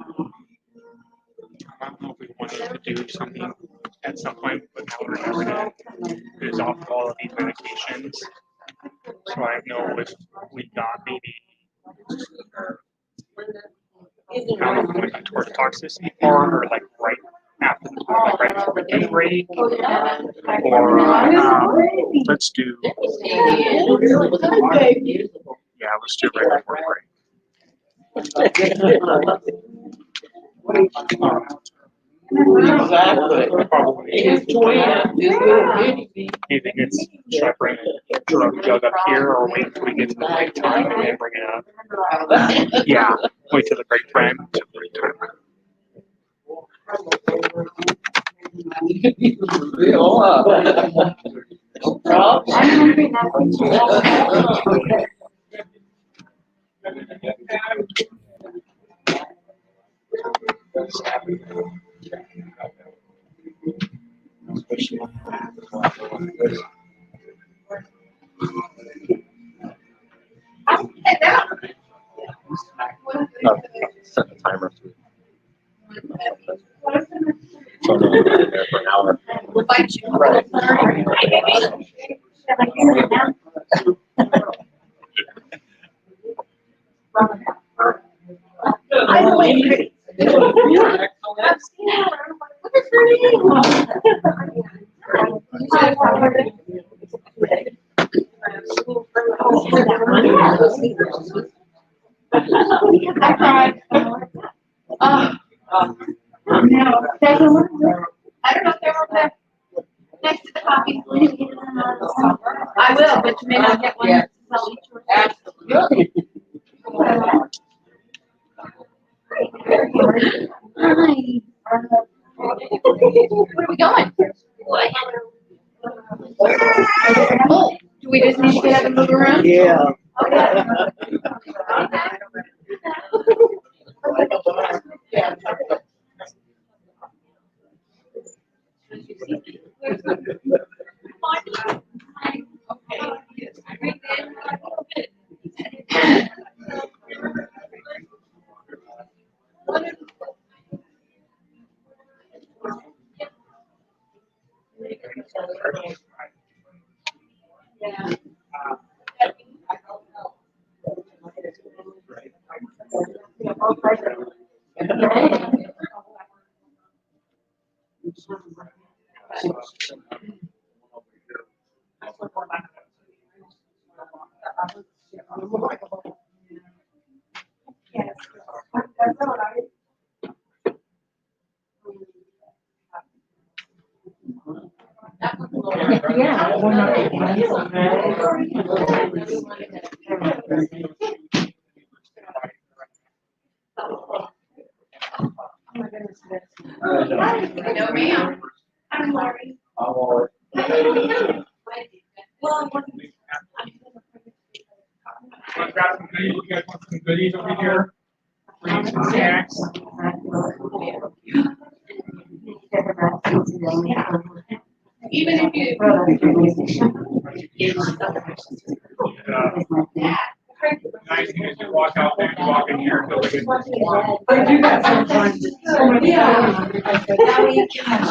I don't know if we wanted to do something at some point, but now we're never going to use off all of these medications. So I don't know if we got maybe, I don't know if we went towards toxicity part or like right after like right before we take a break, or let's do, yeah, let's do right before break. Exactly. Probably. Either it's should I bring a drug jug up here or wait until we get to the break time and then bring it up? Yeah, wait till the break time. Set the timer. So no, there for an hour. Right. I cried. I don't know if they're over there next to the coffee. I will, but you may not get one. Yeah. I'll eat yours. Absolutely. Hi. Where are we going? Oh, do we just need to get up and move around? Yeah. Okay. No, ma'am. I'm Lori. Grab some goodies. You guys want some goodies over here? Bring some snacks. Even if you. Nice thing is you walk out there, you walk in here, and go like this. I do that sometimes. Yeah.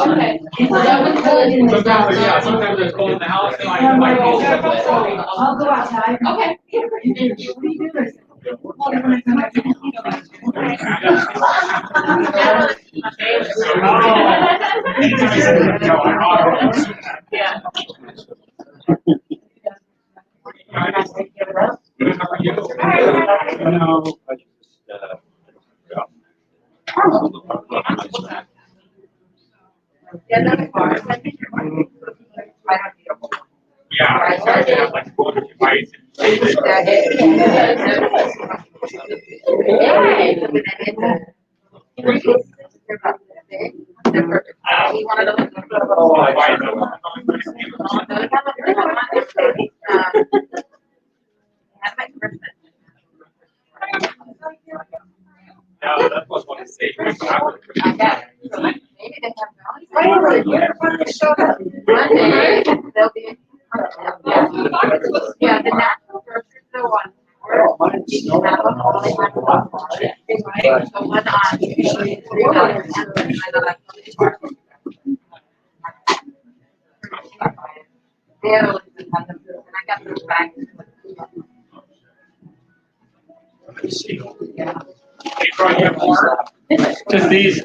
Okay. That was good. Sometimes, yeah, sometimes there's cold in the house, and like, I'll go outside. Okay. Yeah. No, I yeah, I started to have like one device. No, that was one of the stage. Maybe they have Monday, they'll be. Yeah, the national grocery store one. Let's see. Hey, Troy, you have more? Just these.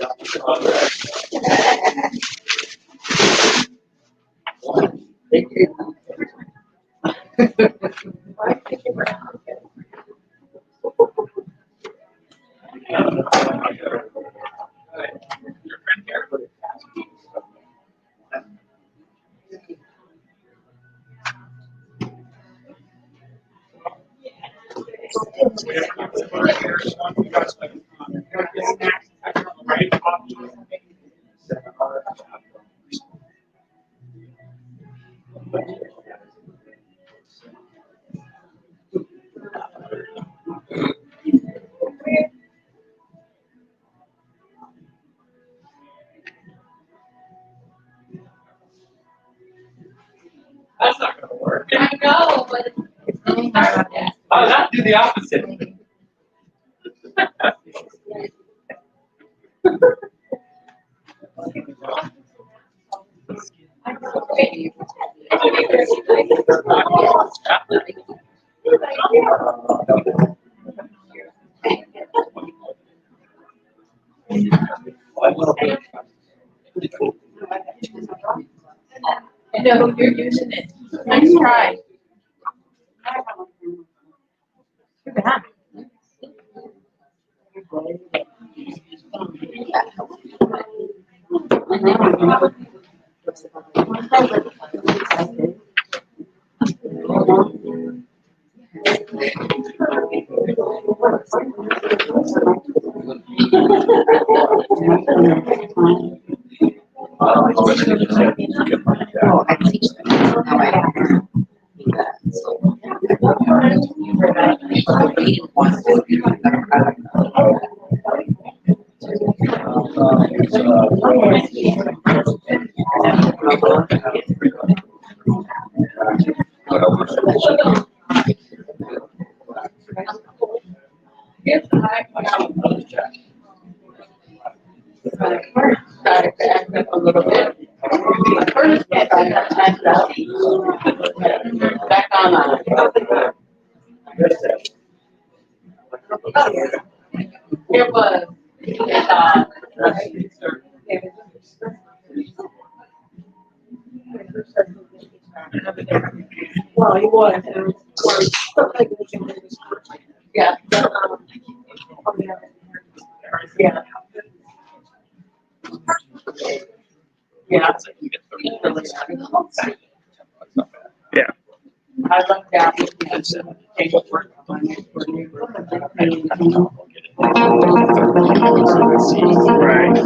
That's not gonna work. I know, but. Oh, that do the opposite. No, you're using it. Nice try. A little bit. Back on. It was. Well, he was. Yeah. Yeah. Yeah. Yeah. I looked down. Take a break. Right.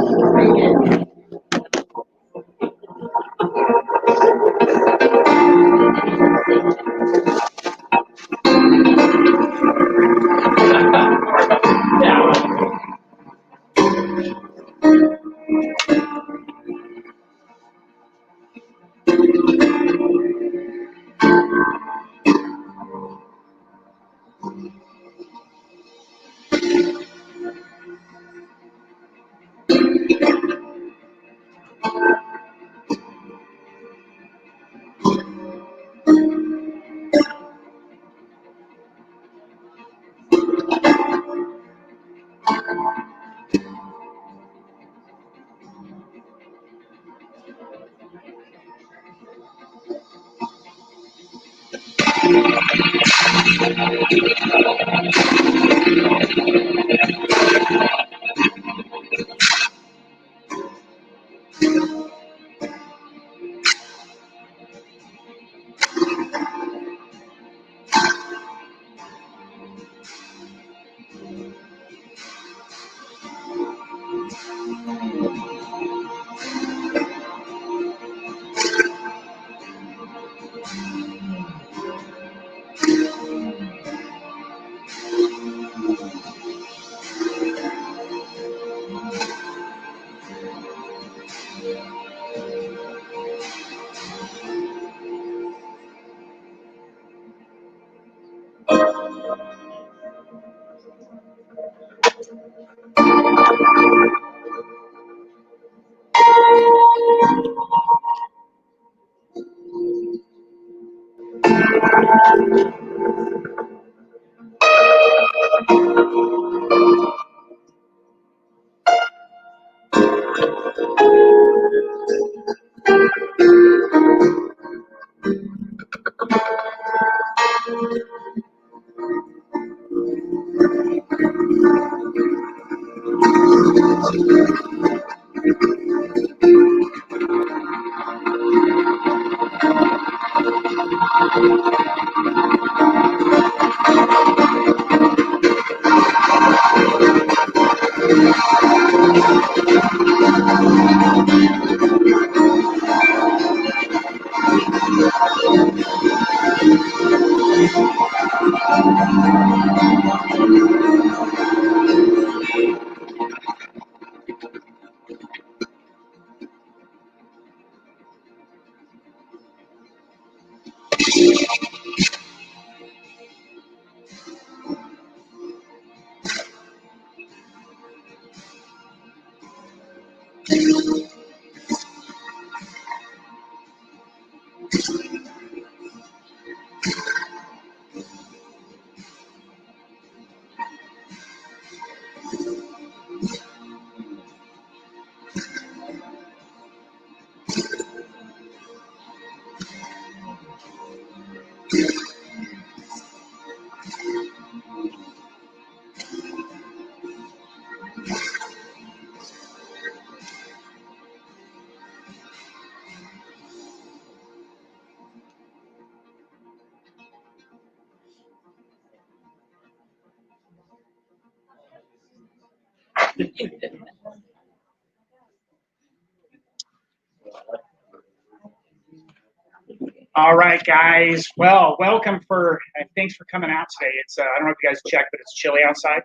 All right, guys. Well, welcome and thanks for coming out today. It's I don't know if you guys checked, but it's chilly outside.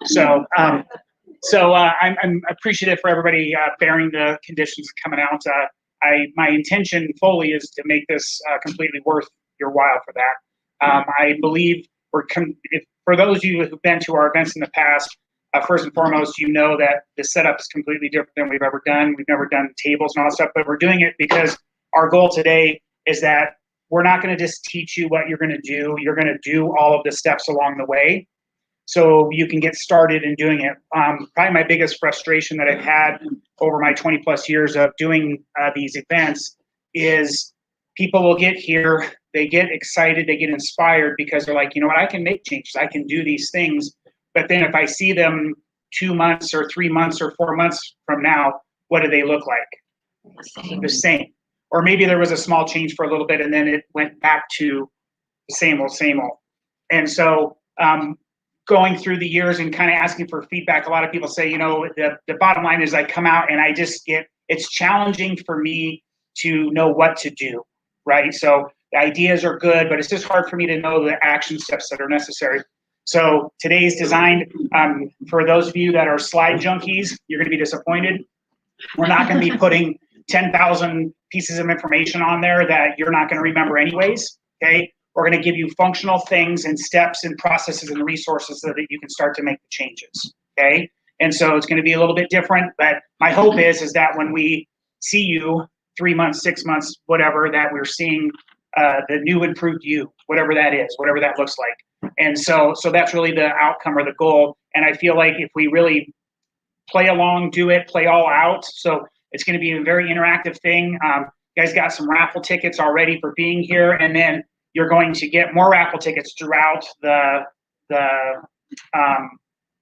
So, I'm appreciative for everybody bearing the conditions coming out. My intention fully is to make this completely worth your while for that. I believe for those of you who've been to our events in the past, first and foremost, you know that the setup is completely different than we've ever done. We've never done tables and all that stuff, but we're doing it because our goal today is that we're not going to just teach you what you're going to do. You're going to do all of the steps along the way so you can get started in doing it. Probably my biggest frustration that I've had over my 20 plus years of doing these events is people will get here, they get excited, they get inspired because they're like, you know what, I can make changes, I can do these things. But then if I see them 2 months or 3 months or 4 months from now, what do they look like? The same. Or maybe there was a small change for a little bit and then it went back to the same old, same old. And so going through the years and kind of asking for feedback, a lot of people say, you know, the bottom line is I come out and I just it's challenging for me to know what to do, right? So the ideas are good, but it's just hard for me to know the action steps that are necessary. So today's designed, for those of you that are slide junkies, you're gonna be disappointed. We're not gonna be putting 10,000 pieces of information on there that you're not going to remember anyways, okay? We're going to give you functional things and steps and processes and resources so that you can start to make the changes, okay? And so it's going to be a little bit different, but my hope is that when we see you 3 months, 6 months, whatever, that we're seeing the new improved you, whatever that is, whatever that looks like. And so that's really the outcome or the goal. And I feel like if we really play along, do it, play all out. So it's going to be a very interactive thing. You guys got some raffle tickets already for being here, and then you're going to get more raffle tickets throughout the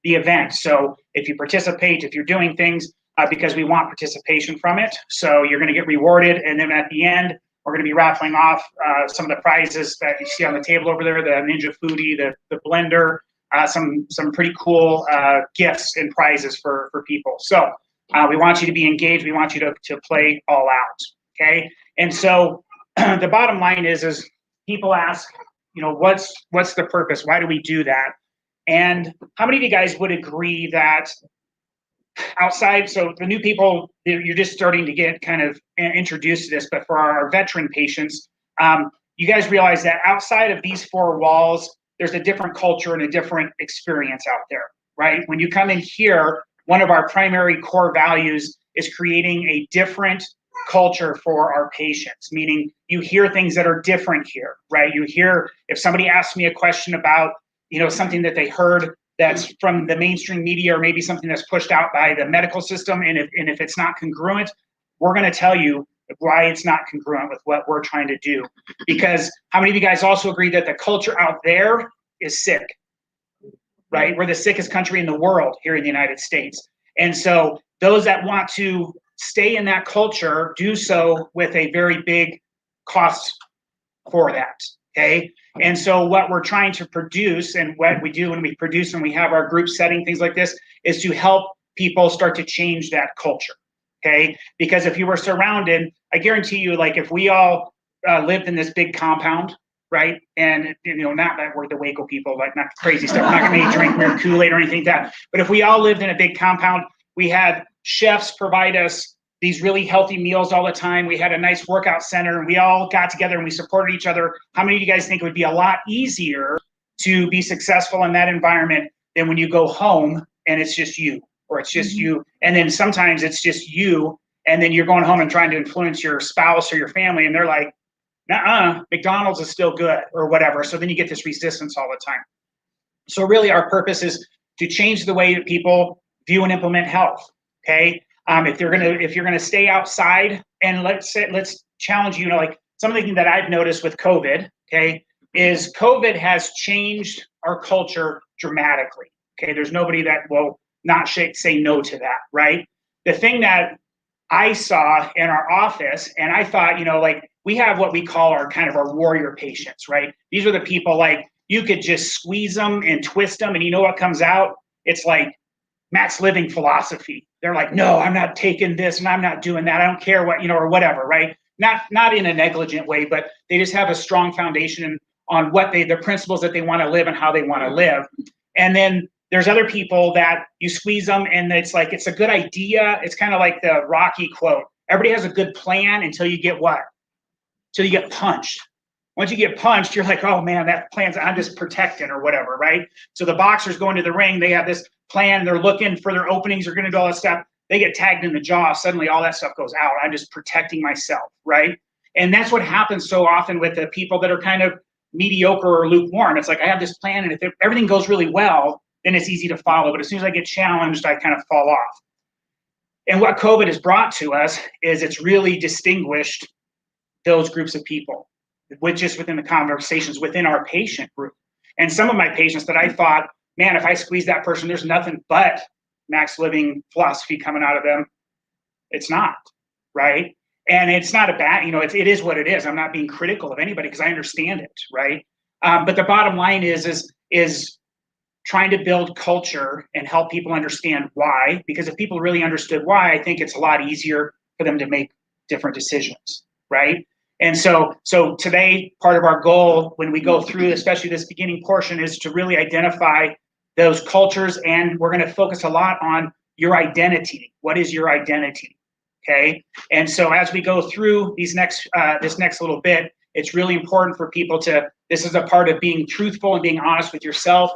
event. So if you participate, if you're doing things, because we want participation from it, so you're going to get rewarded, and then at the end, we're going to be raffling off some of the prizes that you see on the table over there: the Ninja Foodie, the blender, some pretty cool gifts and prizes for people. So. We want you to be engaged. We want you to play all out, okay? And so the bottom line is people ask, you know, what's the purpose? Why do we do that? And how many of you guys would agree that outside, so the new people, you're just starting to get kind of introduced to this, but for our veteran patients, you guys realize that outside of these four walls, there's a different culture and a different experience out there, right? When you come in here, one of our primary core values is creating a different culture for our patients, meaning you hear things that are different here, right? You hear, if somebody asks me a question about, you know, something that they heard that's from the mainstream media or maybe something that's pushed out by the medical system. And if it's not congruent, we're going to tell you why it's not congruent with what we're trying to do. Because how many of you guys also agree that the culture out there is sick, right? We're the sickest country in the world here in the United States. And so those that want to stay in that culture do so with a very big cost for that, okay? And so what we're trying to produce and what we do when we produce and we have our group setting, things like this, is to help people start to change that culture, okay? Because if you were surrounded, I guarantee you, like if we all lived in this big compound, right? And, you know, not that we're the Waco people, like not crazy stuff, we're not gonna drink weird Kool-Aid or anything like that. But if we all lived in a big compound, we had chefs provide us these really healthy meals all the time. We had a nice workout center and we all got together and we supported each other. How many of you guys think it would be a lot easier to be successful in that environment than when you go home and it's just you, or it's just you, and then sometimes it's just you, and then you're going home and trying to influence your spouse or your family, and they're like, nuh-uh, McDonald's is still good, or whatever. So then you get this resistance all the time. So really our purpose is to change the way that people view and implement health, okay? If you're gonna stay outside, and let's challenge you, like something that I've noticed with COVID, okay, is COVID has changed our culture dramatically, okay? There's nobody that will not say no to that, right? The thing that I saw in our office, and I thought, you know, like we have what we call our kind of our warrior patients, right? These are the people like you could just squeeze them and twist them, and you know what comes out? It's like Matt's living philosophy. They're like, no, I'm not taking this and I'm not doing that. I don't care what, you know, or whatever, right? Not in a negligent way, but they just have a strong foundation on what the principles that they want to live and how they want to live. And then there's other people that you squeeze them and it's like, it's a good idea. It's kind of like the Rocky quote. Everybody has a good plan until you get what? Until you get punched. Once you get punched, you're like, oh man, that plan's, I'm just protecting or whatever, right? So the boxers go into the ring, they have this plan, they're looking for their openings, they're gonna do all that stuff. They get tagged in the jaw, suddenly all that stuff goes out. I'm just protecting myself, right? And that's what happens so often with the people that are kind of mediocre or lukewarm. It's like, I have this plan, and if everything goes really well, then it's easy to follow. But as soon as I get challenged, I kind of fall off. And what COVID has brought to us is it's really distinguished those groups of people, within the conversations within our patient group. And some of my patients that I thought, man, if I squeeze that person, there's nothing but max living philosophy coming out of them. It's not, right? And it's not a bad, you know, it is what it is. I'm not being critical of anybody because I understand it, right? But the bottom line is trying to build culture and help people understand why. Because if people really understood why, I think it's a lot easier for them to make different decisions, right? And so today, part of our goal when we go through, especially this beginning portion, is to really identify those cultures, and we're going to focus a lot on your identity. What is your identity? Okay. And so as we go through this next little bit, it's really important for people this is a part of being truthful and being honest with yourself.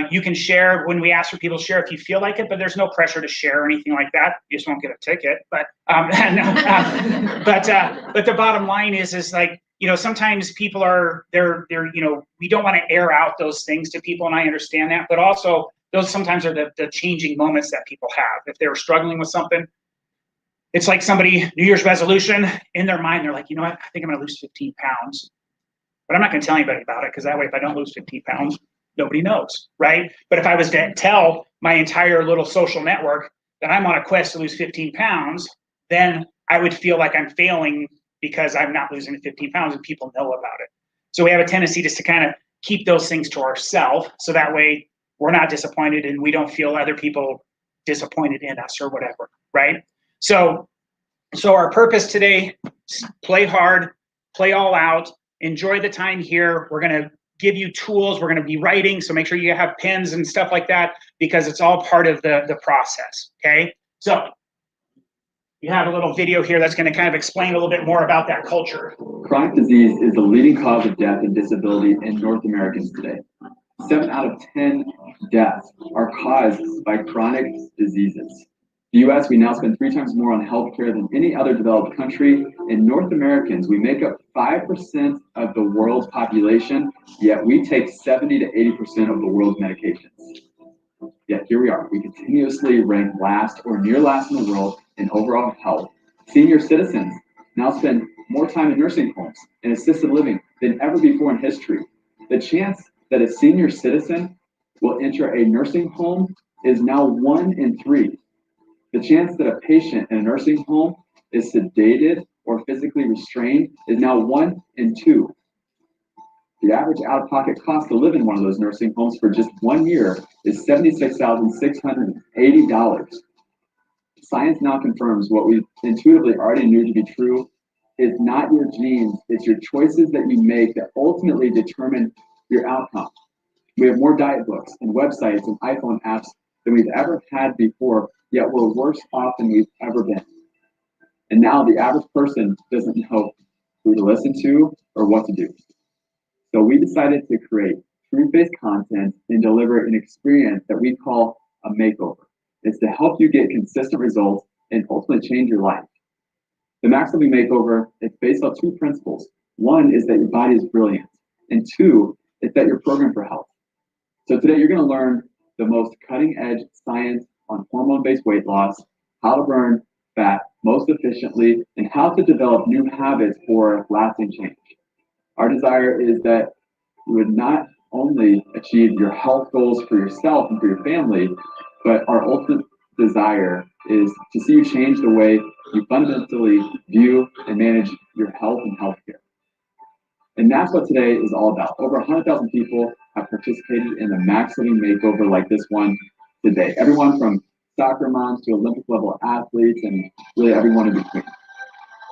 You can share when we ask for people to share if you feel like it, but there's no pressure to share or anything like that. You just won't get a ticket. But but the bottom line is like, you know, sometimes people they're you know, we don't want to air out those things to people, and I understand that. But also those sometimes are the changing moments that people have. If they're struggling with something, it's like somebody New Year's resolution in their mind. They're like, you know what? I think I'm going to lose 15 pounds, but I'm not going to tell anybody about it because that way, if I don't lose 15 pounds. Nobody knows, right? But if I was to tell my entire little social network that I'm on a quest to lose 15 pounds, then I would feel like I'm failing because I'm not losing the 15 pounds and people know about it. So we have a tendency just to kind of keep those things to ourselves, so that way we're not disappointed and we don't feel other people disappointed in us or whatever, right? So our purpose today, play hard, play all out, enjoy the time here. We're going to give you tools. We're going to be writing, so make sure you have pens and stuff like that, because it's all part of the process, okay? So you have a little video here that's going to kind of explain a little bit more about that culture. Chronic disease is the leading cause of death and disability in North Americans today. 7 out of 10 deaths are caused by chronic diseases. In the U.S., we now spend 3 times more on healthcare than any other developed country. In North Americans, we make up 5% of the world's population, yet we take 70 to 80% of the world's medications. Yet here we are. We continuously rank last or near last in the world in overall health. Senior citizens now spend more time in nursing homes and assisted living than ever before in history. The chance that a senior citizen will enter a nursing home is now 1 in 3. The chance that a patient in a nursing home is sedated or physically restrained is now 1 in 2. The average out-of-pocket cost to live in one of those nursing homes for just 1 year is $76,680. Science now confirms what we intuitively already knew to be true. It's not your genes, it's your choices that you make that ultimately determine your outcome. We have more diet books and websites and iPhone apps than we've ever had before, yet we're worse off than we've ever been. And now the average person doesn't know who to listen to or what to do. So we decided to create truth-based content and deliver an experience that we call a makeover. It's to help you get consistent results and ultimately change your life. The Max Living Makeover is based on 2 principles. 1 is that your body is brilliant, and 2 is that you're programmed for health. So today you're going to learn the most cutting-edge science on hormone-based weight loss, how to burn fat most efficiently, and how to develop new habits for lasting change. Our desire is that you would not only achieve your health goals for yourself and for your family, but our ultimate desire is to see you change the way you fundamentally view and manage your health and healthcare. And that's what today is all about. Over 100,000 people have participated in the Max Living Makeover like this one today. Everyone from soccer moms to Olympic level athletes and really everyone in between.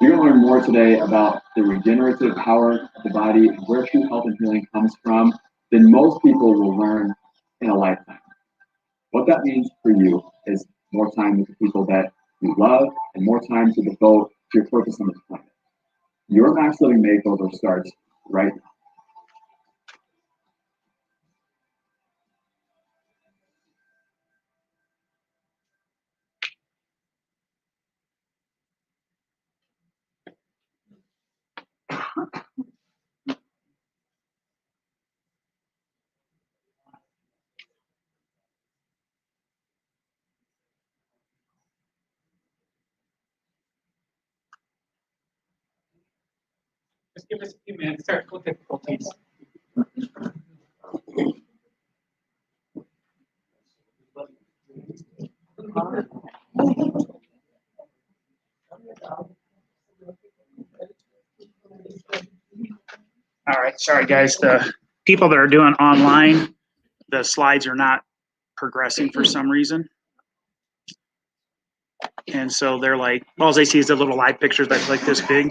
You're going to learn more today about the regenerative power of the body and where true health and healing comes from than most people will learn in a lifetime. What that means for you is more time with the people that you love and more time to devote to your purpose on this planet. Your Max Living Makeover starts right now. Just give us a few minutes. Technical difficulties. All right, sorry guys. The people that are doing online, the slides are not progressing for some reason. And so they're like, all they see is the little live pictures that's like this big.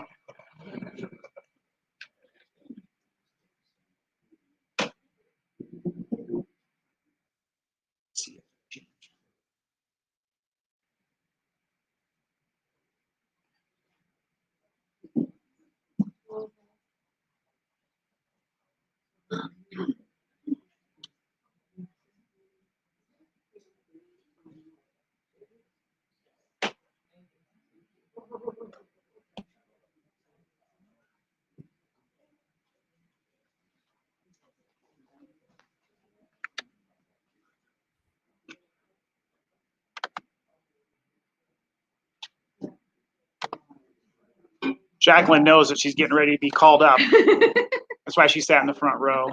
Jacqueline knows that she's getting ready to be called up. That's why she sat in the front row.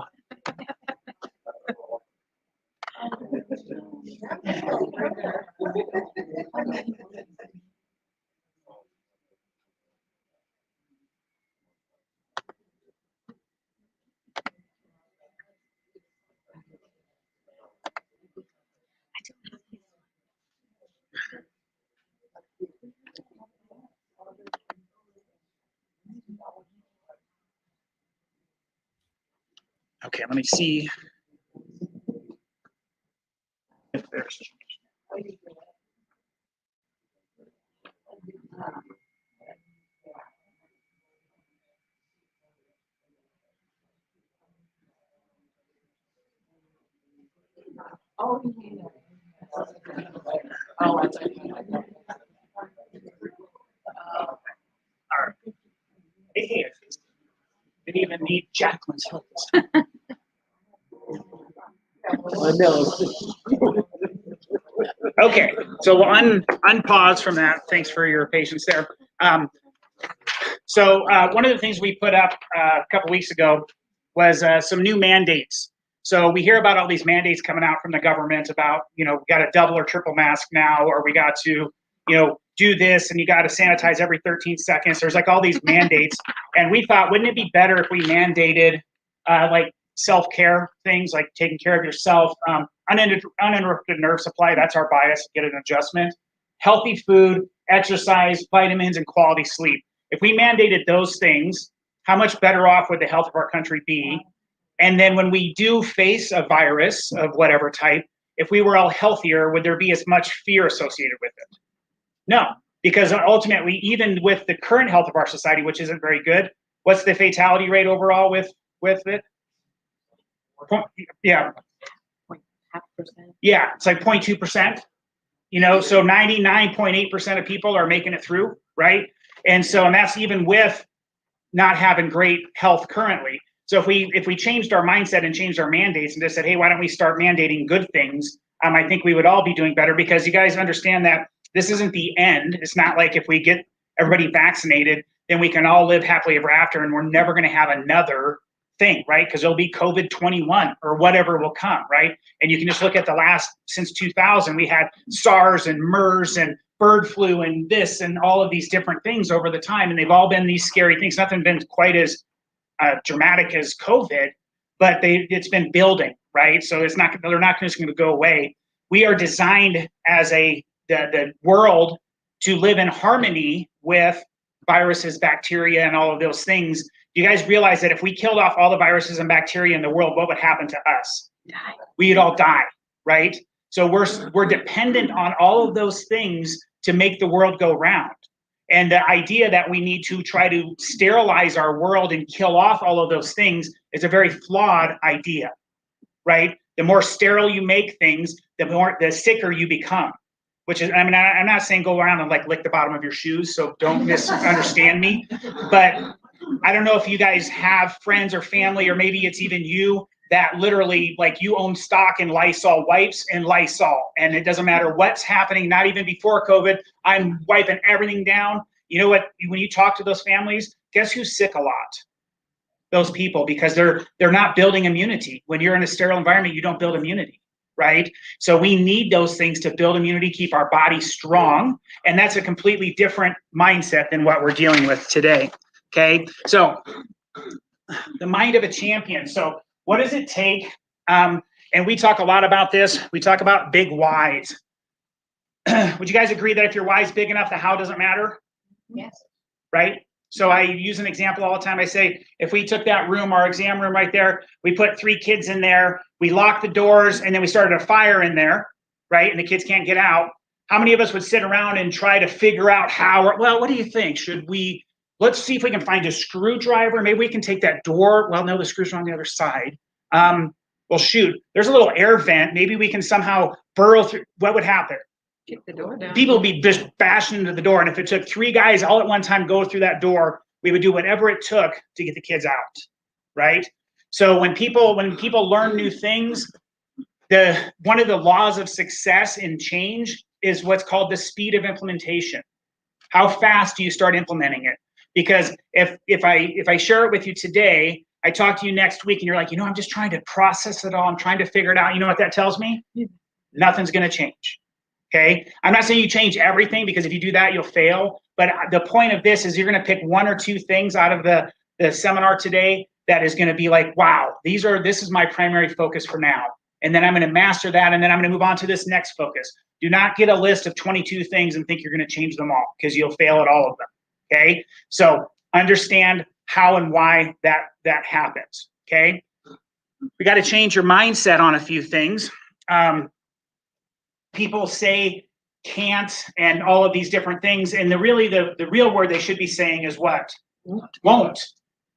Okay, let me see if there's. All right. Hey, didn't even need Jacqueline's help. I know. Okay, so we'll unpause from that. Thanks for your patience there. So one of the things we put up a couple weeks ago was some new mandates. So we hear about all these mandates coming out from the government about, we got to double or triple mask now, or we got to, do this, and you got to sanitize every 13 seconds. There's like all these mandates. And we thought, wouldn't it be better if we mandated like self-care things, like taking care of yourself, uninterrupted nerve supply, that's our bias, get an adjustment, healthy food, exercise, vitamins, and quality sleep. If we mandated those things, how much better off would the health of our country be? And then when we do face a virus of whatever type, if we were all healthier, would there be as much fear associated with it? No, because ultimately, even with the current health of our society, which isn't very good, what's the fatality rate overall with it? Yeah. 0.5%. Yeah, it's like 0.2%. So 99.8% of people are making it through, right? And that's even with not having great health currently. So if we changed our mindset and changed our mandates and just said, hey, why don't we start mandating good things? I think we would all be doing better, because you guys understand that this isn't the end. It's not like if we get everybody vaccinated, then we can all live happily ever after, and we're never going to have another thing, right? Because it'll be COVID-21 or whatever will come, right? And you can just look at since 2000, we had SARS and MERS and bird flu and this and all of these different things over the time, and they've all been these scary things. Nothing been quite as dramatic as COVID, but it's been building, right? So they're not just going to go away. We are designed as the world to live in harmony with viruses, bacteria, and all of those things. Do you guys realize that if we killed off all the viruses and bacteria in the world, what would happen to us? We'd all die, right? So we're dependent on all of those things to make the world go round. And the idea that we need to try to sterilize our world and kill off all of those things is a very flawed idea, right? The more sterile you make things, the sicker you become. Which is, I'm not saying go around and like lick the bottom of your shoes, so don't misunderstand me. But I don't know if you guys have friends or family, or maybe it's even you, that literally, like, you own stock in Lysol wipes and Lysol, and it doesn't matter what's happening, not even before COVID, I'm wiping everything down. You know what, when you talk to those families, guess who's sick a lot? Those people, because they're not building immunity. When you're in a sterile environment, you don't build immunity, right? So we need those things to build immunity, keep our body strong, and that's a completely different mindset than what we're dealing with today, okay? So the mind of a champion. So what does it take? And we talk a lot about this. We talk about big whys. Would you guys agree that if your why is big enough, the how doesn't matter? Yes. Right? So I use an example all the time. I say, if we took that room, our exam room right there, we put 3 kids in there, we locked the doors, and then we started a fire in there, right? And the kids can't get out. How many of us would sit around and try to figure out how, well, what do you think? Let's see if we can find a screwdriver. Maybe we can take that door. Well, no, the screws are on the other side. Well, shoot, there's a little air vent. Maybe we can somehow burrow through. What would happen? Kick the door down. People would be just bashing into the door. And if it took 3 guys all at one time go through that door, we would do whatever it took to get the kids out, right? So when people learn new things, one of the laws of success in change is what's called the speed of implementation. How fast do you start implementing it? Because if I share it with you today, I talk to you next week and you're like, I'm just trying to process it all. I'm trying to figure it out. You know what that tells me? Nothing's going to change. Okay. I'm not saying you change everything, because if you do that, you'll fail. But the point of this is you're going to pick 1 or 2 things out of the seminar today that is going to be like, wow, this is my primary focus for now. And then I'm going to master that. And then I'm going to move on to this next focus. Do not get a list of 22 things and think you're going to change them all, because you'll fail at all of them. Okay. So understand how and why that happens. Okay. We got to change your mindset on a few things. People say can't and all of these different things. And the real word they should be saying is what? Won't.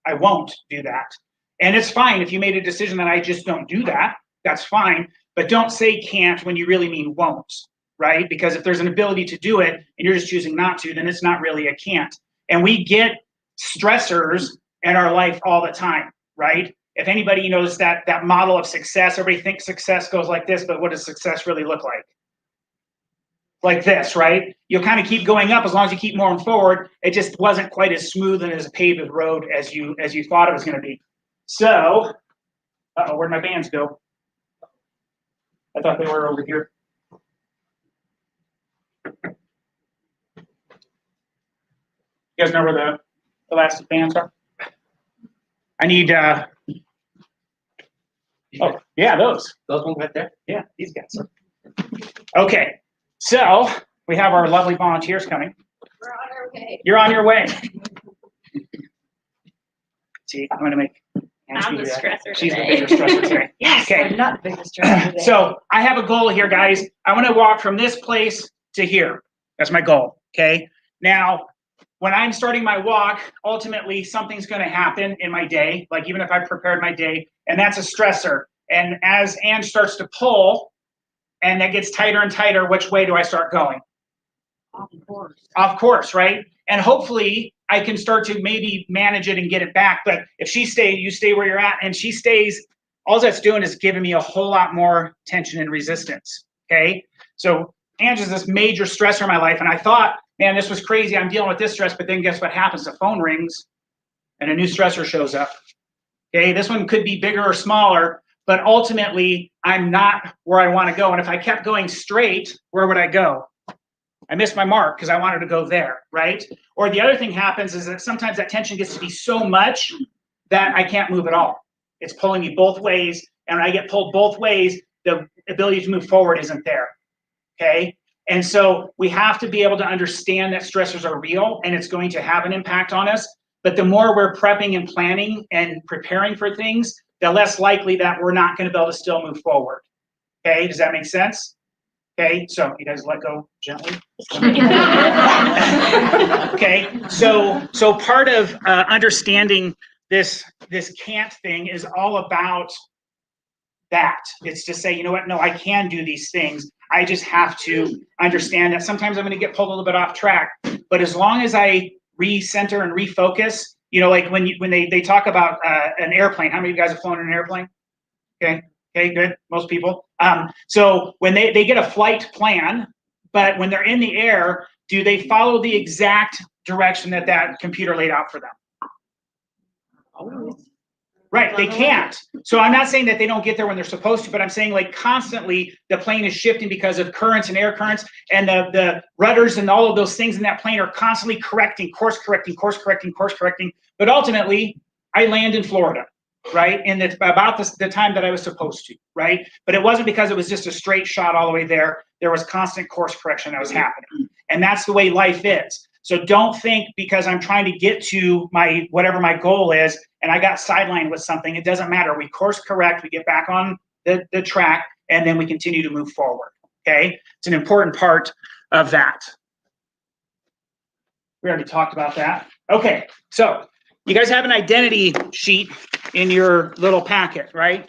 I won't do that. And it's fine if you made a decision that I just don't do that. That's fine. But don't say can't when you really mean won't, right? Because if there's an ability to do it and you're just choosing not to, then it's not really a can't. And we get stressors in our life all the time, right? If anybody knows that model of success, everybody thinks success goes like this, but what does success really look like? like this, right? You'll kind of keep going up as long as you keep moving forward. It just wasn't quite as smooth and as paved road as you thought it was going to be. So, where'd my bands go? I thought they were over here. You guys know where the elastic bands are? I need, oh, yeah, those. Those ones right there? Yeah, these guys. Okay, so we have our lovely volunteers coming. We're on our way. You're on your way. See, I'm gonna make. I'm the stressor She's the today. bigger stressor today. Yes, Okay. I'm not the biggest stressor today. So I have a goal here, guys. I want to walk from this place to here. That's my goal. Okay. Now, when I'm starting my walk, ultimately something's going to happen in my day. Like even if I prepared my day, and that's a stressor. And as Anne starts to pull, and that gets tighter and tighter, which way do I start going? Of course, right? And hopefully I can start to maybe manage it and get it back. But if she stays, you stay where you're at, and she stays, all that's doing is giving me a whole lot more tension and resistance. Okay. So Angie's this major stressor in my life. And I thought, man, this was crazy. I'm dealing with this stress. But then guess what happens? The phone rings and a new stressor shows up. Okay. This one could be bigger or smaller, but ultimately I'm not where I want to go. And if I kept going straight, where would I go? I missed my mark because I wanted to go there, right? Or the other thing happens is that sometimes that tension gets to be so much that I can't move at all. It's pulling me both ways, and when I get pulled both ways, the ability to move forward isn't there, okay? And so we have to be able to understand that stressors are real, and it's going to have an impact on us, but the more we're prepping and planning and preparing for things, the less likely that we're not going to be able to still move forward, okay? Does that make sense? Okay, so you guys let go gently. Okay, so part of understanding this can't thing is all about that. It's to say, you know what? No, I can do these things. I just have to understand that sometimes I'm going to get pulled a little bit off track. But as long as I recenter and refocus, you know, like when they talk about an airplane. How many of you guys have flown in an airplane? Okay, good. Most people. So when they get a flight plan, but when they're in the air, do they follow the exact direction that computer laid out for them? Right, they can't. So I'm not saying that they don't get there when they're supposed to, but I'm saying like constantly the plane is shifting because of currents and air currents, and the rudders and all of those things in that plane are constantly course correcting. But ultimately, I land in Florida, right? And it's about the time that I was supposed to, right? But it wasn't because it was just a straight shot all the way there. There was constant course correction that was happening. And that's the way life is. So don't think because I'm trying to get to whatever my goal is and I got sidelined with something, it doesn't matter. We course correct, we get back on the track, and then we continue to move forward, okay? It's an important part of that. We already talked about that. Okay, so you guys have an identity sheet in your little packet, right?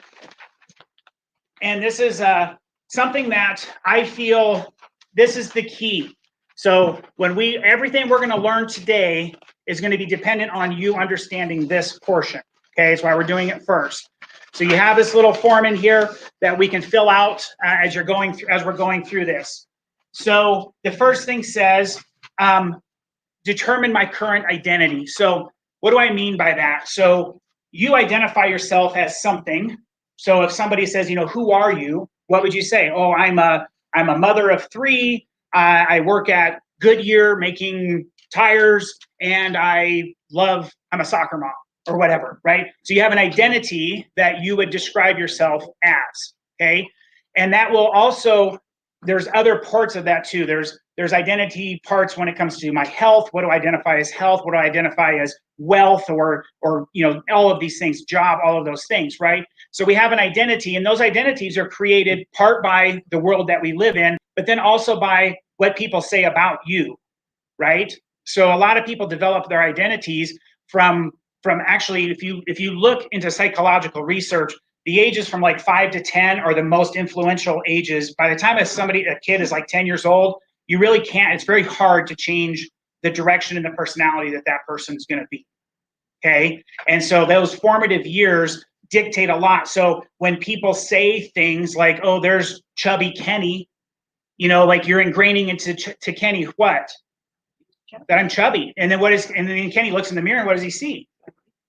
And this is something that I feel this is the key. So everything we're going to learn today is going to be dependent on you understanding this portion. Okay, that's why we're doing it first. So you have this little form in here that we can fill out as we're going through this. So the first thing says, determine my current identity. So what do I mean by that? So you identify yourself as something. So if somebody says, you know, who are you? What would you say? Oh, I'm a mother of 3. I work at Goodyear making tires, and I'm a soccer mom or whatever, right? So you have an identity that you would describe yourself as, okay? And that will also, there's other parts of that too. There's identity parts when it comes to my health. What do I identify as health? What do I identify as wealth or you know, all of these things, job, all of those things, right? So we have an identity, and those identities are created part by the world that we live in, but then also by what people say about you, right? So a lot of people develop their identities from actually, if you look into psychological research, the ages from like 5 to 10 are the most influential ages. By the time a kid is like 10 years old, you really can't, it's very hard to change the direction and the personality that person's going to be, okay? And so those formative years dictate a lot. So when people say things like, oh, there's chubby Kenny, You know, like you're ingraining into to Kenny what? That I'm chubby. And then Kenny looks in the mirror and what does he see?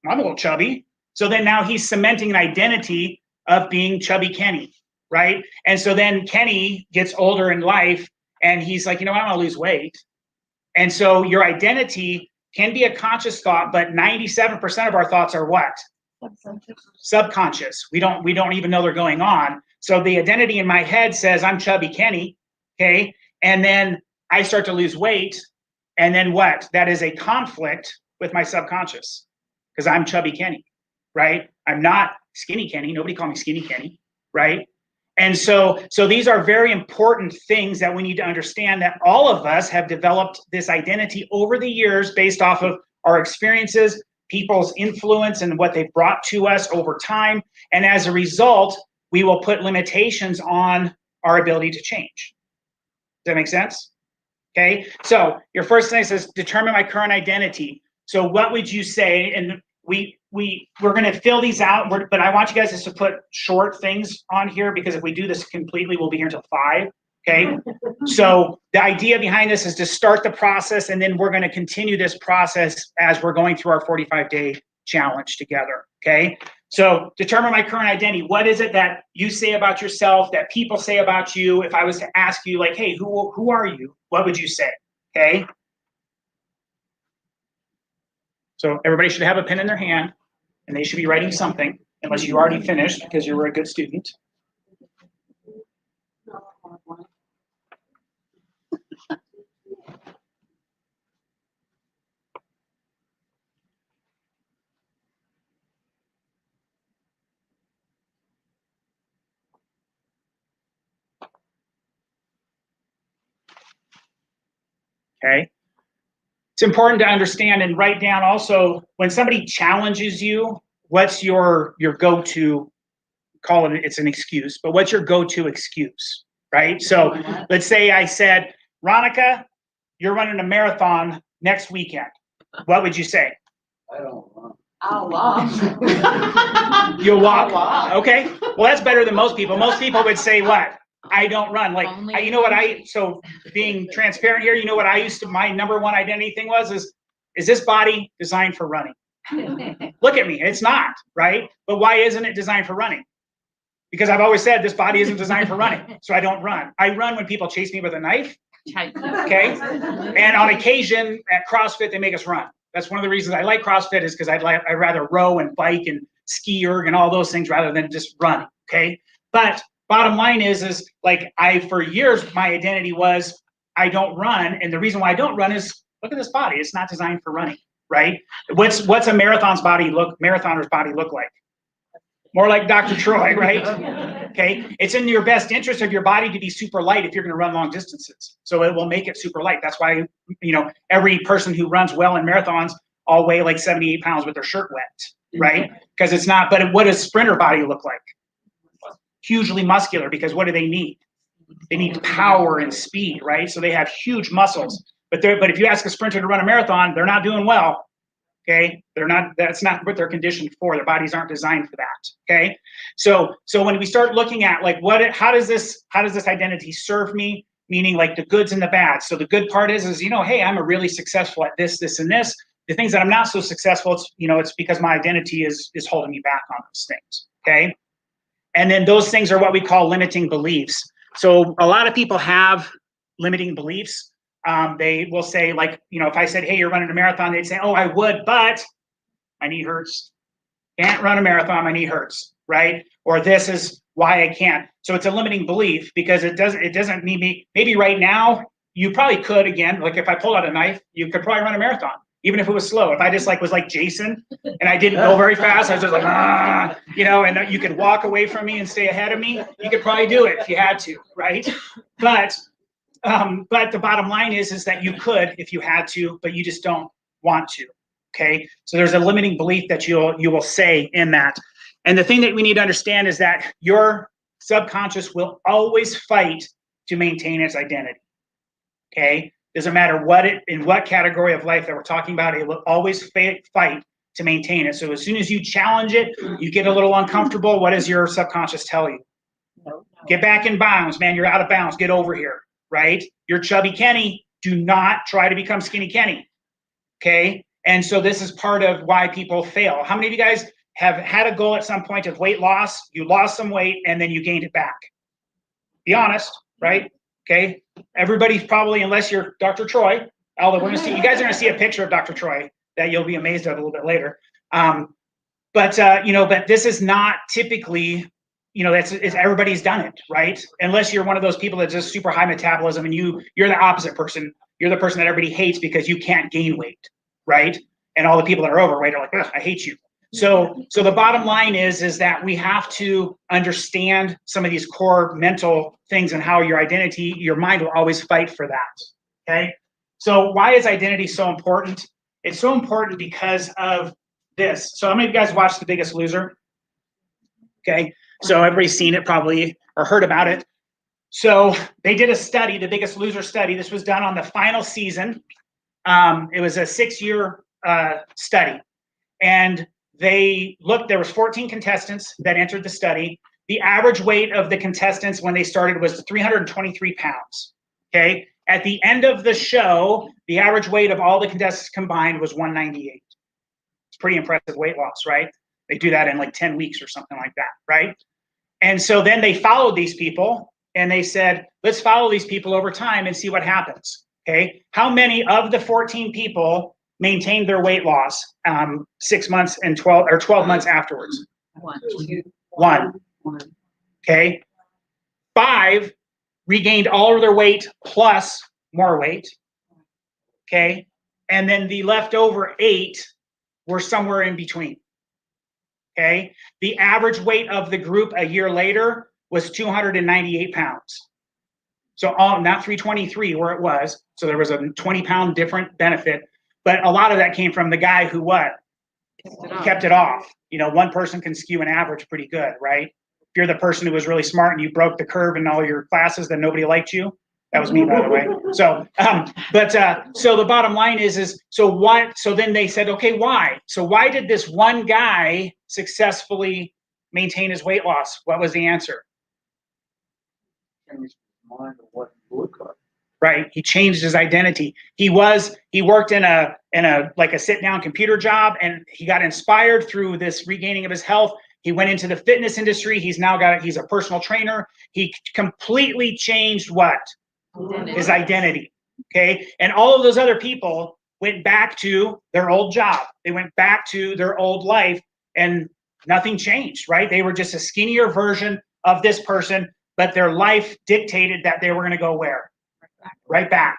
I'm a little chubby. So then now he's cementing an identity of being chubby Kenny, right? And so then Kenny gets older in life and he's like, you know what, I want to lose weight. And so your identity can be a conscious thought, but 97% of our thoughts are what? Subconscious. We don't even know they're going on. So the identity in my head says I'm chubby Kenny, okay? And then I start to lose weight, and then what? That is a conflict with my subconscious because I'm chubby Kenny, right? I'm not skinny Kenny. Nobody call me skinny Kenny, right? And so these are very important things that we need to understand, that all of us have developed this identity over the years based off of our experiences, people's influence, and what they've brought to us over time. And as a result, we will put limitations on our ability to change. Does that make sense? Okay, so your first thing says, determine my current identity. So what would you say? And we're going to fill these out, but I want you guys just to put short things on here, because if we do this completely, we'll be here until 5. Okay, so the idea behind this is to start the process, and then we're going to continue this process as we're going through our 45-day challenge together. Okay, so determine my current identity. What is it that you say about yourself, that people say about you? If I was to ask you, like, hey, who are you? What would you say? Okay. So everybody should have a pen in their hand, and they should be writing something, unless you already finished because you were a good student. Okay. It's important to understand and write down also, when somebody challenges you, what's your go-to, call it, it's an excuse, but what's your go-to excuse, right? So let's say I said, Ronica, you're running a marathon next weekend. What would you say? I don't know. I'll walk. You'll walk? I'll walk. Okay. Well, that's better than most people. Most people would say what? I don't run. Like, you know what so being transparent here, you know what my number one identity thing is this body designed for running? Look at me. It's not, right? But why isn't it designed for running? Because I've always said this body isn't designed for running. So I don't run. I run when people chase me with a knife. Okay. And on occasion at CrossFit, they make us run. That's one of the reasons I like CrossFit, is because I'd rather row and bike and ski erg and all those things rather than just run. Okay. But bottom line is like, for years, my identity was I don't run. And the reason why I don't run is, look at this body. It's not designed for running, right? What's a marathoner's body look like? More like Dr. Troy, right? Okay. It's in your best interest of your body to be super light if you're going to run long distances. So it will make it super light. That's why, every person who runs well in marathons all weigh like 78 pounds with their shirt wet, right? Because it's not, but what does sprinter body look like? Hugely muscular, because what do they need? They need power and speed, right? So they have huge muscles. But if you ask a sprinter to run a marathon, they're not doing well. Okay, that's not what they're conditioned for. Their bodies aren't designed for that. Okay, so when we start looking at like how does this identity serve me? Meaning like the goods and the bads. So the good part is hey, I'm a really successful at this, and this. The things that I'm not so successful, it's because my identity is holding me back on those things. Okay, and then those things are what we call limiting beliefs. So a lot of people have limiting beliefs. They will say, like, if I said, hey, you're running a marathon, they'd say, oh, I would, but my knee hurts. Can't run a marathon, my knee hurts, right? Or this is why I can't. So it's a limiting belief, because it doesn't mean me. Maybe right now you probably could, again, like if I pulled out a knife, you could probably run a marathon, even if it was slow. If I just was like Jason and I didn't go very fast, I was just like, and you could walk away from me and stay ahead of me, you could probably do it if you had to, right? But the bottom line is that you could if you had to, but you just don't want to. Okay, so there's a limiting belief that you will say in that. And the thing that we need to understand is that your subconscious will always fight to maintain its identity. Okay, doesn't matter in what category of life that we're talking about, it will always fight to maintain it. So as soon as you challenge it, you get a little uncomfortable. What does your subconscious tell you? Get back in bounds, man. You're out of bounds. Get over here. right? You're chubby Kenny. Do not try to become skinny Kenny. Okay. And so this is part of why people fail. How many of you guys have had a goal at some point of weight loss? You lost some weight and then you gained it back. Be honest, right? Okay. Everybody's probably, unless you're Dr. Troy, although we're gonna see, you guys are gonna see a picture of Dr. Troy that you'll be amazed at a little bit later. But this is not typically, it's everybody's done it, right? Unless you're one of those people that's just super high metabolism and you're the opposite person. You're the person that everybody hates because you can't gain weight, right? And all the people that are overweight are like, ugh, I hate you. So the bottom line is that we have to understand some of these core mental things and how your mind will always fight for that, okay? So why is identity so important? It's so important because of this. So how many of you guys watched The Biggest Loser? Okay, so everybody's seen it probably or heard about it. So they did a study, The Biggest Loser study. This was done on the final season. It was a 6-year study. And they looked, there was 14 contestants that entered the study. The average weight of the contestants when they started was 323 pounds, okay? At the end of the show, the average weight of all the contestants combined was 198. It's pretty impressive weight loss, right? They do that in like 10 weeks or something like that, right? And so then they followed these people and they said, let's follow these people over time and see what happens, okay? How many of the 14 people maintained their weight loss 6 months and 12 months afterwards? One. Okay. 5 regained all of their weight plus more weight. Okay. And then the leftover 8 were somewhere in between. Okay. The average weight of the group a year later was 298 pounds. So not 323 where it was. So there was a 20-pound different benefit. But a lot of that came from the guy who kept it off. One person can skew an average pretty good, right? If you're the person who was really smart and you broke the curve in all your classes, then nobody liked you. That was me, by the way. So, so the bottom line is so then they said, okay, why? So why did this one guy successfully maintain his weight loss? What was the answer? Right. He changed his identity. He worked in a sit down computer job, and he got inspired through this regaining of his health. He went into the fitness industry. He's a personal trainer. He completely changed what? His identity. Okay. And all of those other people went back to their old job. They went back to their old life and nothing changed, right? They were just a skinnier version of this person, but their life dictated that they were going to go where? Right back.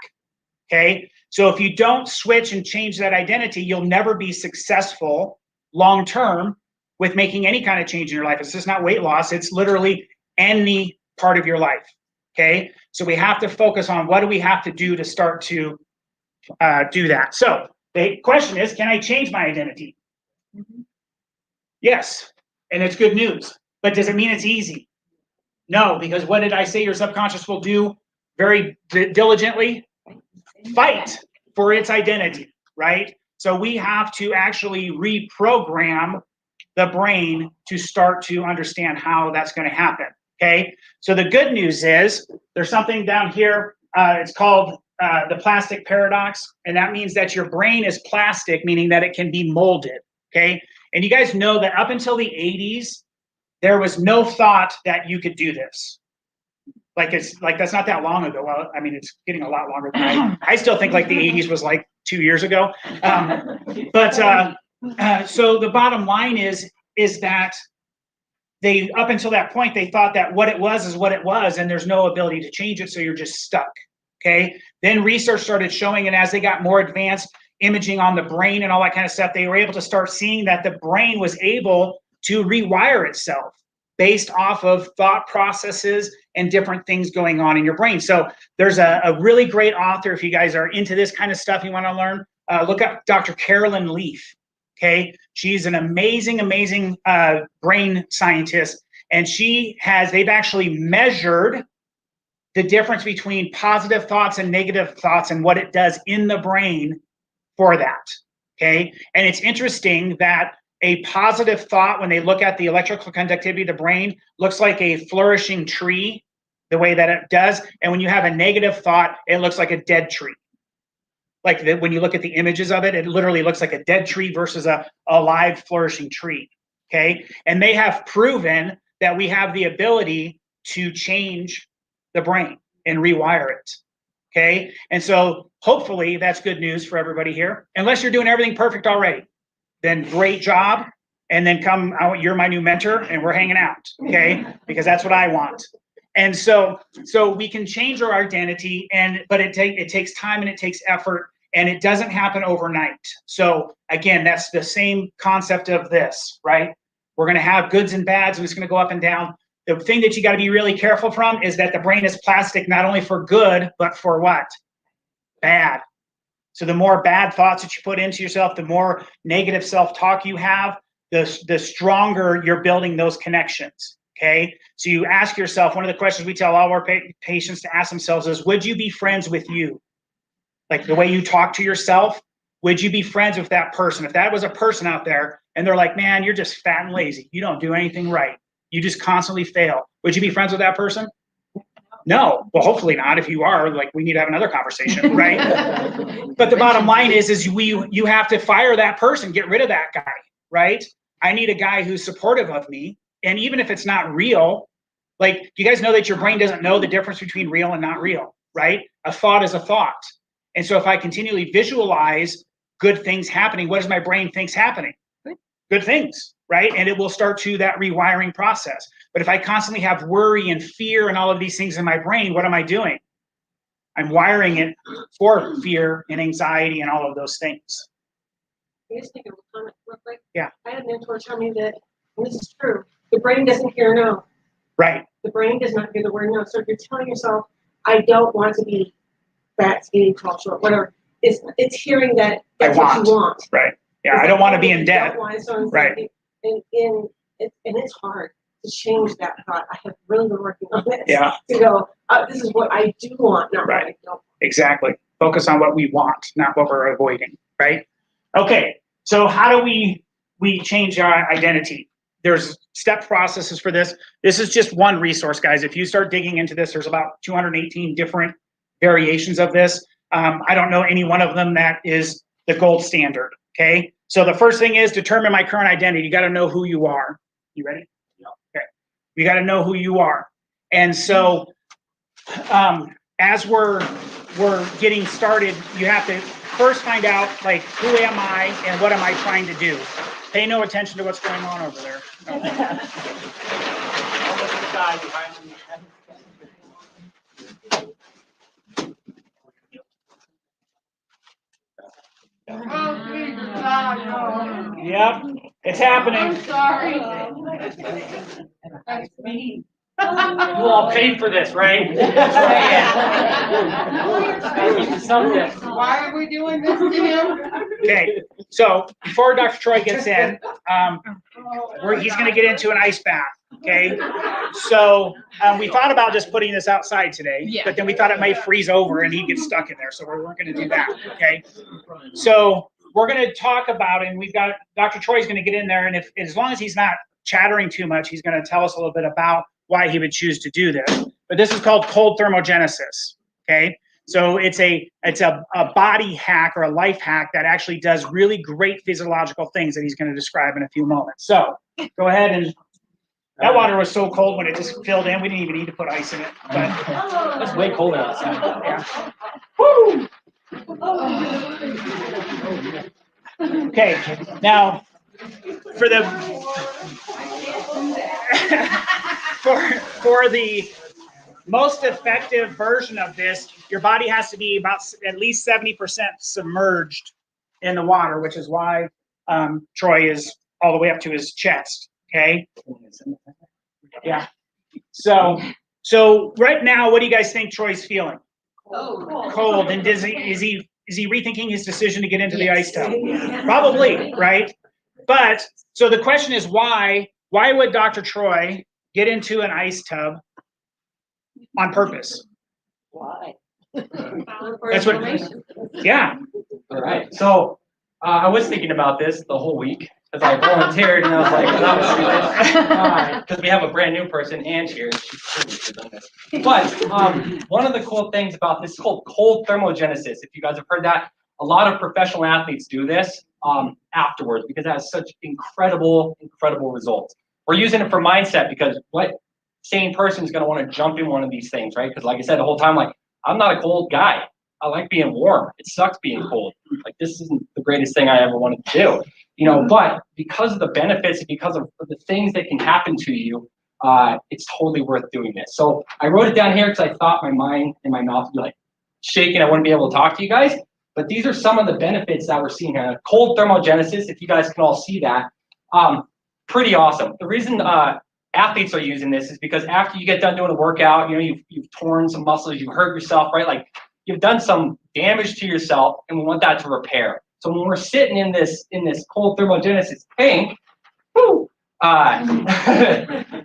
Okay. So if you don't switch and change that identity, you'll never be successful long-term with making any kind of change in your life. It's just not weight loss. It's literally any part of your life. Okay. So we have to focus on what do we have to do to start to do that. So the question is, can I change my identity? Mm-hmm. Yes. And it's good news. But does it mean it's easy? No, because what did I say your subconscious will do very diligently? Fight for its identity, right? So we have to actually reprogram the brain to start to understand how that's going to happen, okay? So the good news is there's something down here, it's called the plastic paradox, and that means that your brain is plastic, meaning that it can be molded, okay? And you guys know that up until the 80s, there was no thought that you could do this. That's not that long ago. Well, I mean, it's getting a lot longer than I still think like the 80s was like 2 years ago. So the bottom line is that they, up until that point, they thought that what it was is what it was, and there's no ability to change it, so you're just stuck, okay? Then research started showing, and as they got more advanced imaging on the brain and all that kind of stuff, they were able to start seeing that the brain was able to rewire itself based off of thought processes and different things going on in your brain. So there's a really great author, if you guys are into this kind of stuff, you want to learn, look up Dr. Carolyn Leaf, okay? She's an amazing, amazing brain scientist, and they've actually measured the difference between positive thoughts and negative thoughts and what it does in the brain for that, okay? And it's interesting that a positive thought, when they look at the electrical conductivity of the brain, looks like a flourishing tree, the way that it does. And when you have a negative thought, it looks like a dead tree. Like when you look at the images of it, it literally looks like a dead tree versus a live, flourishing tree. Okay. And they have proven that we have the ability to change the brain and rewire it. Okay. And so hopefully that's good news for everybody here. Unless you're doing everything perfect already, then great job. And then come out, you're my new mentor and we're hanging out. Okay. Because that's what I want. And so we can change our identity, but it takes time and it takes effort, and it doesn't happen overnight. So again, that's the same concept of this, right? We're going to have goods and bads, and it's going to go up and down. The thing that you got to be really careful from is that the brain is plastic, not only for good, but for what? Bad. So the more bad thoughts that you put into yourself, the more negative self-talk you have, the stronger you're building those connections. Okay. So you ask yourself, one of the questions we tell all our patients to ask themselves is, would you be friends with you? Like the way you talk to yourself, would you be friends with that person? If that was a person out there and they're like, man, you're just fat and lazy. You don't do anything right. You just constantly fail. Would you be friends with that person? No. Well, hopefully not. If you are, like, we need to have another conversation, right? But the bottom line is you have to fire that person, get rid of that guy, right? I need a guy who's supportive of me. And even if it's not real, like, you guys know that your brain doesn't know the difference between real and not real, right? A thought is a thought. And so if I continually visualize good things happening, what does my brain think's happening? Good things, right? And it will start to that rewiring process. But if I constantly have worry and fear and all of these things in my brain, what am I doing? I'm wiring it for fear and anxiety and all of those things. Can I just make a comment real quick? Yeah. I had a mentor tell me that, and this is true, the brain doesn't hear no. Right. The brain does not hear the word no. So if you're telling yourself, I don't want to be fat, skinny, tall, short, whatever, it's hearing that that's what you want. Right. Yeah, I don't want to be in debt. Right. And it's hard to change that thought. I have really been working on this. Yeah. To go, this is what I do want, not what I don't. Exactly. Focus on what we want, not what we're avoiding, right? Okay, so how do we change our identity? There's step processes for this. This is just one resource, guys. If you start digging into this, there's about 218 different variations of this. I don't know any one of them that is the gold standard, okay? So the first thing is determine my current identity. You got to know who you are. You ready? Yeah. Okay. You got to know who you are. And so as we're getting started, you have to first find out, like, who am I and what am I trying to do? Pay no attention to what's going on over there. Yep, it's happening. I'm sorry. That's me. You all paid for this, right? Why are we doing this to him? Okay, so before Dr. Troy gets in, he's going to get into an ice bath. Okay, so we thought about just putting this outside today, but then we thought it might freeze over and he'd get stuck in there, so we weren't going to do that. Okay, so we're going to talk about it, and we've got Dr. Troy's going to get in there, and as long as he's not chattering too much, he's going to tell us a little bit about why he would choose to do this. But this is called cold thermogenesis. Okay, so it's a body hack or a life hack that actually does really great physiological things that he's going to describe in a few moments. So go ahead and. That water was so cold when it just filled in, we didn't even need to put ice in it. But It's way colder outside. yeah. Woo! Okay, now for the for the most effective version of this, your body has to be about at least 70% submerged in the water, which is why Troy is all the way up to his chest. Okay. Yeah. So right now, what do you guys think Troy's feeling? Cold. And is he rethinking his decision to get into the ice tub? Probably, right? But so the question is why would Dr. Troy get into an ice tub on purpose? Why? That's what. Yeah. All right. So I was thinking about this the whole week, because I volunteered and I was like, well, that was good. Because we have a brand new person, Ange, here. But one of the cool things about this is called cold thermogenesis. If you guys have heard that, a lot of professional athletes do this afterwards because it has such incredible results. We're using it for mindset because what sane person is going to want to jump in one of these things, right? Because like I said the whole time, like, I'm not a cold guy. I like being warm. It sucks being cold. Like, this isn't the greatest thing I ever wanted to do, you know, but because of the benefits, because of the things that can happen to you, it's totally worth doing this. So I wrote it down here because I thought my mind and my mouth would be like shaking. I wouldn't be able to talk to you guys, but these are some of the benefits that we're seeing here. Cold thermogenesis, if you guys can all see that, pretty awesome. The reason athletes are using this is because after you get done doing a workout, you know, you've torn some muscles, you've hurt yourself, right? Like, you've done some damage to yourself, and we want that to repair. So when we're sitting in this cold thermogenesis tank,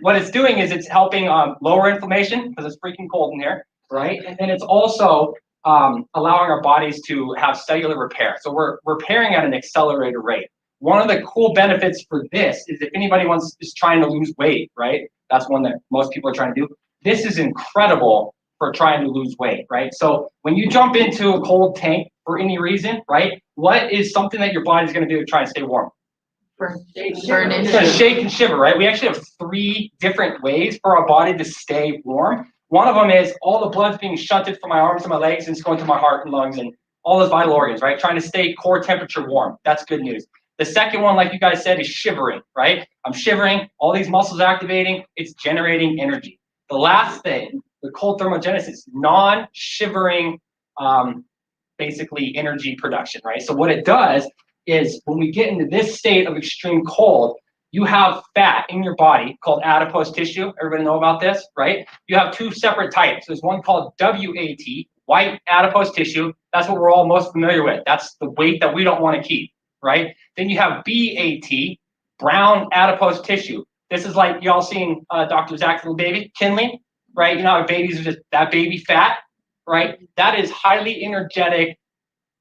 what it's doing is it's helping lower inflammation because it's freaking cold in here, right? And then it's also allowing our bodies to have cellular repair. So we're repairing at an accelerated rate. One of the cool benefits for this is if anybody is trying to lose weight, right? That's one that most people are trying to do. This is incredible for trying to lose weight, right? So when you jump into a cold tank for any reason, right? What is something that your body's going to do to try and stay warm? Burn It's going to shake and shiver, right? We actually have 3 different ways for our body to stay warm. One of them is all the blood's being shunted from my arms and my legs and it's going to my heart and lungs and all those vital organs, right? Trying to stay core temperature warm. That's good news. The second one, like you guys said, is shivering, right? I'm shivering, all these muscles activating, it's generating energy. The last thing, the cold thermogenesis, non-shivering, basically energy production, right? So what it does is when we get into this state of extreme cold, you have fat in your body called adipose tissue. Everybody know about this, right? You have 2 separate types. There's one called WAT, white adipose tissue. That's what we're all most familiar with. That's the weight that we don't want to keep, right? Then you have BAT, brown adipose tissue. This is like y'all seen Dr. Zach's little baby, Kinley, right? You know how babies are just that baby fat, right? That is highly energetic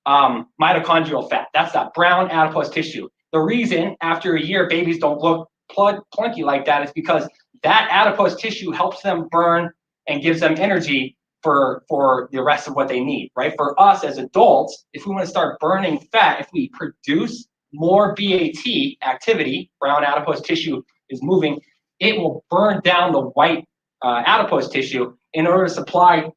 mitochondrial fat. That's that brown adipose tissue. The reason after a year babies don't look plunky like that is because that adipose tissue helps them burn and gives them energy for the rest of what they need, right? For us as adults, if we want to start burning fat, if we produce more BAT activity, brown adipose tissue is moving, it will burn down the white adipose tissue in order to supply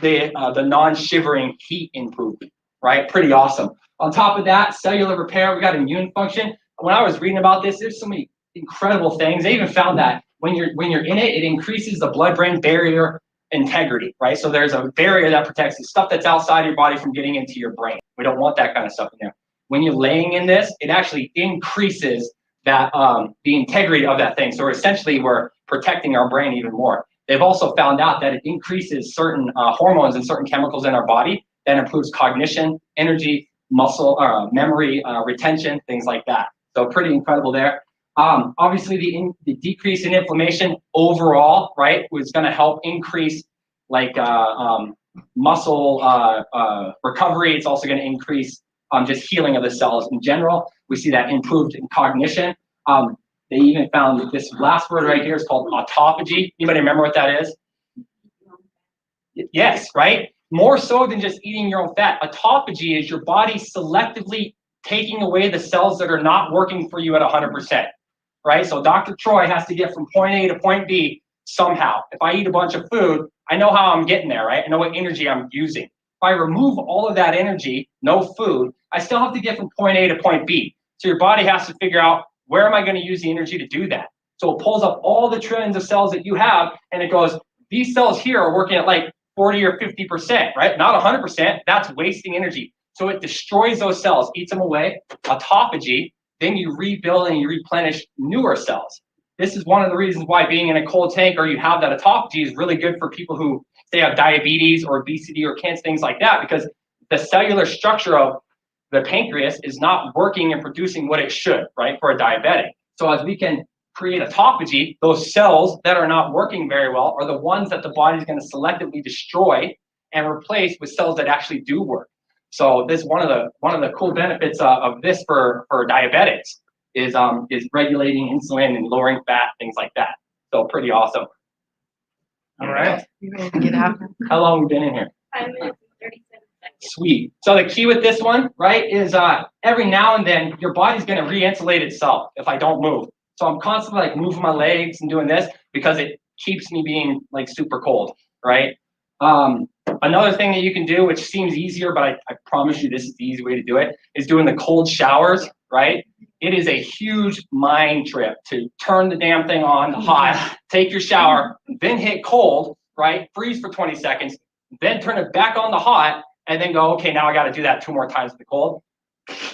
the non-shivering heat improvement, right? Pretty awesome. On top of that, cellular repair, we got immune function. When I was reading about this, there's so many incredible things. They even found that when you're in it, it increases the blood-brain barrier integrity, right? So there's a barrier that protects the stuff that's outside your body from getting into your brain. We don't want that kind of stuff in there. When you're laying in this, it actually increases that the integrity of that thing. So essentially, we're protecting our brain even more. They've also found out that it increases certain hormones and certain chemicals in our body that improves cognition, energy, muscle, memory, retention, things like that. So pretty incredible there. Obviously, the decrease in inflammation overall, right, was going to help increase like muscle recovery. It's also going to increase just healing of the cells in general. We see that improved in cognition. They even found this last word right here is called autophagy. Anybody remember what that is? Yes, right? More so than just eating your own fat. Autophagy is your body selectively taking away the cells that are not working for you at 100%, right? So Dr. Troy has to get from point A to point B somehow. If I eat a bunch of food, I know how I'm getting there, right? I know what energy I'm using. If I remove all of that energy, no food, I still have to get from point A to point B. So your body has to figure out, where am I going to use the energy to do that? So it pulls up all the trillions of cells that you have, and it goes, these cells here are working at like 40 or 50%, right? Not 100%, that's wasting energy. So it destroys those cells, eats them away, autophagy, then you rebuild and you replenish newer cells. This is one of the reasons why being in a cold tank or you have that autophagy is really good for people who say have diabetes or obesity or cancer, things like that, because the cellular structure of the pancreas is not working and producing what it should, right, for a diabetic. So as we can create autophagy, those cells that are not working very well are the ones that the body's going to selectively destroy and replace with cells that actually do work. So this is one of the cool benefits of this for diabetics. is regulating insulin and lowering fat, things like that. So pretty awesome. All right. You ready to get out? How long have we been in here? 5 minutes and 37 seconds. Sweet. So the key with this one, right, is every now and then your body's gonna re-insulate itself if I don't move. So I'm constantly like moving my legs and doing this because it keeps me being like super cold, right? Another thing that you can do, which seems easier, but I promise you this is the easy way to do it, is doing the cold showers, right? It is a huge mind trip to turn the damn thing on hot, take your shower, then hit cold, right? Freeze for 20 seconds, then turn it back on the hot, and then go, okay, now I got to do that 2 more times in the cold.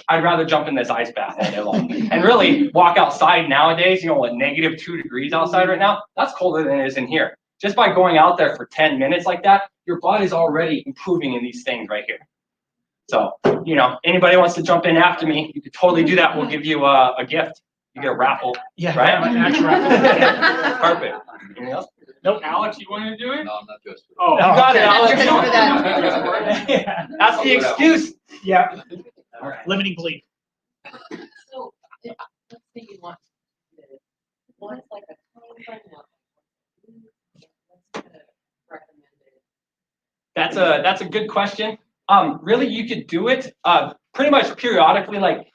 I'd rather jump in this ice bath all day long. And really walk outside nowadays, you know, at -2 degrees outside right now, that's colder than it is in here. Just by going out there for 10 minutes like that, your body's already improving in these things right here. So, you know, anybody wants to jump in after me, you could totally do that. We'll give you a gift. You get a raffle. Yeah, right? actual raffle. Perfect. Anything else? Nope. Alex, you want to do it? No, I'm not just. Oh, You got it, Just Alex. for that. Yeah. That's the excuse. Yeah. All right. Limiting belief. So, let's say you want what's like a time frame of what's the recommended? That's a good question. Really, you could do it pretty much periodically. Like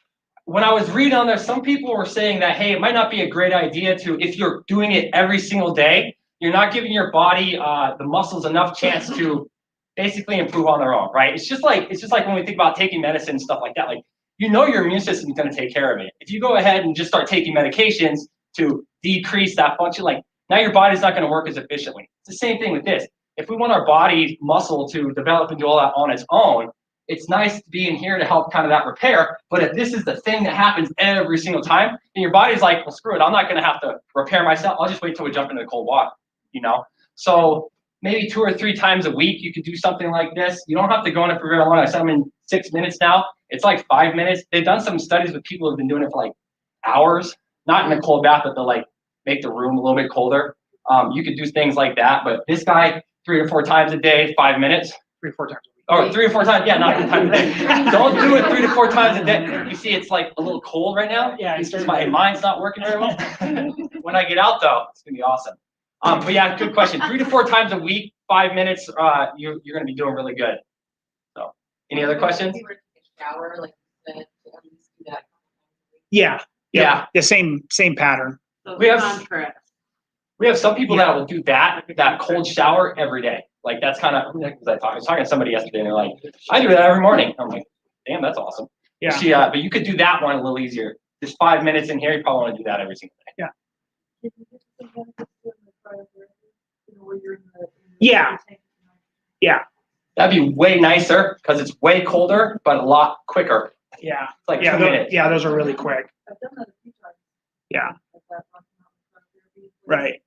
when I was reading on there, some people were saying that, hey, it might not be a great idea to, if you're doing it every single day, you're not giving your body the muscles enough chance to basically improve on their own, right? It's just like when we think about taking medicine and stuff like that. Like, you know, your immune system is going to take care of it. If you go ahead and just start taking medications to decrease that function, like now your body's not going to work as efficiently. It's the same thing with this. If we want our body muscle to develop and do all that on its own, it's nice to be in here to help kind of that repair. But if this is the thing that happens every single time, then your body's like, well, screw it. I'm not going to have to repair myself. I'll just wait till we jump into the cold water, you know? So maybe 2 or 3 times a week, you could do something like this. You don't have to go in it for very long. I said I'm in 6 minutes now. It's like 5 minutes. They've done some studies with people who've been doing it for like hours, not in a cold bath, but they'll like make the room a little bit colder. You could do things like that. But this guy, 3 or 4 times a day, 5 minutes. 3 or 4 times a week. Or 3 or 4 times, yeah, not 3 times a day. Don't do it 3 to 4 times a day. You see, it's like a little cold right now. Yeah, It's just my mind's not working very well. When I get out, though, it's gonna be awesome. But yeah, good question. 3 to 4 times a week, 5 minutes. You're gonna be doing really good. So, any other questions? If you were to take a shower, like you said, at least do that. Yeah. Yeah. The same pattern. So We have- contrast. We have some people that will do that cold shower every day. Like that's kind of, I was talking to somebody yesterday and they're like, I do that every morning. I'm like, damn, that's awesome. Yeah. But you could do that one a little easier. Just 5 minutes in here, you probably want to do that every single day. Yeah. Yeah. That'd be way nicer because it's way colder, but a lot quicker. Yeah. It's like Yeah. 2 minutes. Yeah. Those are really quick. Yeah. Right.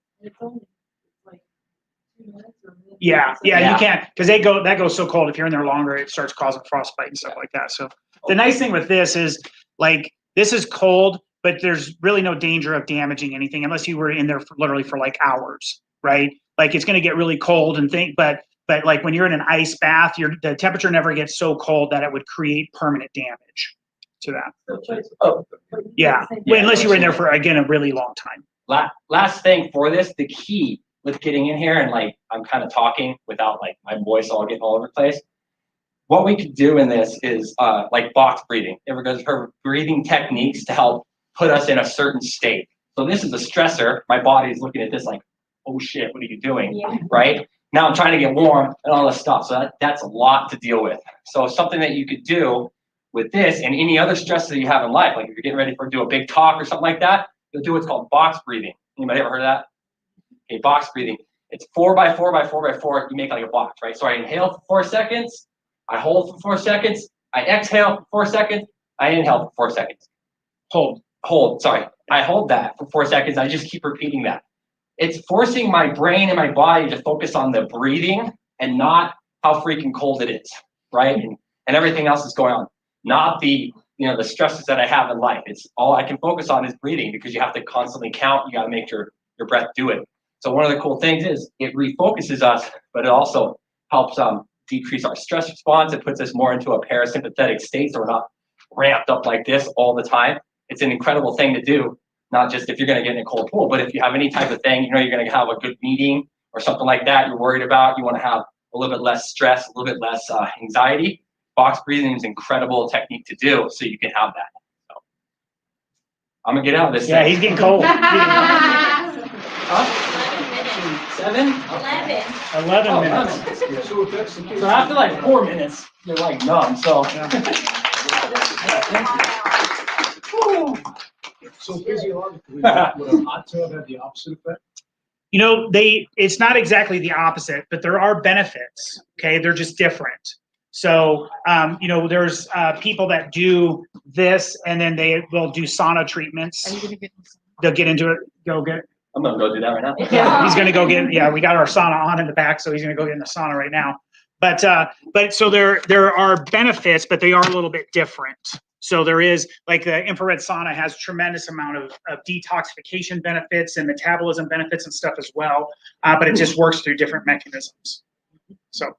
Yeah. Yeah. Yeah. You can't, because that goes so cold. If you're in there longer, it starts causing frostbite and stuff like that. So the nice thing with this is like, this is cold, but there's really no danger of damaging anything unless you were in there literally for like hours, right? Like it's going to get really cold and but like when you're in an ice bath, the temperature never gets so cold that it would create permanent damage to that. Oh. Yeah. Well, unless you were in there for, again, a really long time. Last thing for this, the key with getting in here and like I'm kind of talking without like my voice all getting all over the place. What we could do in this is like box breathing. Ever goes her breathing techniques to help put us in a certain state. So this is a stressor. My body is looking at this like, oh shit, what are you doing? Yeah. Right? Now I'm trying to get warm and all this stuff. So that's a lot to deal with. So something that you could do with this and any other stress that you have in life, like if you're getting ready to do a big talk or something like that, you'll do what's called box breathing. Anybody ever heard of that? Okay, box breathing. It's 4 by 4 by 4 by 4. You make like a box, right? So I inhale for 4 seconds. I hold for 4 seconds. I exhale for 4 seconds. I inhale for 4 seconds. Hold, sorry. I hold that for 4 seconds. I just keep repeating that. It's forcing my brain and my body to focus on the breathing and not how freaking cold it is, right? And everything else is going on. Not the stresses that I have in life. It's all I can focus on is breathing because you have to constantly count. You got to make your breath do it. So one of the cool things is it refocuses us, but it also helps decrease our stress response. It puts us more into a parasympathetic state, so we're not ramped up like this all the time. it's an incredible thing to do. Not just if you're going to get in a cold pool, but if you have any type of thing, you know, you're going to have a good meeting or something like that, you're worried about, you want to have a little bit less stress, a little bit less anxiety. Box breathing is an incredible technique to do, so you can have that. So, I'm gonna get out of this. Yeah, he's getting cold. Huh? 7? 11 Oh, minutes. 11. So after like 4 minutes, you're like numb. So. So physiologically, would a hot tub have the opposite effect? You know, it's not exactly the opposite, but there are benefits. Okay, they're just different. So, you know, there's people that do this, and then they will do sauna treatments. They'll get into it. Go get. I'm gonna go do that right now. Yeah, he's gonna go get. Yeah, we got our sauna on in the back, so he's gonna go get in the sauna right now. But so there are benefits, but they are a little bit different. So there is, like, the infrared sauna has tremendous amount of detoxification benefits and metabolism benefits and stuff as well, but it just works through different mechanisms. So.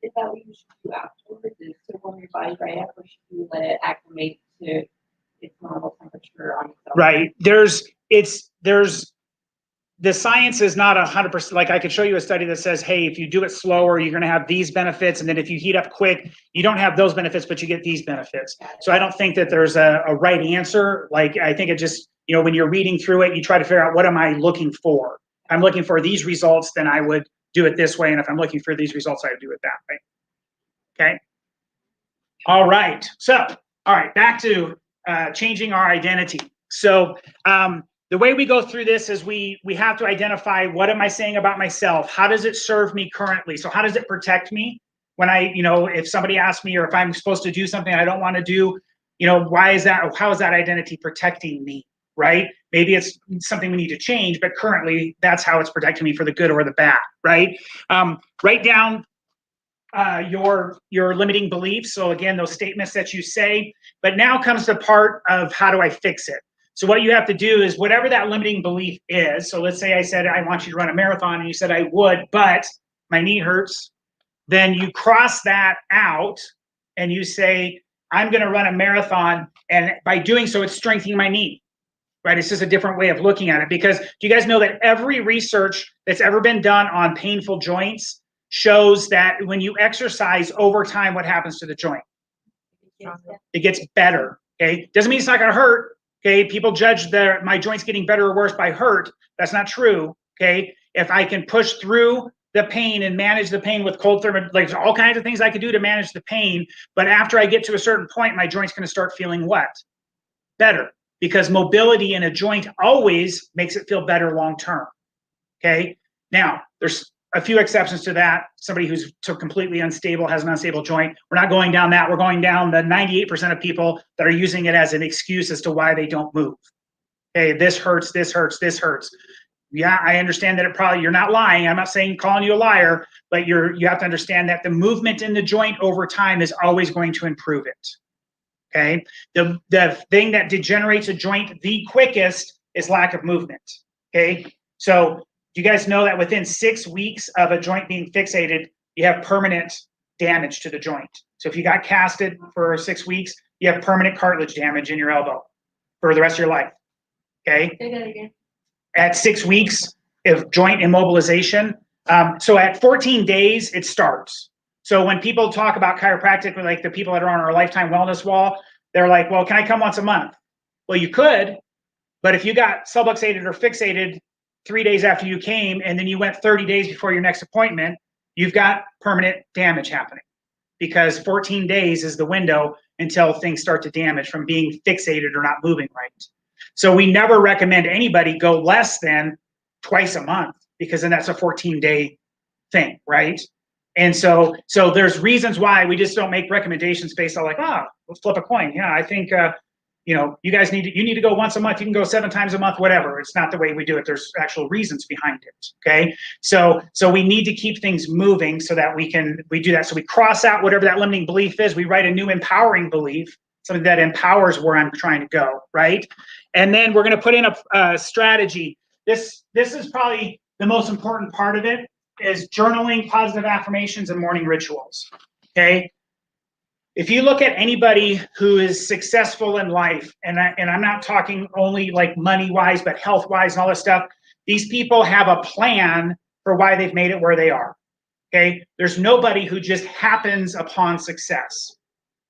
Is that what you should do afterwards? Is to warm your body right up, or should you let it acclimate to its normal temperature on its own? Right. The science is not 100%. Like, I could show you a study that says, hey, if you do it slower, you're going to have these benefits. And then if you heat up quick, you don't have those benefits, but you get these benefits. So I don't think that there's a right answer. Like, I think it just, you know, when you're reading through it, you try to figure out, what am I looking for? If I'm looking for these results, then I would do it this way. And if I'm looking for these results, I would do it that way. Okay. All right. So, all right, back to changing our identity. So, the way we go through this is we have to identify, what am I saying about myself? How does it serve me currently? So how does it protect me when if somebody asks me, or if I'm supposed to do something I don't want to do, why is that? How is that identity protecting me, right? Maybe it's something we need to change, but currently that's how it's protecting me, for the good or the bad, right? Write down your limiting beliefs. So again, those statements that you say, but now comes the part of, how do I fix it? So what you have to do is, whatever that limiting belief is, so let's say I said, I want you to run a marathon, and you said, I would, but my knee hurts. Then you cross that out and you say, I'm going to run a marathon, and by doing so, it's strengthening my knee, right? It's just a different way of looking at it. Because do you guys know that every research that's ever been done on painful joints shows that when you exercise over time, what happens to the joint? It gets better, okay? Doesn't mean it's not going to hurt. Okay, people judge my joints getting better or worse by hurt. That's not true. Okay, if I can push through the pain and manage the pain with cold thermal, like, there's all kinds of things I could do to manage the pain. But after I get to a certain point, my joint's going to start feeling what? Better, because mobility in a joint always makes it feel better long term. Okay, now there's a few exceptions to that. Somebody who's completely unstable, has an unstable joint. We're not going down that. We're going down the 98% of people that are using it as an excuse as to why they don't move. Okay, this hurts, this hurts, this hurts. Yeah, I understand that you're not lying. I'm not saying calling you a liar, but you have to understand that the movement in the joint over time is always going to improve it. Okay, the thing that degenerates a joint the quickest is lack of movement. Okay, so you guys know that within 6 weeks of a joint being fixated, you have permanent damage to the joint. So if you got casted for 6 weeks, you have permanent cartilage damage in your elbow for the rest of your life. Okay? Say that again. At 6 weeks of joint immobilization, so at 14 days, it starts. So when people talk about chiropractic, like the people that are on our lifetime wellness wall, they're like, well, can I come once a month? Well, you could, but if you got subluxated or fixated 3 days after you came, and then you went 30 days before your next appointment, you've got permanent damage happening, because 14 days is the window until things start to damage from being fixated or not moving right. So we never recommend anybody go less than twice a month, because then that's a 14-day thing, right? And so there's reasons why we just don't make recommendations based on, like, let's flip a coin. Yeah, I think you guys need to go once a month. You can go 7 times a month, whatever. It's not the way we do it. There's actual reasons behind it. Okay. So we need to keep things moving so that we do that. So we cross out whatever that limiting belief is. We write a new empowering belief, something that empowers where I'm trying to go. Right. And then we're going to put in a strategy. This is probably the most important part of it, is journaling, positive affirmations, and morning rituals. Okay. if you look at anybody who is successful in life, and I'm not talking only like money-wise, but health-wise and all this stuff, these people have a plan for why they've made it where they are, okay? There's nobody who just happens upon success,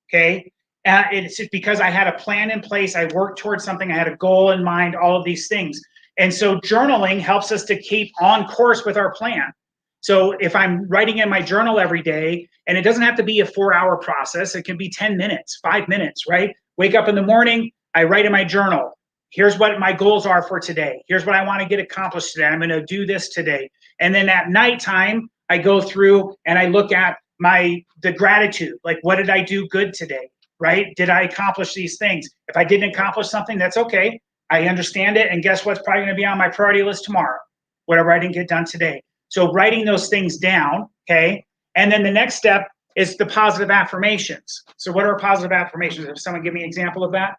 okay? It's just because I had a plan in place, I worked towards something, I had a goal in mind, all of these things. And so journaling helps us to keep on course with our plan. So if I'm writing in my journal every day, and it doesn't have to be a 4-hour process, it can be 10 minutes, 5 minutes, right? Wake up in the morning, I write in my journal, here's what my goals are for today. Here's what I want to get accomplished today. I'm going to do this today. And then at nighttime, I go through and I look at the gratitude, like what did I do good today, right? Did I accomplish these things? If I didn't accomplish something, that's okay. I understand it. And guess what's probably going to be on my priority list tomorrow? Whatever I didn't get done today. So writing those things down, okay? And then the next step is the positive affirmations. So what are positive affirmations? If someone give me an example of that.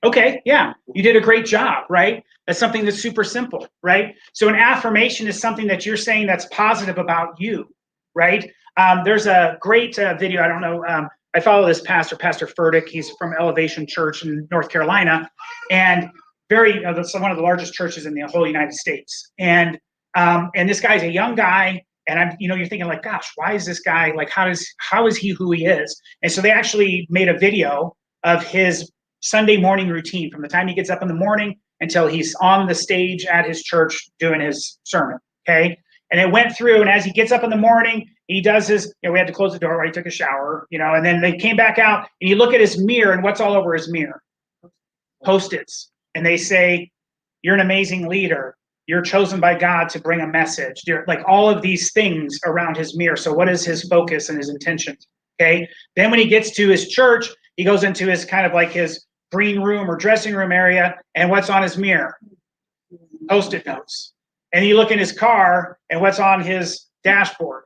Okay, yeah, you did a great job, right? That's something that's super simple, right? So an affirmation is something that you're saying that's positive about you, right? There's a great video, I don't know, I follow this pastor, Pastor Furtick. He's from Elevation Church in North Carolina, and that's one of the largest churches in the whole United States. And this guy's a young guy, and you're thinking like, gosh, why is this guy, like, how is he who he is? And so they actually made a video of his Sunday morning routine from the time he gets up in the morning until he's on the stage at his church doing his sermon, okay? And it went through, and as he gets up in the morning, he does his, we had to close the door while he took a shower, and then they came back out, and you look at his mirror, and what's all over his mirror? Post-its. And they say, you're an amazing leader. You're chosen by God to bring a message. Like all of these things around his mirror. So what is his focus and his intentions? Okay. Then when he gets to his church, he goes into his kind of like his green room or dressing room area. And what's on his mirror? Post-it notes. And you look in his car, and what's on his dashboard?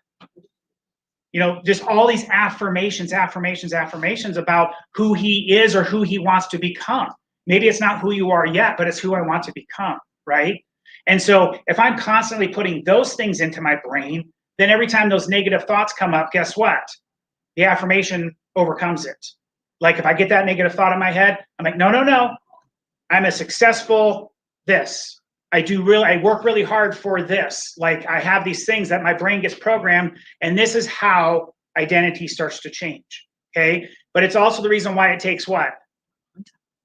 Just all these affirmations about who he is or who he wants to become. Maybe it's not who you are yet, but it's who I want to become, right? And so if I'm constantly putting those things into my brain, then every time those negative thoughts come up, guess what? The affirmation overcomes it. Like if I get that negative thought in my head, I'm like, no. I'm a successful this. I work really hard for this. Like I have these things that my brain gets programmed, and this is how identity starts to change, okay? But it's also the reason why it takes what?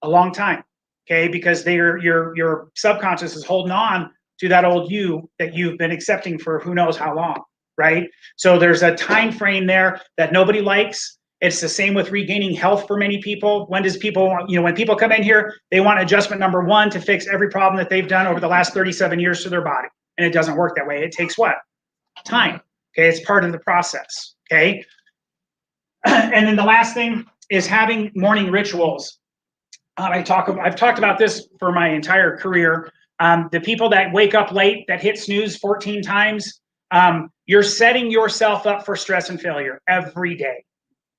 A long time, okay? Because your subconscious is holding on to that old you that you've been accepting for who knows how long, right? So there's a time frame there that nobody likes. It's the same with regaining health for many people. When people come in here, they want adjustment number 1 to fix every problem that they've done over the last 37 years to their body. And it doesn't work that way. It takes what? Time, okay? It's part of the process, okay? And then the last thing is having morning rituals. I've talked about this for my entire career. The people that wake up late, that hit snooze 14 times, you're setting yourself up for stress and failure every day,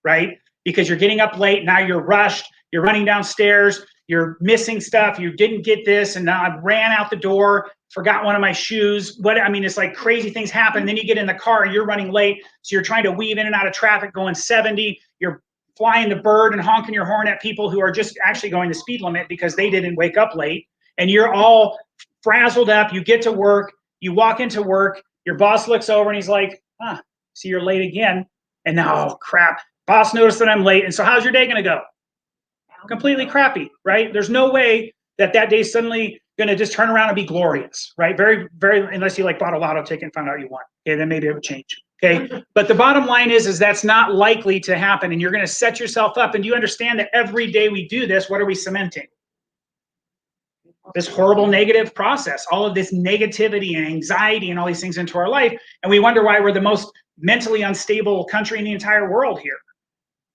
right? Because you're getting up late, now you're rushed, you're running downstairs, you're missing stuff, you didn't get this, and now I ran out the door, forgot one of my shoes. It's like crazy things happen. Then you get in the car and you're running late, so you're trying to weave in and out of traffic going 70, you're flying the bird and honking your horn at people who are just actually going the speed limit because they didn't wake up late, and you're all frazzled up. You get to work, you walk into work, your boss looks over and he's like, see, you're late again. And now, crap, boss noticed that I'm late. And so how's your day going to go? Completely crappy, right? There's no way that day's suddenly going to just turn around and be glorious, right? Very, very, unless you bought a lotto ticket and found out you won. Okay, then maybe it would change. Okay, but the bottom line is that's not likely to happen, and you're going to set yourself up. And you understand that every day we do this, what are we cementing? This horrible negative process, all of this negativity and anxiety and all these things into our life, and we wonder why we're the most mentally unstable country in the entire world here,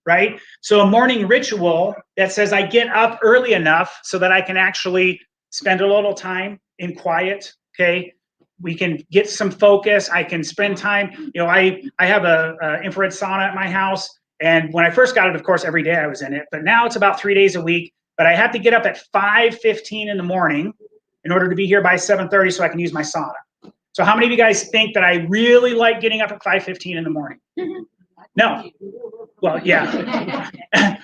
right? So a morning ritual that says I get up early enough so that I can actually spend a little time in quiet, okay? We can get some focus. I can spend time. I have a infrared sauna at my house. And when I first got it, of course, every day I was in it. But now it's about 3 days a week. But I have to get up at 5:15 in the morning in order to be here by 7:30 so I can use my sauna. So how many of you guys think that I really like getting up at 5:15 in the morning? No. Well, yeah.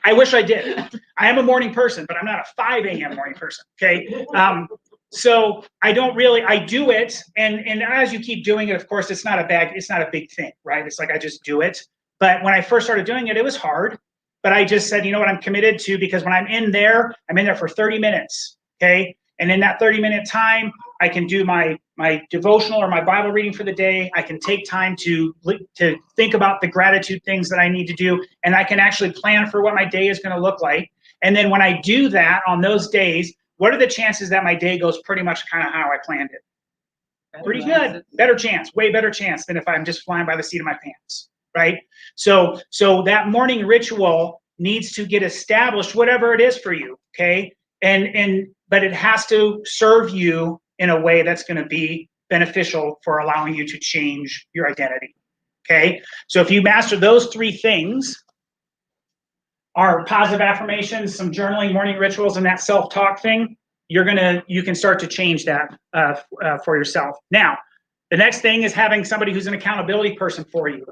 I wish I did. I am a morning person, but I'm not a 5 a.m. morning person. Okay. So I don't really, I do it. And as you keep doing it, of course, it's not a big thing, right? It's like I just do it. But when I first started doing it, it was hard. But I just said, you know what, I'm committed to, because when I'm in there for 30 minutes. Okay. And in that 30-minute time, I can do my devotional or my Bible reading for the day. I can take time to think about the gratitude things that I need to do, and I can actually plan for what my day is going to look like. And then when I do that on those days, what are the chances that my day goes pretty much kind of how I planned it? Pretty good. Better chance, way better chance than if I'm just flying by the seat of my pants, right? So that morning ritual needs to get established, whatever it is for you, okay? But it has to serve you in a way that's going to be beneficial for allowing you to change your identity. Okay. So if you master those 3 things, our positive affirmations, some journaling, morning rituals, and that self-talk thing, you can start to change that for yourself. Now, the next thing is having somebody who's an accountability person for you.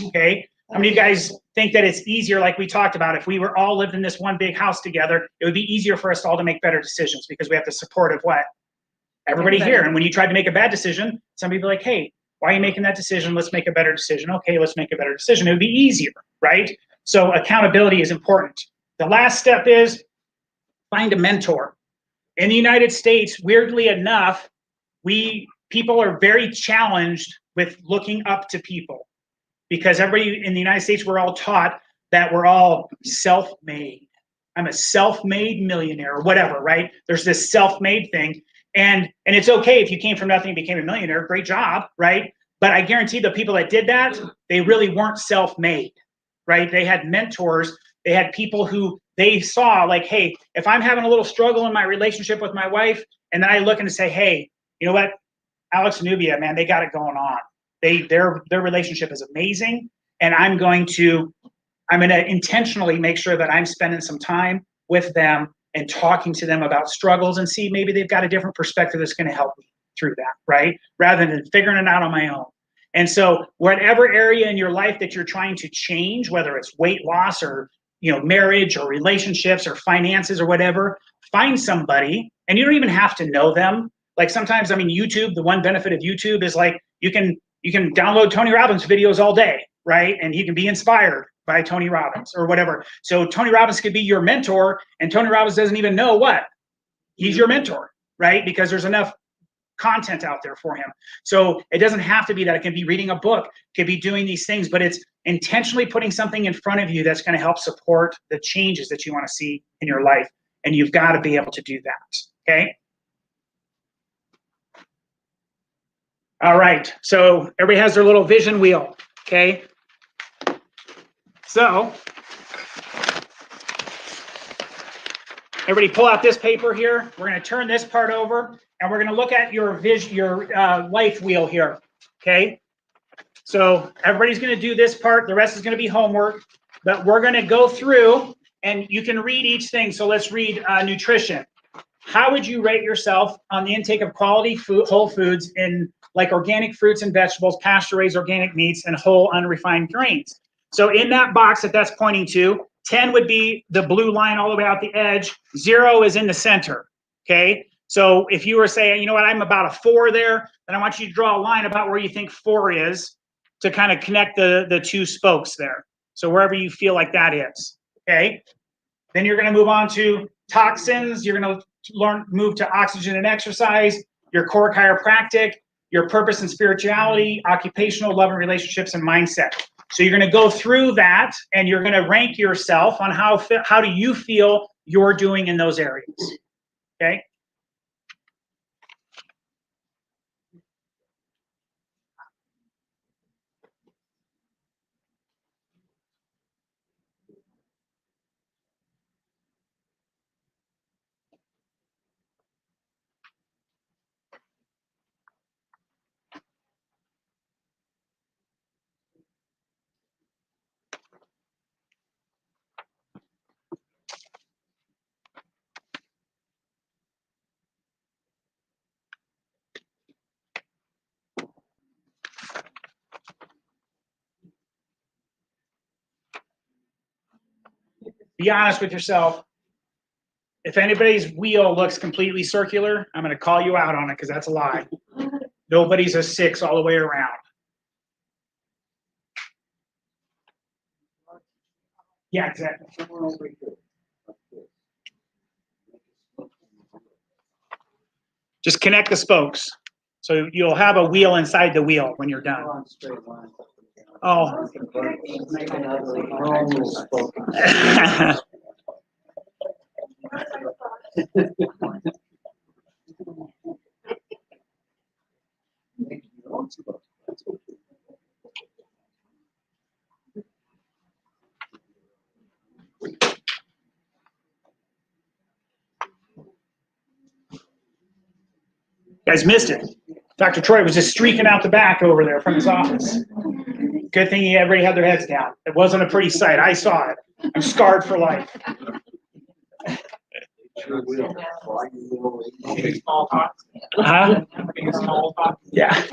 Okay. How many of you guys think that it's easier, like we talked about, if we were all lived in this one big house together, it would be easier for us all to make better decisions because we have the support of what? Everybody here. And when you tried to make a bad decision, some people are like, hey, why are you making that decision? Let's make a better decision. Okay, let's make a better decision. It would be easier, right? So accountability is important. The last step is find a mentor. In the United States, weirdly enough, people are very challenged with looking up to people. Because everybody in the United States, we're all taught that we're all self-made. I'm a self-made millionaire or whatever, right? There's this self-made thing. And it's okay if you came from nothing and became a millionaire, great job, right? But I guarantee the people that did that, they really weren't self-made, right? They had mentors. They had people who they saw like, hey, if I'm having a little struggle in my relationship with my wife, and then I look and say, hey, you know what? Alex and Nubia, man, they got it going on. Their relationship is amazing, and I'm going to intentionally make sure that I'm spending some time with them and talking to them about struggles and see maybe they've got a different perspective that's going to help me through that, right? Rather than figuring it out on my own. And so whatever area in your life that you're trying to change, whether it's weight loss or marriage or relationships or finances or whatever, find somebody, and you don't even have to know them. Like sometimes, YouTube, the one benefit of YouTube is like you can download Tony Robbins videos all day, right? And you can be inspired by Tony Robbins or whatever. So Tony Robbins could be your mentor, and Tony Robbins doesn't even know what. He's your mentor, right? Because there's enough content out there for him. So it doesn't have to be that. It can be reading a book, it could be doing these things, but it's intentionally putting something in front of you that's going to help support the changes that you want to see in your life. And you've got to be able to do that, okay? All right, so everybody has their little vision wheel, okay? So, everybody pull out this paper here. We're going to turn this part over, and we're going to look at your life wheel here, okay? So everybody's going to do this part. The rest is going to be homework, but we're going to go through, and you can read each thing. So let's read nutrition. How would you rate yourself on the intake of quality whole foods in like organic fruits and vegetables, pasture-raised organic meats, and whole unrefined grains? So in that box that's pointing to, 10 would be the blue line all the way out the edge. 0 is in the center, okay? So if you were saying, you know what, I'm about a 4 there, then I want you to draw a line about where you think 4 is to kind of connect the 2 spokes there. So wherever you feel like that is, okay? Then you're going to move on to toxins. You're going to move to oxygen and exercise, your core chiropractic, your purpose and spirituality, occupational, love and relationships, and mindset. So you're going to go through that, and you're going to rank yourself on how do you feel you're doing in those areas, okay? be honest with yourself. If anybody's wheel looks completely circular, I'm going to call you out on it because that's a lie. Nobody's a 6 all the way around. Yeah, exactly. Just connect the spokes. So you'll have a wheel inside the wheel when you're done. Oh. You guys missed it. Dr. Troy was just streaking out the back over there from his office. Good thing everybody had their heads down. It wasn't a pretty sight. I saw it. I'm scarred for life. Huh? Yeah.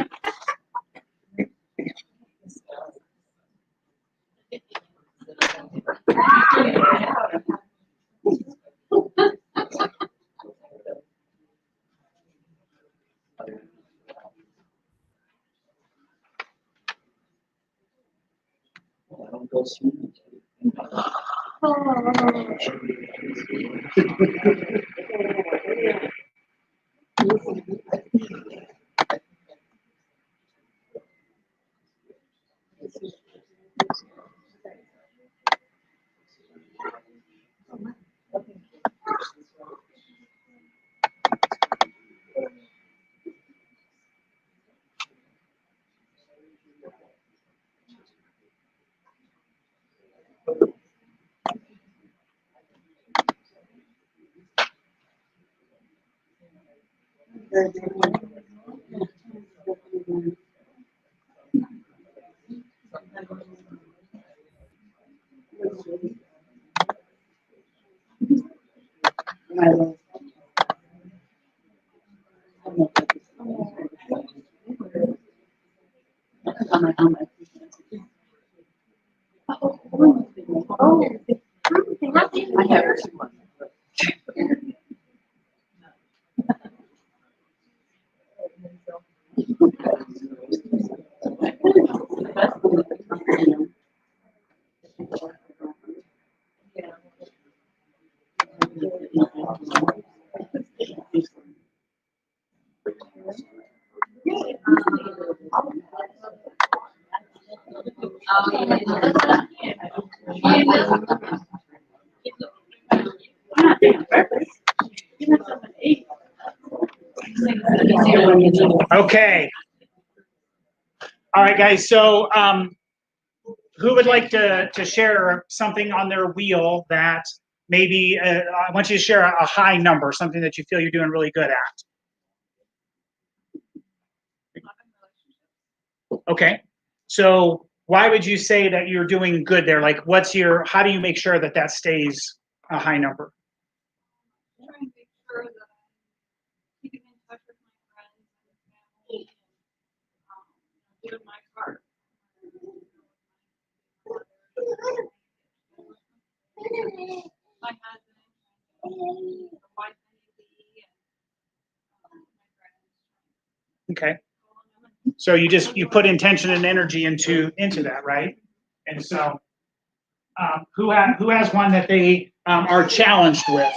Okay. All right, guys. So, who would like to share something on their wheel that maybe I want you to share a high number, something that you feel you're doing really good at. Okay. So, why would you say that you're doing good there? Like, how do you make sure that that stays a high number? Trying to make sure that I'm keeping in touch with my friends and family and doing my part. My husband, the wife and my friends. Okay. So you put intention and energy into that, right? And so, who has one that they are challenged with?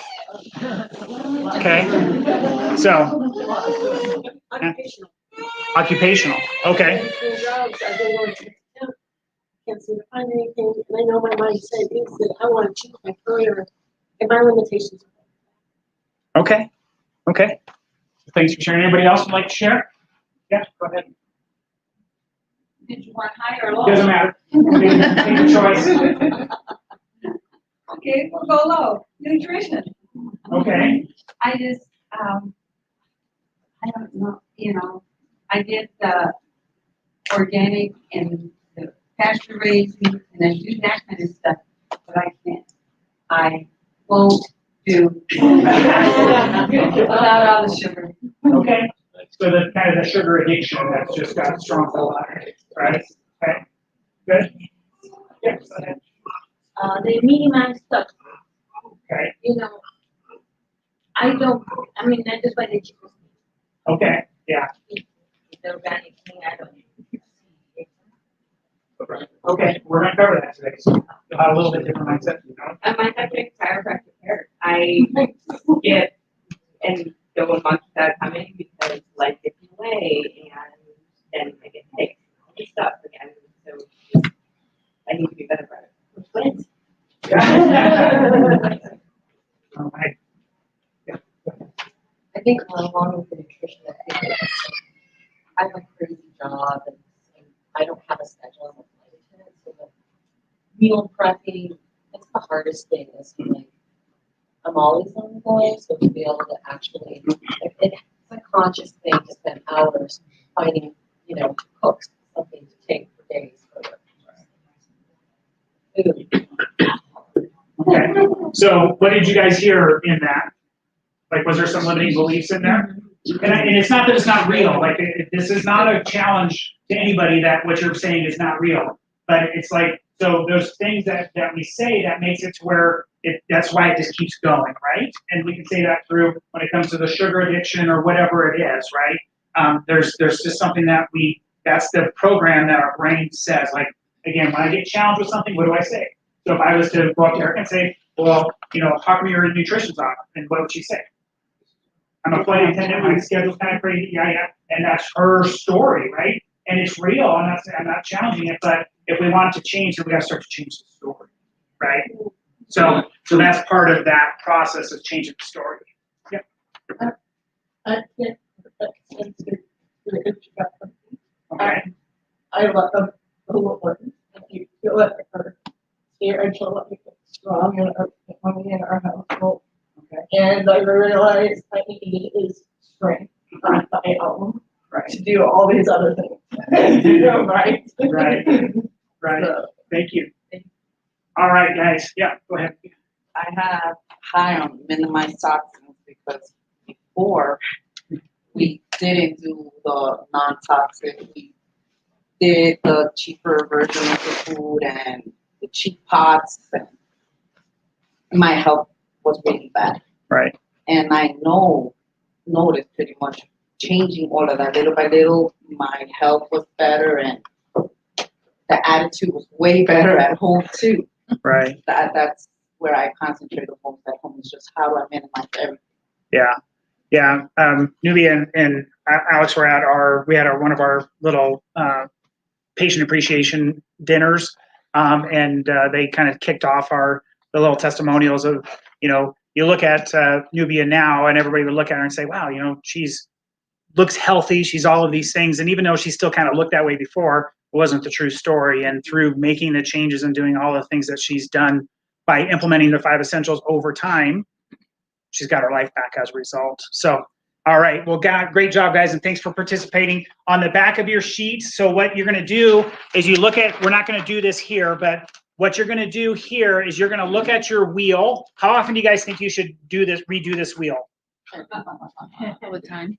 Okay. So. Occupational. Okay. Between jobs, I've been going to temp, can't seem to find anything, and I know my mindset is that I want to change my career and my limitations. Okay. Okay. Thanks for sharing. Anybody else would like to share? Yeah, go ahead. Did you want high or low? Doesn't matter. Take a choice. Okay, we'll go low. Nutrition. Okay. I just, I don't know, I did the organic and the pasture raising and I do that kind of stuff, but I won't do without all the sugar. Okay. So that's kind of the sugar addiction that's just got a strong hold on it, right? Okay. Good. Yeah. Go ahead. They minimize stuff. Okay. You know, I mean, I just like it. Okay. Yeah. The organic thing, I don't. Okay. We're gonna cover that today. So you'll have a little bit different mindset. You know? I might have to get chiropractic care. I get and go a month without coming because life gets in the way and then I get sick and stuff again. So I need to be better about it. But All right. I think along with the nutrition, I think I have a crazy job and I don't have a schedule. I'm a flight attendant, so the meal prepping, that's the hardest thing is like, I'm always on the go, so to be able to actually, it's a conscious thing to spend hours finding, you know, to cook something to take for days. Okay. So what did you guys hear in that? Like, was there some limiting beliefs in there? And it's not that it's not real. Like, this is not a challenge to anybody that what you're saying is not real. But it's like, so there's things that we say that makes it to where that's why it just keeps going, right? And we can say that through when it comes to the sugar addiction or whatever it is, right? There's just something that that's the program that our brain says. Like, again, when I get challenged with something, what do I say? So if I was to go up to Erica and say, well, you know, how come your nutrition's off? And what would she say? I'm a flight attendant, my schedule's kind of crazy, yeah. And that's her story, right? And it's real, I'm not challenging it, but if we want it to change, then we gotta start to change the story, right? So that's part of that process of changing the story. Yep. Okay. I love them a little bit. You feel it her here and she'll let me get strong in our household. Okay. And I realized I need is strength on my own to do all these other things. You know, right? Right. Right. So, Thank you. All right, guys. Yeah, go ahead. I have high on minimized toxins because before we didn't do the non-toxic, we did the cheaper version of the food and the cheap pots, and my health was really bad. Right. And I noticed pretty much changing all of that little by little, my health was better and the attitude was way better at home too. Right. That's where I concentrate the most at home, is just how I minimize everything. Yeah. Yeah. Nubia and Alex were at we had one of our little patient appreciation dinners. And they kind of kicked off the little testimonials of, you know, you look at Nubia now and everybody would look at her and say, wow, you know, looks healthy. She's all of these things. And even though she still kind of looked that way before, it wasn't the true story. And through making the changes and doing all the things that she's done by implementing the 5 essentials over time, she's got her life back as a result. So, all right. Well, great job, guys. And thanks for participating. On the back of your sheet, so what you're going to do is you look at, we're not going to do this here, but what you're going to do here is you're going to look at your wheel. How often do you guys think you should redo this wheel? All the time.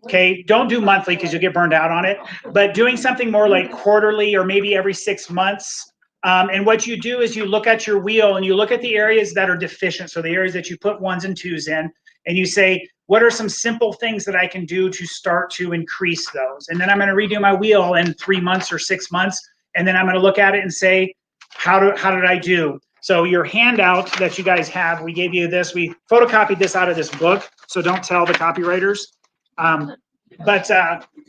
Okay, don't do monthly because you'll get burned out on it, but doing something more like quarterly or maybe every 6 months. And what you do is you look at your wheel and you look at the areas that are deficient. So the areas that you put 1s and 2s in, and you say, what are some simple things that I can do to start to increase those? And then I'm going to redo my wheel in 3 months or 6 months. And then I'm going to look at it and say, how did I do? So your handout that you guys have, we gave you this, we photocopied this out of this book. So don't tell the copywriters.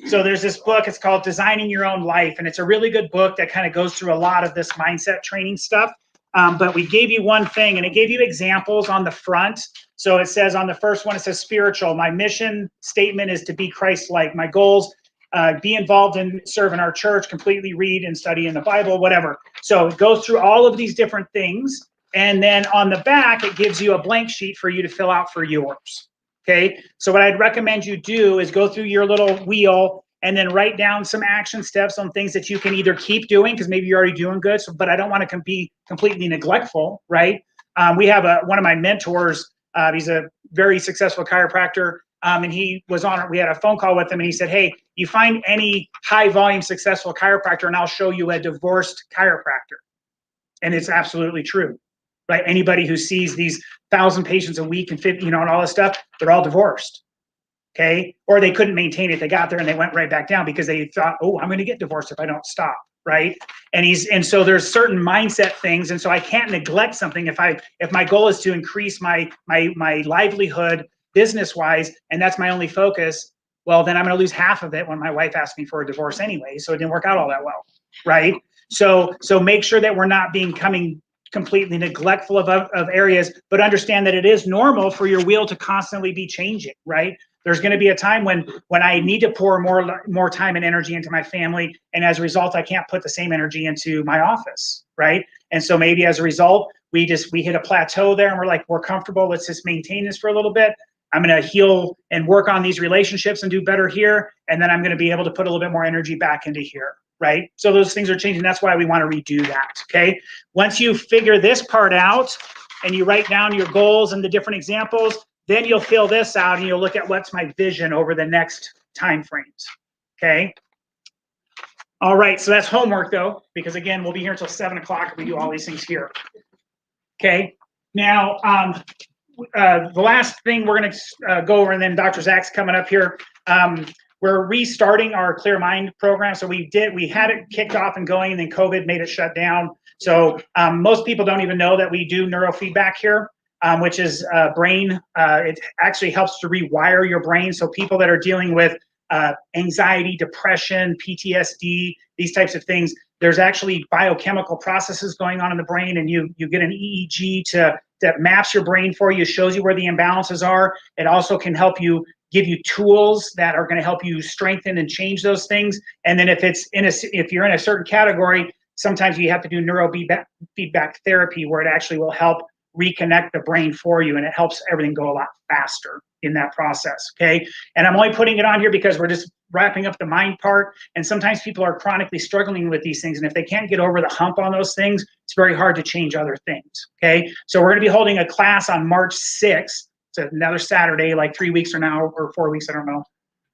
So there's this book, it's called Designing Your Own Life. And it's a really good book that kind of goes through a lot of this mindset training stuff. But we gave you one thing and it gave you examples on the front. So it says on the first one, it says spiritual. My mission statement is to be Christ-like. My goals, be involved in serving our church, completely read and study in the Bible, whatever. So it goes through all of these different things. And then on the back, it gives you a blank sheet for you to fill out for yours. Okay, so what I'd recommend you do is go through your little wheel and then write down some action steps on things that you can either keep doing, because maybe you're already doing good, but I don't want to be completely neglectful, right? We have one of my mentors, he's a very successful chiropractor, and we had a phone call with him and he said, hey, you find any high volume successful chiropractor and I'll show you a divorced chiropractor. And it's absolutely true. right? Anybody who sees these 1,000 patients a week and 50, and all this stuff, they're all divorced. Okay, or they couldn't maintain it. They got there and they went right back down because they thought, oh, I'm going to get divorced if I don't stop, right? And so there's certain mindset things, and so I can't neglect something if my goal is to increase my livelihood business wise, and that's my only focus. Well, then I'm going to lose half of it when my wife asked me for a divorce anyway, so it didn't work out all that well, right? So make sure that we're not becoming completely neglectful of areas, but understand that it is normal for your wheel to constantly be changing, right? There's going to be a time when I need to pour more time and energy into my family, and as a result, I can't put the same energy into my office, right? And so maybe as a result, we hit a plateau there, and we're like, we're comfortable. Let's just maintain this for a little bit. I'm going to heal and work on these relationships and do better here, and then I'm going to be able to put a little bit more energy back into here, right? So those things are changing. That's why we want to redo that. Okay. Once you figure this part out and you write down your goals and the different examples, then you'll fill this out and you'll look at what's my vision over the next time frames. Okay. All right. So that's homework though, because again, we'll be here until 7 o'clock if we do all these things here. Okay. Now, the last thing we're going to go over, and then Dr. Zach's coming up here. We're restarting our Clear Mind program. So we had it kicked off and going, and then COVID made it shut down. So most people don't even know that we do neurofeedback here, which is brain. It actually helps to rewire your brain. So people that are dealing with anxiety, depression, PTSD, these types of things, there's actually biochemical processes going on in the brain, and you get an EEG that maps your brain for you, shows you where the imbalances are. It also can help you, give you tools that are going to help you strengthen and change those things. And then if you're in a certain category, sometimes you have to do neurofeedback therapy, where it actually will help reconnect the brain for you, and it helps everything go a lot faster in that process. Okay. And I'm only putting it on here because we're just wrapping up the mind part. And sometimes people are chronically struggling with these things. And if they can't get over the hump on those things, it's very hard to change other things. Okay. So we're going to be holding a class on March 6th. It's another Saturday, like 3 weeks from now, or 4 weeks, I don't know.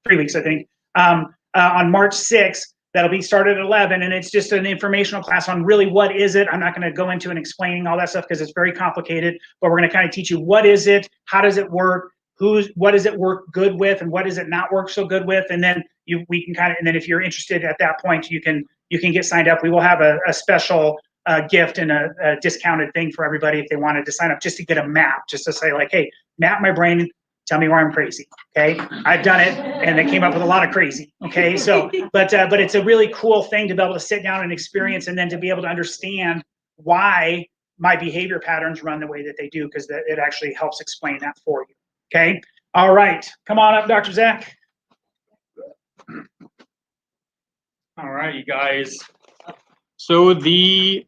3 weeks, I think. On March 6th, that'll be started at 11, and it's just an informational class on really what is it. I'm not going to go into and explaining all that stuff because it's very complicated, but we're going to kind of teach you what is it, how does it work, what does it work good with, and what does it not work so good with, and then we can kind of, and then if you're interested at that point, you can get signed up. We will have a special gift and a discounted thing for everybody if they wanted to sign up, just to get a map, just to say like, hey, map my brain. Tell me where I'm crazy, okay? I've done it, and they came up with a lot of crazy, okay? So, but it's a really cool thing to be able to sit down and experience, and then to be able to understand why my behavior patterns run the way that they do, because it actually helps explain that for you, okay? All right, come on up, Dr. Zach. All right, you guys. So the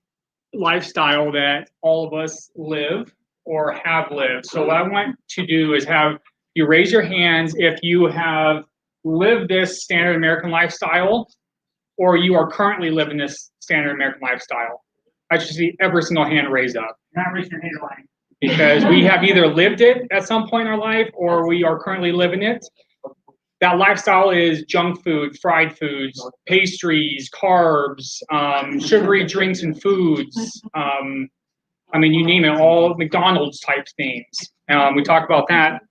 lifestyle that all of us live or have lived. So what I want to do is have you raise your hands if you have lived this standard American lifestyle, or you are currently living this standard American lifestyle. I should see every single hand raised up. Not raising your hand line. Because we have either lived it at some point in our life, or we are currently living it. That lifestyle is junk food, fried foods, pastries, carbs, sugary drinks and foods. I mean, you name it, all McDonald's type things. We talk about that.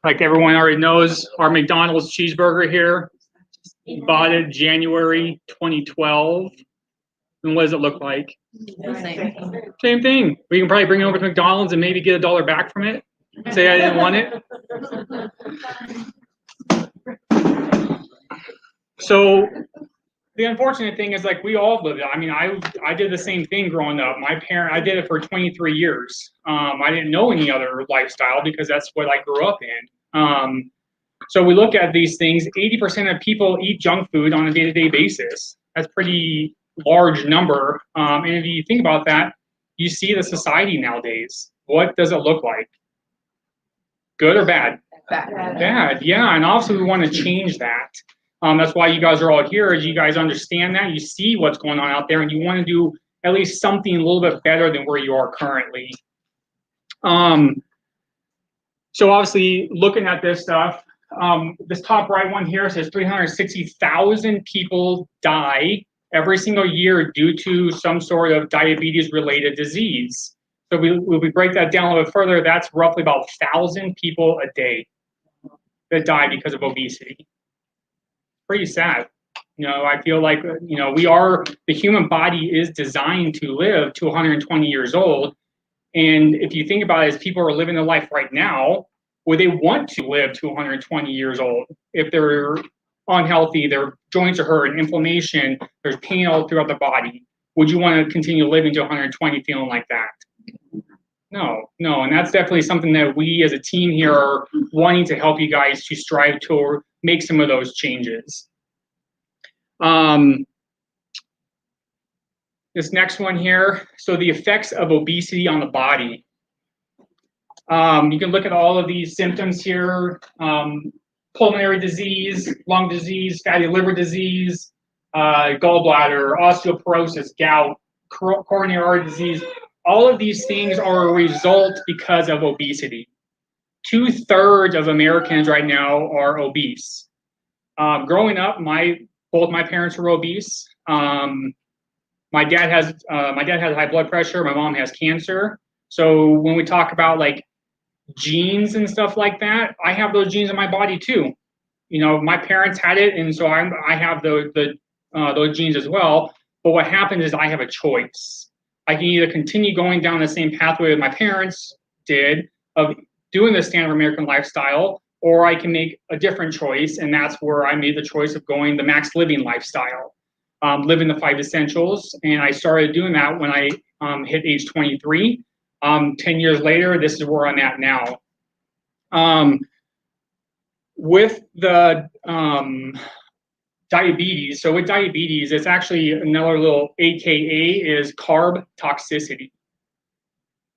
Like everyone already knows, our McDonald's cheeseburger here, bought it January 2012. And what does it look like? Same thing. We can probably bring it over to McDonald's and maybe get $1 back from it. Say I didn't want it. So the unfortunate thing is, like, we all live it. I mean, I did the same thing growing up. I did it for 23 years. I didn't know any other lifestyle because that's what I grew up in. So we look at these things. 80% of people eat junk food on a day-to-day basis. That's pretty large number. And if you think about that, you see the society nowadays. What does it look like? Good or bad? Bad, yeah. And also we want to change that. That's why you guys are all here, is you guys understand that, you see what's going on out there, and you want to do at least something a little bit better than where you are currently. So obviously, looking at this stuff, this top right one here says 360,000 people die every single year due to some sort of diabetes-related disease. So we break that down a little bit further, that's roughly about 1,000 people a day that die because of obesity. Pretty sad. You know, I feel like, you know, the human body is designed to live to 120 years old. And if you think about it, as people are living their life right now, would they want to live to 120 years old if they're unhealthy, their joints are hurting, inflammation, there's pain all throughout the body? Would you want to continue living to 120 feeling like that? No, and that's definitely something that we as a team here are wanting to help you guys to strive to make some of those changes. This next one here, so the effects of obesity on the body. You can look at all of these symptoms here, pulmonary disease, lung disease, fatty liver disease, gallbladder, osteoporosis, gout, coronary artery disease. All of these things are a result because of obesity. 2/3 of Americans right now are obese. Growing up, both my parents were obese. My dad has high blood pressure. My mom has cancer. So when we talk about like genes and stuff like that, I have those genes in my body too. You know, my parents had it, and so I have those genes as well. But what happens is I have a choice. I can either continue going down the same pathway that my parents did of doing the standard American lifestyle, or I can make a different choice, and that's where I made the choice of going the max living lifestyle, living the 5 essentials, and I started doing that when I hit age 23. 10 years later, this is where I'm at now. With the diabetes, so with diabetes, it's actually another little AKA is carb toxicity.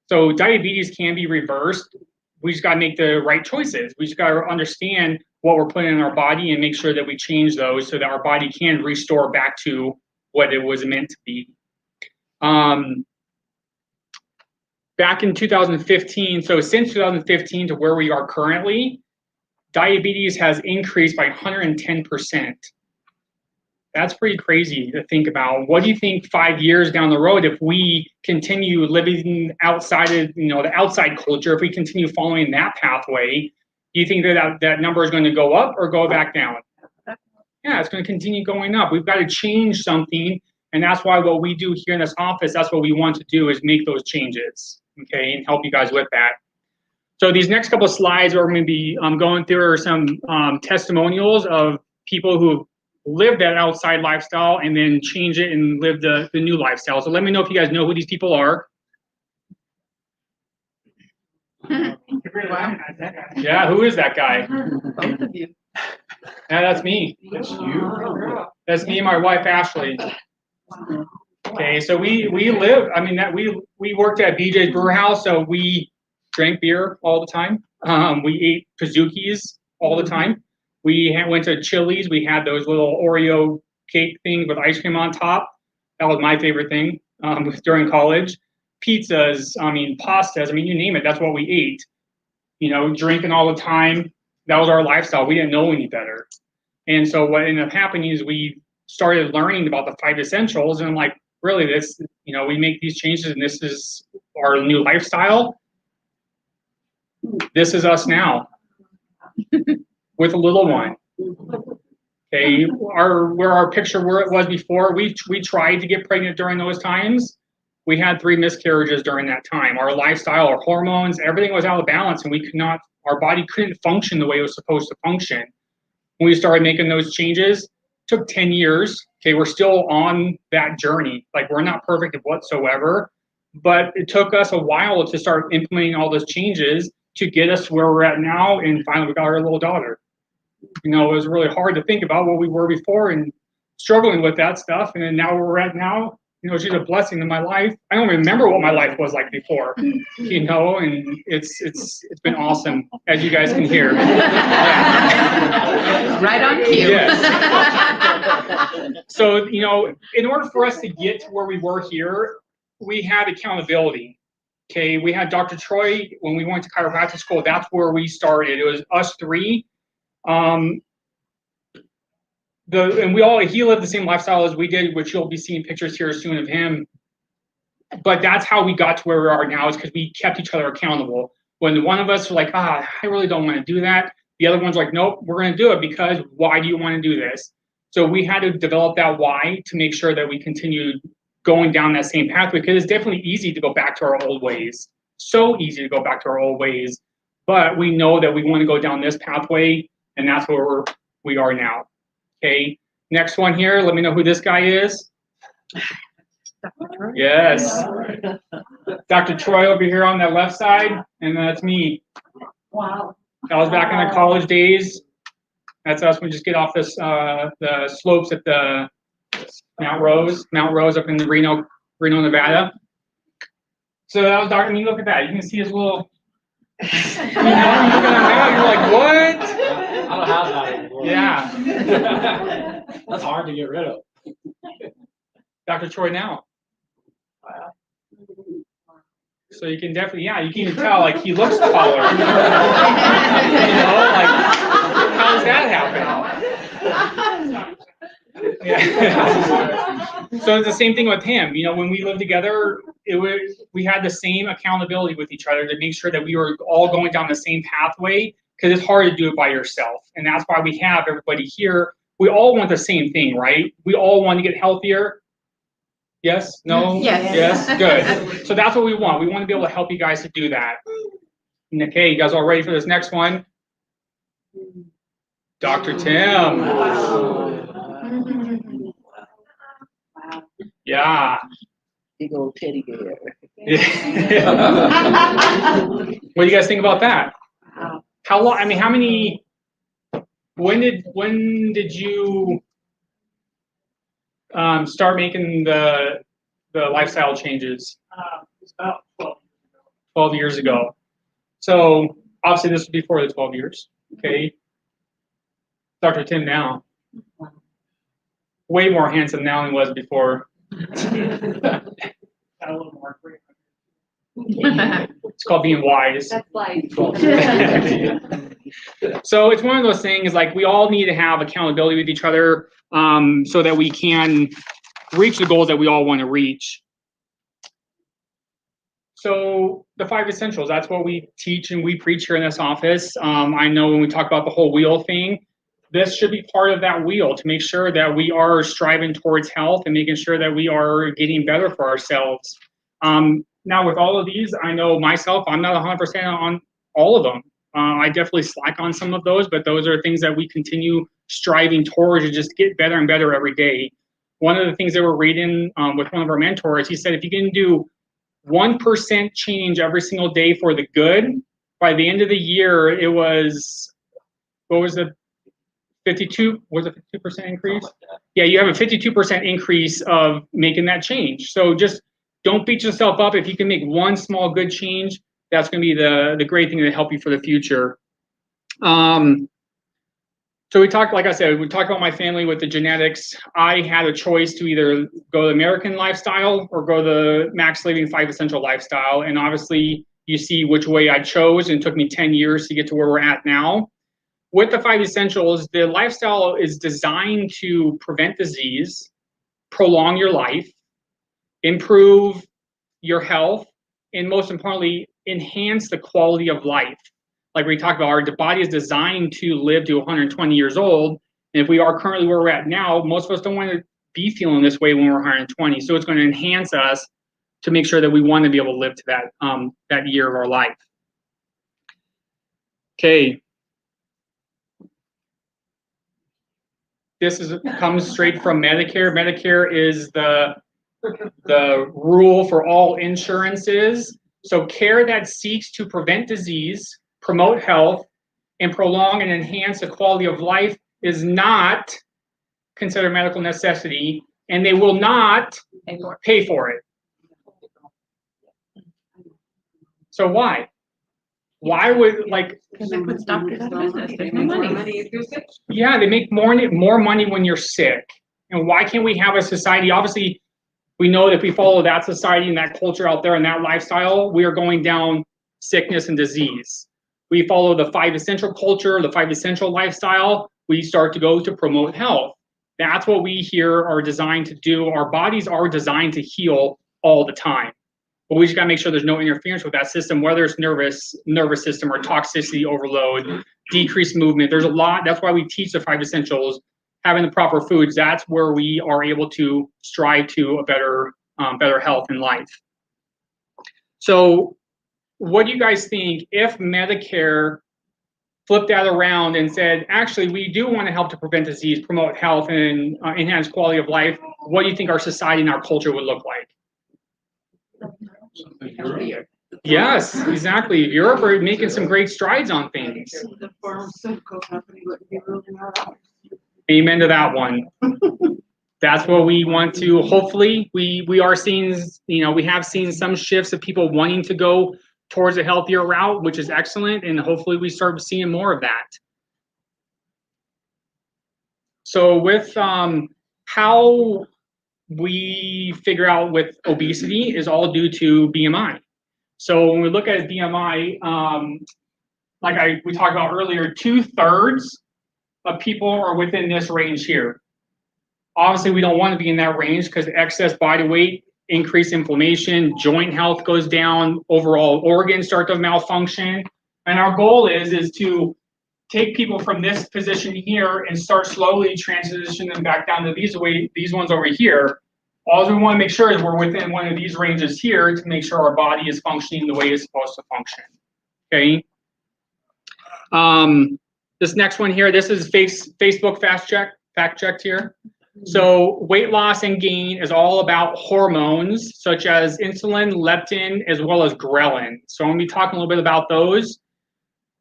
So diabetes can be reversed. We just got to make the right choices. We just got to understand what we're putting in our body and make sure that we change those so that our body can restore back to what it was meant to be. Back in 2015, so since 2015 to where we are currently, diabetes has increased by 110%. That's pretty crazy to think about. What do you think 5 years down the road, if we continue living outside of, you know, the outside culture, if we continue following that pathway, do you think that number is going to go up or go back down? Yeah, it's going to continue going up. We've got to change something, and that's why what we do here in this office, that's what we want to do, is make those changes, okay, and help you guys with that. So these next couple of slides we're going to be going through are some testimonials of people who live that outside lifestyle and then change it and live the new lifestyle. So let me know if you guys know who these people are. Yeah, who is that guy? Both of you. Yeah, that's me. That's you. That's me and my wife, Ashley. Okay, so we live, I mean, that we worked at BJ's Brew House, so we drank beer all the time. We ate Pizookies all the time. We went to Chili's. We had those little Oreo cake things with ice cream on top. That was my favorite thing during college. Pizzas, I mean, pastas, I mean, you name it, that's what we ate. You know, drinking all the time. That was our lifestyle. We didn't know any better. And so what ended up happening is we started learning about the 5 essentials, and I'm like, really, this, you know, we make these changes and this is our new lifestyle. This is us now with a little one. Okay, where our picture where it was before, we tried to get pregnant during those times. We had 3 miscarriages during that time. Our lifestyle, our hormones, everything was out of balance, and we could not, our body couldn't function the way it was supposed to function. When we started making those changes, took 10 years. Okay, we're still on that journey. Like, we're not perfect whatsoever, but it took us a while to start implementing all those changes to get us where we're at now, and finally we got our little daughter. You know, it was really hard to think about what we were before and struggling with that stuff, and then now where we're at now, you know, she's a blessing in my life. I don't remember what my life was like before, you know, and it's been awesome, as you guys can hear. Right on cue. Yes. So, you know, in order for us to get to where we were here, we had accountability. Okay, we had Dr. Troy when we went to chiropractic school. That's where we started. It was us 3. he lived the same lifestyle as we did, which you'll be seeing pictures here soon of him. But that's how we got to where we are now, is because we kept each other accountable. When one of us was like, I really don't want to do that, the other one's like, nope, we're going to do it, because why do you want to do this? So we had to develop that why to make sure that we continued going down that same pathway, because it's definitely easy to go back to our old ways. So easy to go back to our old ways. But we know that we want to go down this pathway, and that's where we are now. Okay, next one here. Let me know who this guy is. Yes. Dr. Troy over here on that left side, and that's me. Wow. That was back in the college days. That's us when we just get off this the slopes at the Mount Rose up in the Reno, Nevada. So that was Dr. I mean, look at that. You can see his little. You look at him now, you're like, what? I don't have that anymore. Yeah. That's hard to get rid of. Dr. Troy now. So you can definitely, you can even tell, like, he looks taller. Like, how does that happen? Yeah. So it's the same thing with him. When we lived together, we had the same accountability with each other to make sure that we were all going down the same pathway, because it's hard to do it by yourself. And that's why we have everybody here. We all want the same thing, right? We all want to get healthier. Yes? No? Yes. Good. So that's what we want. We want to be able to help you guys to do that. Okay, you guys all ready for this next one? Dr. Tim. Yeah. Big old teddy bear. What do you guys think about that? How long? I mean, how many? When did you start making the lifestyle changes? It's about 12 years ago. So obviously this was before the 12 years. Okay. Dr. Tim now. Way more handsome now than he was before. got a little more free. It's called being wise. That's like. So it's one of those things, like, we all need to have accountability with each other, so that we can reach the goals that we all want to reach. So the 5 essentials, that's what we teach and we preach here in this office. I know when we talk about the whole wheel thing, this should be part of that wheel to make sure that we are striving towards health and making sure that we are getting better for ourselves. Now with all of these, I know myself, I'm not 100% on all of them. I definitely slack on some of those, but those are things that we continue striving towards to just get better and better every day. One of the things that we're reading with one of our mentors, he said, if you can do 1% change every single day for the good, by the end of the year, it was, what was the 52, was it 52% increase? Yeah, you have a 52% increase of making that change. So just don't beat yourself up. If you can make one small good change, that's going to be the great thing to help you for the future. So we talked, like I said, we talked about my family with the genetics. I had a choice to either go the American lifestyle or go the Max Living 5 Essential lifestyle. And obviously you see which way I chose, and it took me 10 years to get to where we're at now. With the 5 Essentials, the lifestyle is designed to prevent disease, prolong your life, improve your health, and most importantly, enhance the quality of life. Like we talked about, the body is designed to live to 120 years old. And if we are currently where we're at now, most of us don't want to be feeling this way when we're 120. So it's going to enhance us to make sure that we want to be able to live to that year of our life. Okay. This comes straight from Medicare. Medicare is the rule for all insurances. So care that seeks to prevent disease, promote health, and prolong and enhance the quality of life is not considered medical necessity, and they will not pay for it. So why? Why would, like... Because that puts doctors out of business. There's no money. Yeah, they make more money when you're sick. And why can't we have a society? Obviously, we know that if we follow that society and that culture out there and that lifestyle, we are going down sickness and disease. We follow the 5 essential culture, the 5 essential lifestyle, we start to go to promote health. That's what we here are designed to do. Our bodies are designed to heal all the time. But we just gotta make sure there's no interference with that system, whether it's nervous system or toxicity overload, decreased movement. There's a lot. That's why we teach the 5 essentials, having the proper foods. That's where we are able to strive to a better health in life. So what do you guys think if Medicare flipped that around and said, actually, we do want to help to prevent disease, promote health, and enhance quality of life? What do you think our society and our culture would look like? Yes, exactly. Europe are making some great strides on things. The pharmaceutical company wouldn't be ruling out ours. Amen to that one. That's what we want to, hopefully, we are seeing, we have seen some shifts of people wanting to go towards a healthier route, which is excellent, and hopefully we start seeing more of that. So with how we figure out with obesity is all due to BMI. So when we look at BMI, we talked about earlier, 2/3 of people are within this range here. Obviously, we don't want to be in that range because excess body weight, increased inflammation, joint health goes down, overall organs start to malfunction. And our goal is to take people from this position here and start slowly transitioning them back down to these ones over here. All we want to make sure is we're within one of these ranges here to make sure our body is functioning the way it's supposed to function. Okay. This next one here, this is Facebook fact checked here. So weight loss and gain is all about hormones such as insulin, leptin, as well as ghrelin. So I'm going to be talking a little bit about those.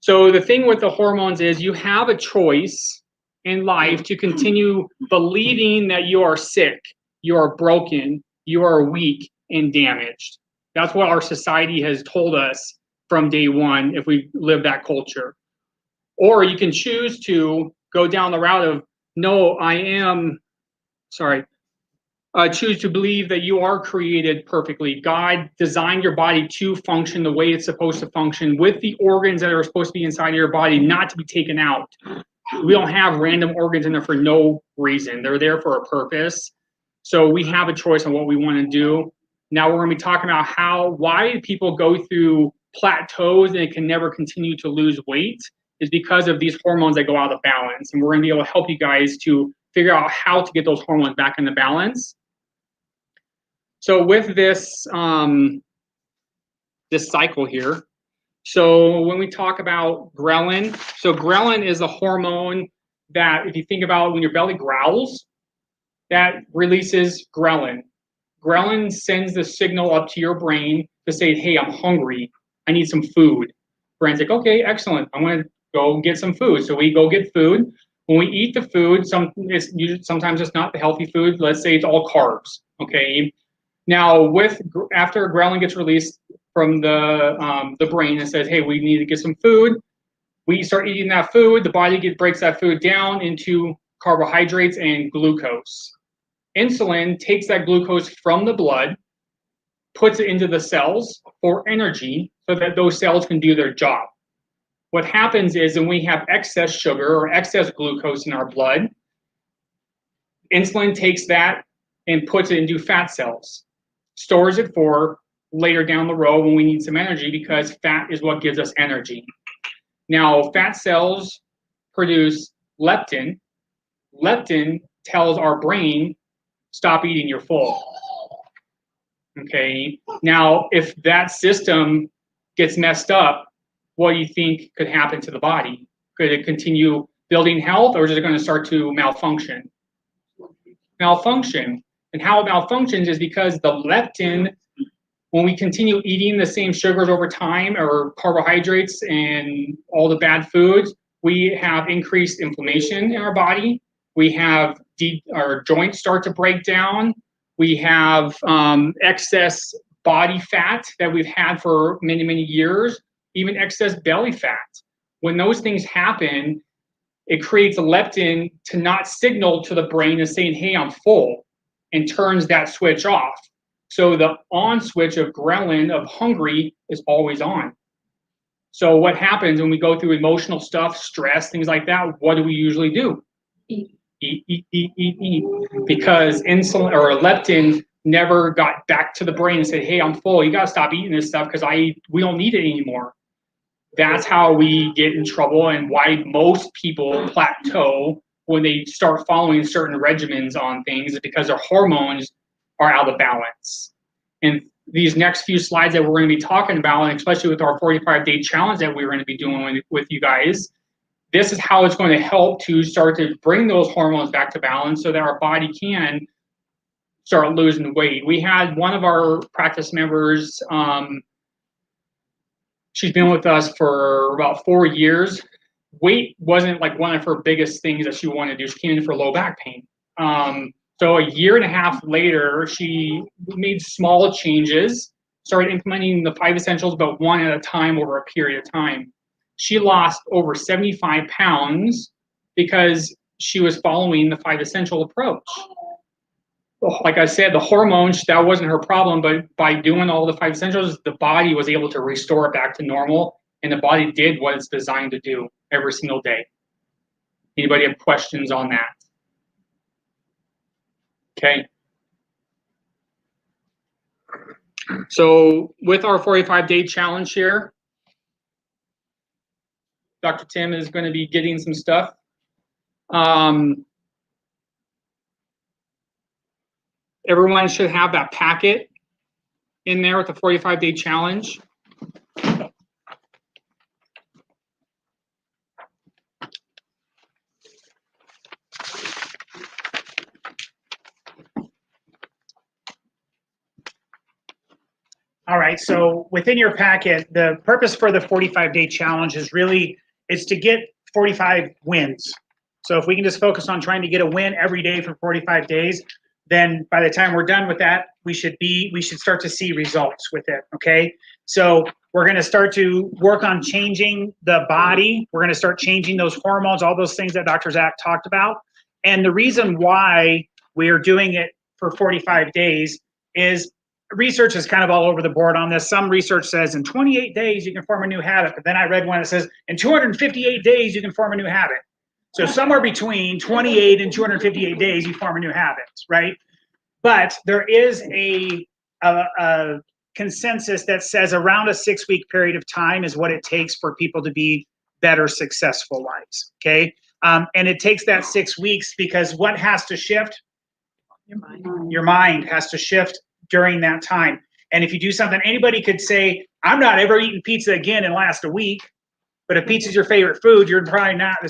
So the thing with the hormones is you have a choice in life to continue believing that you are sick, you are broken, you are weak and damaged. That's what our society has told us from day one if we live that culture. Or you can choose to go down the route of, no, choose to believe that you are created perfectly. God designed your body to function the way it's supposed to function with the organs that are supposed to be inside of your body, not to be taken out. We don't have random organs in there for no reason. They're there for a purpose. So we have a choice on what we want to do. Now we're going to be talking about why people go through plateaus and can never continue to lose weight is because of these hormones that go out of balance. And we're going to be able to help you guys to figure out how to get those hormones back into balance. So with this, this cycle here, so when we talk about ghrelin, so ghrelin is a hormone that if you think about when your belly growls, that releases ghrelin. Ghrelin sends the signal up to your brain to say, hey, I'm hungry, I need some food. Brain's like, okay, excellent, I'm gonna go get some food. So we go get food. When we eat the food, sometimes it's not the healthy food. Let's say it's all carbs, okay? Now, after ghrelin gets released from the brain and says, hey, we need to get some food, we start eating that food, the body breaks that food down into carbohydrates and glucose. Insulin takes that glucose from the blood, puts it into the cells for energy so that those cells can do their job. What happens is when we have excess sugar or excess glucose in our blood, insulin takes that and puts it into fat cells, stores it for later down the road when we need some energy because fat is what gives us energy. Now, fat cells produce leptin. Leptin tells our brain, stop eating, you're full. Okay, now if that system gets messed up, what do you think could happen to the body? Could it continue building health or is it going to start to malfunction? Malfunction. And how it malfunctions is because the leptin, when we continue eating the same sugars over time or carbohydrates and all the bad foods, we have increased inflammation in our body. We have our joints start to break down. We have excess body fat that we've had for many, many years, even excess belly fat. When those things happen, it creates a leptin to not signal to the brain as saying, hey, I'm full, and turns that switch off. So the on switch of ghrelin, of hungry, is always on. So what happens when we go through emotional stuff, stress, things like that, what do we usually do? Eat eat, because insulin or leptin never got back to the brain and said, hey, I'm full. You got to stop eating this stuff because we don't need it anymore. That's how we get in trouble and why most people plateau when they start following certain regimens on things is because their hormones are out of balance. And these next few slides that we're going to be talking about, and especially with our 45-day challenge that we're going to be doing with you guys, this is how it's going to help to start to bring those hormones back to balance so that our body can start losing weight. We had one of our practice members, she's been with us for about 4 years. Weight wasn't like one of her biggest things that she wanted to do. She came in for low back pain. So a year and a half later, she made small changes, started implementing the 5 essentials, but one at a time over a period of time. She lost over 75 pounds because she was following the 5 essential approach. Like I said, the hormones, that wasn't her problem, but by doing all the 5 essentials, the body was able to restore it back to normal, and the body did what it's designed to do every single day. Anybody have questions on that? Okay. So with our 45-day challenge here, Dr. Tim is going to be getting some stuff. Everyone should have that packet in there with the 45-day challenge. All right, so within your packet, the purpose for the 45-day challenge is to get 45 wins. So if we can just focus on trying to get a win every day for 45 days, then by the time we're done with that, we should start to see results with it, okay? So we're gonna start to work on changing the body. We're gonna start changing those hormones, all those things that Dr. Zach talked about. And the reason why we are doing it for 45 days is research is kind of all over the board on this. Some research says in 28 days you can form a new habit, but then I read one that says in 258 days you can form a new habit. So somewhere between 28 and 258 days you form a new habit, right? But there is a consensus that says around a 6-week period of time is what it takes for people to be better, successful lives, okay? And it takes that 6 weeks because what has to shift? Your mind has to shift during that time. And if you do something, anybody could say, I'm not ever eating pizza again and last a week. But if pizza's your favorite food, that's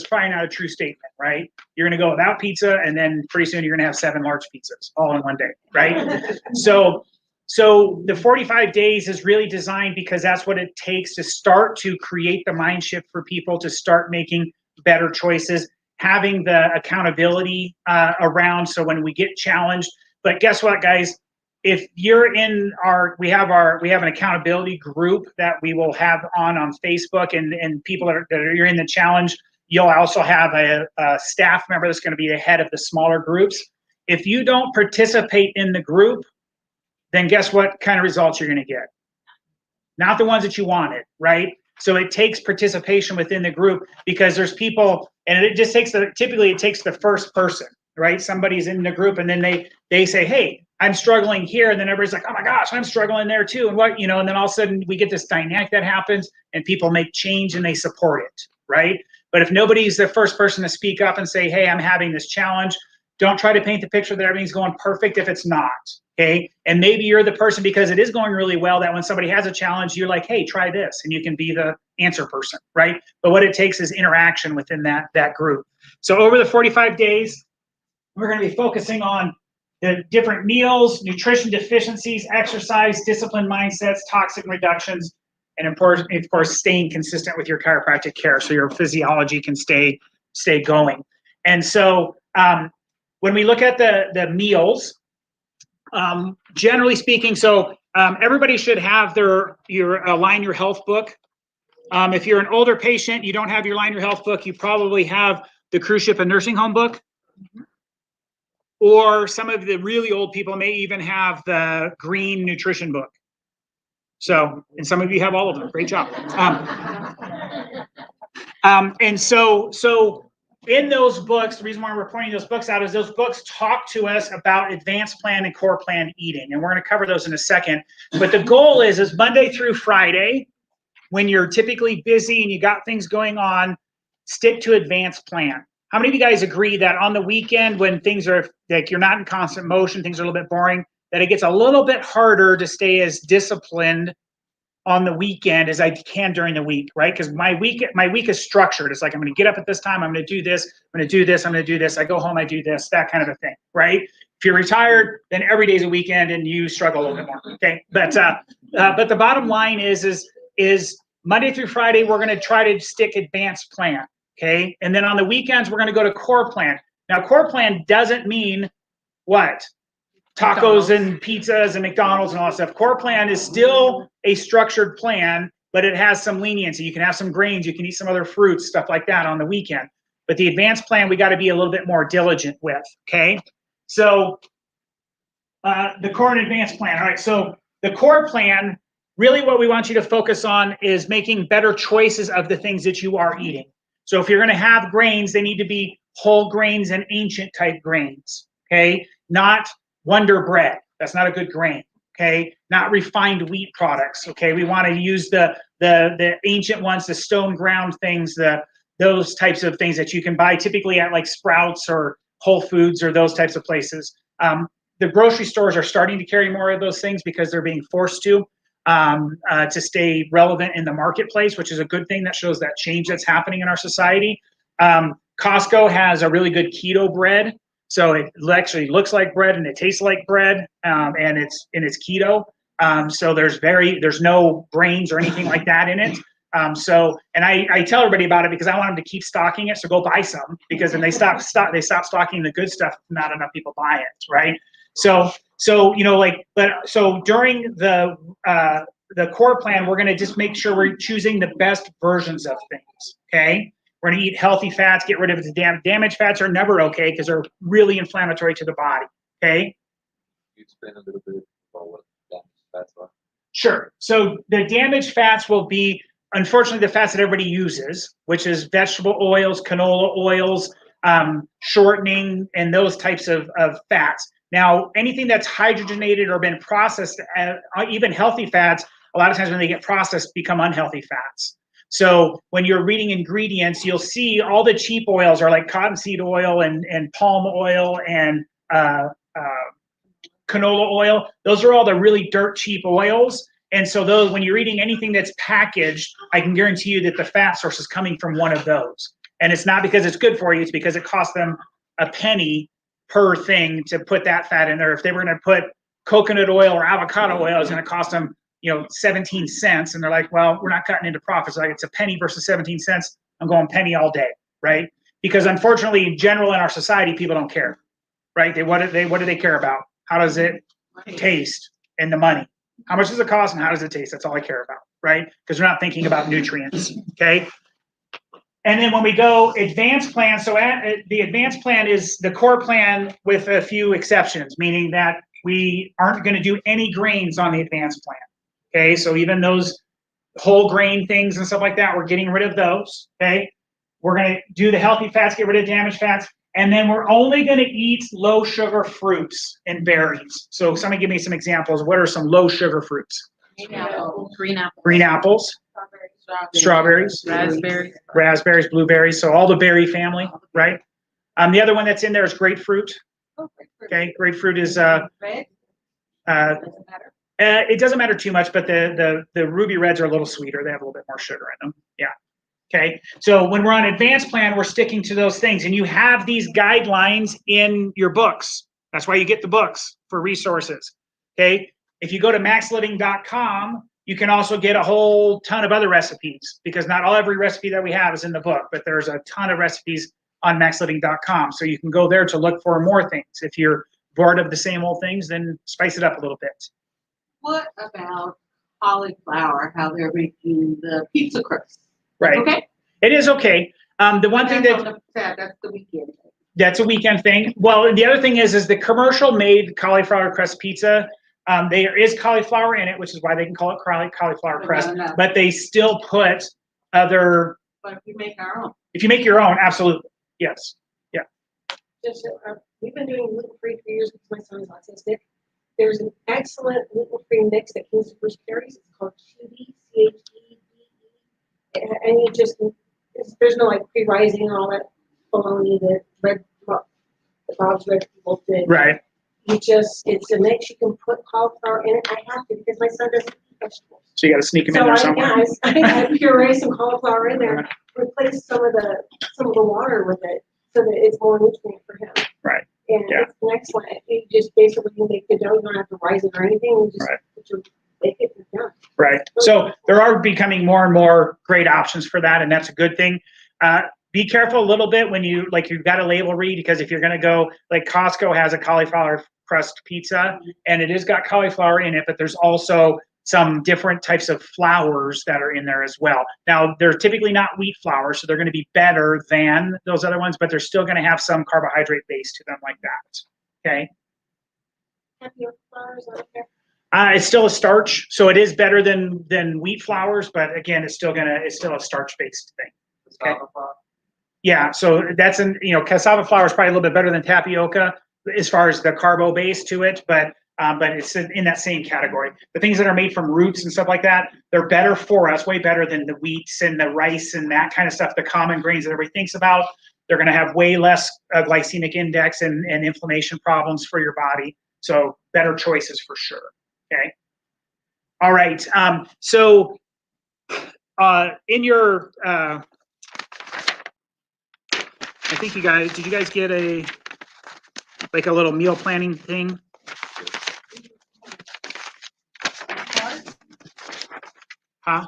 probably not a true statement, right? You're gonna go without pizza, and then pretty soon you're gonna have 7 large pizzas all in one day, right? So the 45 days is really designed because that's what it takes to start to create the mind shift for people to start making better choices, having the accountability around so when we get challenged. But guess what, guys? If you're in we have an accountability group that we will have on Facebook, and people that are in the challenge, you'll also have a staff member that's going to be the head of the smaller groups. If you don't participate in the group, then guess what kind of results you're going to get? Not the ones that you wanted, right? So it takes participation within the group because there's people, and it just typically it takes the first person, right? Somebody's in the group and then they say, hey, I'm struggling here, and then everybody's like, oh my gosh, I'm struggling there too, and and then all of a sudden we get this dynamic that happens, and people make change and they support it, right? But if nobody's the first person to speak up and say, hey, I'm having this challenge, don't try to paint the picture that everything's going perfect if it's not, okay? And maybe you're the person, because it is going really well, that when somebody has a challenge, you're like, hey, try this, and you can be the answer person, right? But what it takes is interaction within that group. So over the 45 days, we're going to be focusing on the different meals, nutrition deficiencies, exercise, discipline mindsets, toxic reductions, and of course, staying consistent with your chiropractic care so your physiology can stay going. And so when we look at the meals, generally speaking, so everybody should have your Align Your Health book. If you're an older patient, you don't have your Align Your Health book, you probably have the Cruise Ship and Nursing Home book. Or some of the really old people may even have the green nutrition book. So, and some of you have all of them. Great job. And so in those books, the reason why we're pointing those books out is those books talk to us about advanced plan and core plan eating, and we're going to cover those in a second. But the goal is Monday through Friday, when you're typically busy and you got things going on, stick to advanced plan. How many of you guys agree that on the weekend, when things are like you're not in constant motion, things are a little bit boring, that it gets a little bit harder to stay as disciplined on the weekend as I can during the week, right? Because my week is structured. It's like I'm going to get up at this time. I'm going to do this. I'm going to do this. I'm going to do this. I go home. I do this. That kind of a thing, right? If you're retired, then every day's a weekend, and you struggle a little bit more. Okay, but the bottom line is Monday through Friday we're going to try to stick advanced plan. Okay, and then on the weekends we're going to go to core plan. Now, core plan doesn't mean what? Tacos and pizzas and McDonald's and all that stuff. Core plan is still a structured plan, but it has some leniency. You can have some grains, you can eat some other fruits, stuff like that on the weekend. But the advanced plan, we got to be a little bit more diligent with, okay? So the core and advanced plan. All right, so the core plan, really what we want you to focus on is making better choices of the things that you are eating. So if you're going to have grains, they need to be whole grains and ancient type grains, okay? Not Wonder Bread. That's not a good grain, okay? Not refined wheat products, okay? We want to use the ancient ones, the stone ground things, those types of things that you can buy typically at like Sprouts or Whole Foods or those types of places. The grocery stores are starting to carry more of those things because they're being forced to stay relevant in the marketplace, which is a good thing. That shows that change that's happening in our society. Costco has a really good keto bread. So it actually looks like bread and it tastes like bread, and it's keto. So there's no grains or anything like that in it. And I tell everybody about it because I want them to keep stocking it. So go buy some, because then they stop stocking the good stuff. Not enough people buy it, right? So during the core plan, we're going to just make sure we're choosing the best versions of things. Okay. We're going to eat healthy fats, get rid of the damaged fats are never okay because they're really inflammatory to the body, okay? You explain a little bit about what damaged fats are? Sure. So the damaged fats will be, unfortunately, the fats that everybody uses, which is vegetable oils, canola oils, shortening, and those types of fats. Now, anything that's hydrogenated or been processed, even healthy fats, a lot of times when they get processed, become unhealthy fats. So when you're reading ingredients, you'll see all the cheap oils are like cottonseed oil and palm oil and canola oil. Those are all the really dirt cheap oils. And so those, when you're eating anything that's packaged, I can guarantee you that the fat source is coming from one of those. And it's not because it's good for you, it's because it costs them a penny per thing to put that fat in there. If they were going to put coconut oil or avocado oil, it's going to cost them 17 cents. And they're like, well, we're not cutting into profits. Like, it's a penny versus 17 cents. I'm going penny all day, right? Because unfortunately, in general, in our society, people don't care, right? What do they care about? How does it taste and the money? How much does it cost and how does it taste? That's all I care about, right? Because we're not thinking about nutrients, okay? And then when we go advanced plan, so the advanced plan is the core plan with a few exceptions, meaning that we aren't going to do any grains on the advanced plan. Okay, so even those whole grain things and stuff like that, we're getting rid of those, okay? We're gonna do the healthy fats, get rid of damaged fats, and then we're only gonna eat low sugar fruits and berries. So somebody give me some examples. What are some low sugar fruits? Green apples. Green apples. Strawberries. Raspberries, blueberries, so all the berry family, right? The other one that's in there is grapefruit. Okay, grapefruit is Red? Doesn't matter. it doesn't matter too much, but the ruby reds are a little sweeter. They have a little bit more sugar in them. Yeah. Okay. So when we're on advanced plan, we're sticking to those things, and you have these guidelines in your books. That's why you get the books for resources. Okay. If you go to maxliving.com, you can also get a whole ton of other recipes, because not every recipe that we have is in the book, but there's a ton of recipes on maxliving.com. So you can go there to look for more things. If you're bored of the same old things, then spice it up a little bit. What about cauliflower, how they're making the pizza crust? Right. Okay. It is okay. The one thing That's the weekend. that's a weekend thing. Well, the other thing is the commercial made cauliflower crust pizza. There is cauliflower in it, which is why they can call it cauliflower crust. No. But they still put other. But if you make our own. If you make your own, absolutely. Yes. Just, we've been doing gluten-free for years because my son is autistic. There's an excellent gluten-free mix that Kingston Bruce carries. It's called Chebe, CHEBE. And you just, there's no like pre-rising and all that baloney that the Bob's Red people did. Right. You just, it's a mix. You can put cauliflower in it. I have to because my son doesn't eat vegetables. So you got to sneak them in So there I, somewhere. yeah, I puree some cauliflower in there, replace some of the water with it so that it's more nutrient for him. Right. And Yeah. it's an excellent. You just basically make the dough. You don't have to rise it or anything. You just put your bake it and done. Right. So there are becoming more and more great options for that, and that's a good thing. Be careful a little bit when you've got a label read, because if you're going to go, like Costco has a cauliflower crust pizza, and it has got cauliflower in it, but there's also some different types of flours that are in there as well. Now, they're typically not wheat flour, so they're going to be better than those other ones, but they're still going to have some carbohydrate base to them like that. Okay. Tapioca flour, is that okay? It's still a starch, so it is better than wheat flours, but again, it's still a starch-based thing. Okay. Yeah, so that's cassava flour is probably a little bit better than tapioca as far as the carbo base to it, but it's in that same category. The things that are made from roots and stuff like that, they're better for us, way better than the wheats and the rice and that kind of stuff, the common grains that everybody thinks about. They're going to have way less glycemic index and inflammation problems for your body. So better choices for sure. Okay. All right. So in your, I think did you guys get a little meal planning thing? Huh?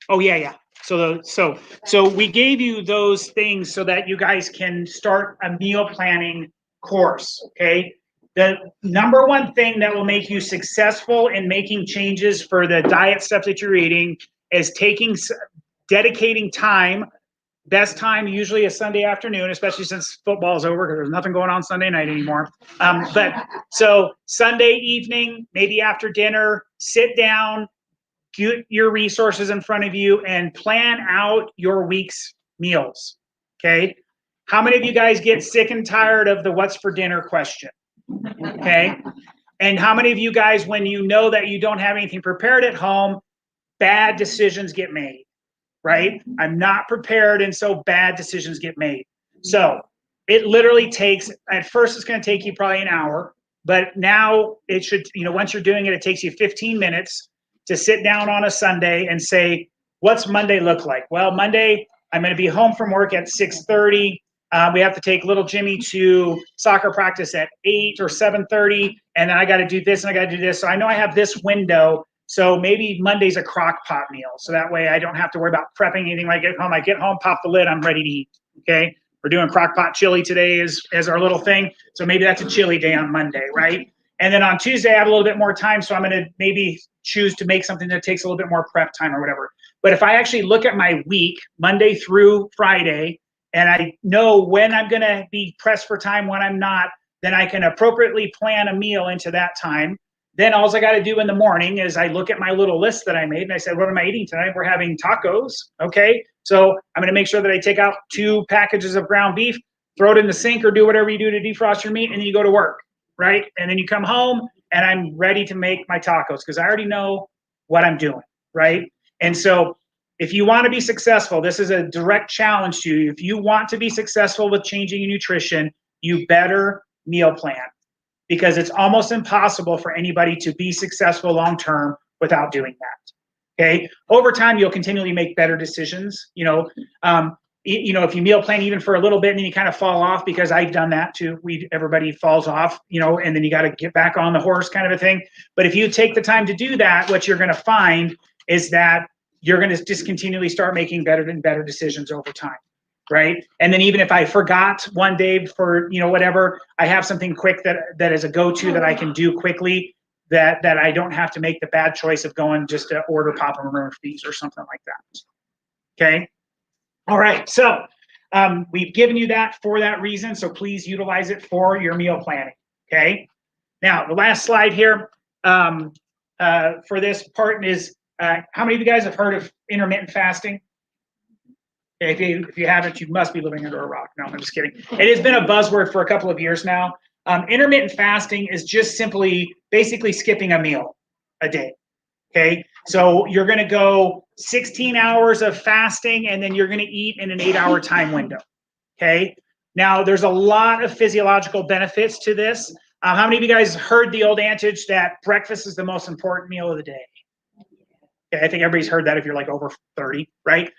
Oh, yeah. So we gave you those things so that you guys can start a meal planning course, okay? The number one thing that will make you successful in making changes for the diet stuff that you're eating is dedicating time. Best time usually is Sunday afternoon, especially since football's over because there's nothing going on Sunday night anymore. But so Sunday evening, maybe after dinner, sit down, get your resources in front of you and plan out your week's meals. Okay. How many of you guys get sick and tired of the what's for dinner question? Okay. And how many of you guys, when you know that you don't have anything prepared at home, bad decisions get made? Right? I'm not prepared, and so bad decisions get made. So it literally takes, at first it's going to take you probably an hour, but now it should, once you're doing it, it takes you 15 minutes to sit down on a Sunday and say, what's Monday look like? Well, Monday, I'm going to be home from work at 6:30. We have to take little Jimmy to soccer practice at 8 or 7:30, and then I got to do this and I got to do this. So I know I have this window. So maybe Monday's a crock pot meal. So that way I don't have to worry about prepping anything when I get home. I get home, pop the lid, I'm ready to eat. Okay. We're doing crock pot chili today as our little thing. So maybe that's a chili day on Monday, right? And then on Tuesday, I have a little bit more time. So I'm going to maybe choose to make something that takes a little bit more prep time or whatever. But if I actually look at my week, Monday through Friday, and I know when I'm going to be pressed for time, when I'm not, then I can appropriately plan a meal into that time. Then all I got to do in the morning is I look at my little list that I made and I said, what am I eating tonight? We're having tacos. Okay. So I'm going to make sure that I take out 2 packages of ground beef, throw it in the sink or do whatever you do to defrost your meat, and then you go to work. Right. And then you come home and I'm ready to make my tacos because I already know what I'm doing. Right. And so if you want to be successful, this is a direct challenge to you. If you want to be successful with changing your nutrition, you better meal plan. Because it's almost impossible for anybody to be successful long-term without doing that, okay? Over time, you'll continually make better decisions. If you meal plan even for a little bit and then you kind of fall off, because I've done that too. Everybody falls off, and then you got to get back on the horse kind of a thing. But if you take the time to do that, what you're going to find is that you're going to just continually start making better and better decisions over time. Right. And then even if I forgot one day for, whatever, I have something quick that is a go-to that I can do quickly that I don't have to make the bad choice of going just to order Papa Murphy's or something like that. Okay. All right. So we've given you that for that reason. So please utilize it for your meal planning. Okay. Now, the last slide here for this part is how many of you guys have heard of intermittent fasting? If you haven't, you must be living under a rock. No, I'm just kidding. It has been a buzzword for a couple of years now. Intermittent fasting is just simply basically skipping a meal a day. Okay, so you're going to go 16 hours of fasting, and then you're going to eat in an 8-hour time window. Okay, now there's a lot of physiological benefits to this. How many of you guys heard the old adage that breakfast is the most important meal of the day? Okay, I think everybody's heard that if you're like over 30, right?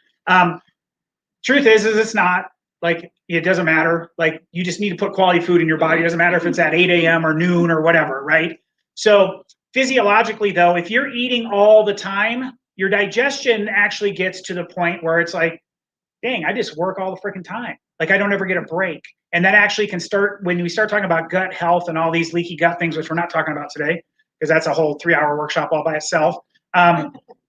Truth is it's not. Like, it doesn't matter. Like, you just need to put quality food in your body. It doesn't matter if it's at 8 a.m. or noon or whatever, right? So physiologically, though, if you're eating all the time, your digestion actually gets to the point where it's like, dang, I just work all the freaking time. Like, I don't ever get a break. And that actually can start, when we start talking about gut health and all these leaky gut things, which we're not talking about today, because that's a whole 3-hour workshop all by itself.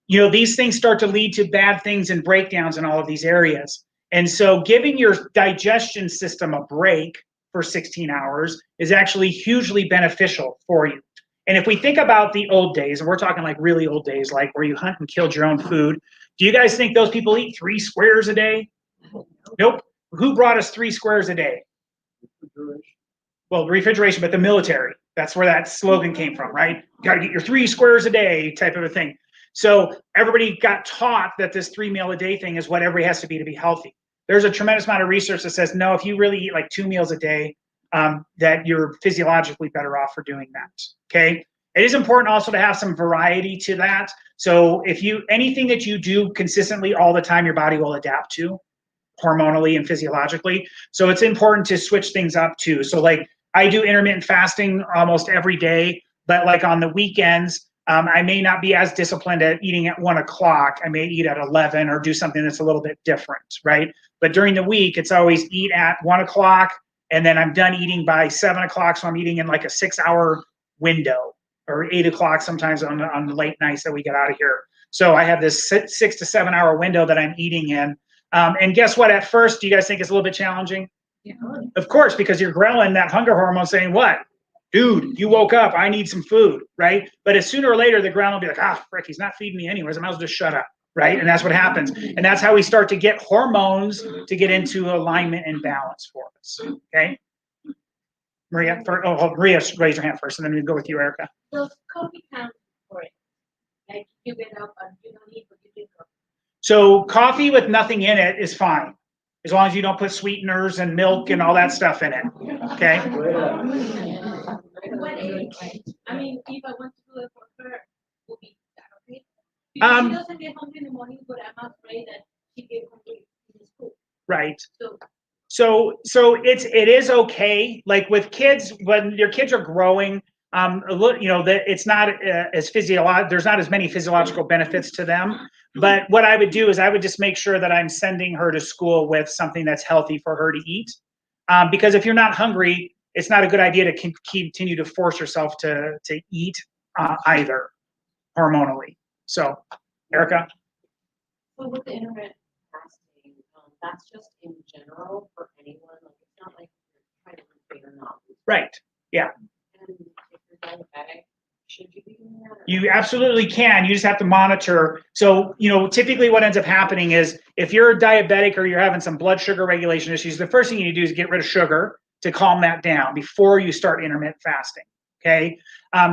You know, these things start to lead to bad things and breakdowns in all of these areas. And so giving your digestion system a break for 16 hours is actually hugely beneficial for you. And if we think about the old days, and we're talking like really old days, like where you hunt and killed your own food, do you guys think those people eat 3 squares a day? Nope. Who brought us 3 squares a day? Well, refrigeration, but the military. That's where that slogan came from, right? You got to get your 3 squares a day type of a thing. So everybody got taught that this 3 meal a day thing is what everybody has to be healthy. There's a tremendous amount of research that says, no, if you really eat like 2 meals a day, that you're physiologically better off for doing that, okay? It is important also to have some variety to that. So if anything that you do consistently all the time, your body will adapt to hormonally and physiologically. So it's important to switch things up too. So like I do intermittent fasting almost every day, but like on the weekends, I may not be as disciplined at eating at 1 o'clock. I may eat at 11 or do something that's a little bit different, right? But during the week, it's always eat at 1 o'clock, and then I'm done eating by 7 o'clock. So I'm eating in like a 6-hour window, or 8 o'clock sometimes on the late nights that we get out of here. So I have this 6 to 7 hour window that I'm eating in. And guess what? At first, do you guys think it's a little bit challenging? Yeah. Of course, because you're ghrelin, that hunger hormone, saying what? Dude, you woke up, I need some food, right? But as sooner or later, the ground will be like, frick, he's not feeding me anyways, I might as well just shut up, right? And that's what happens. And that's how we start to get hormones to get into alignment and balance for us, okay? Maria, Maria, raise your hand first, and then we go with you, Erica. Does coffee count for it? Like, you get up and you don't eat, but you drink coffee. So coffee with nothing in it is fine, as long as you don't put sweeteners and milk and all that stuff in it, okay? I mean, if I want to do it for her, will be that okay? Because she doesn't get hungry in the morning, but I'm afraid that she get hungry in school. Right. So it is okay. Like with kids, when your kids are growing, you know, that it's not as physiological. There's not as many physiological benefits to them. But what I would do is I would just make sure that I'm sending her to school with something that's healthy for her to eat. Because if you're not hungry, it's not a good idea to continue to force yourself to eat either hormonally. So, Erica? So with the intermittent fasting, that's just in general for anyone. Like, it's not like you're trying to lose weight or not. Right. Yeah. And if you're diabetic, should you be doing that? You absolutely can. You just have to monitor. So, you know, typically what ends up happening is if you're a diabetic or you're having some blood sugar regulation issues, the first thing you need to do is get rid of sugar to calm that down before you start intermittent fasting, okay?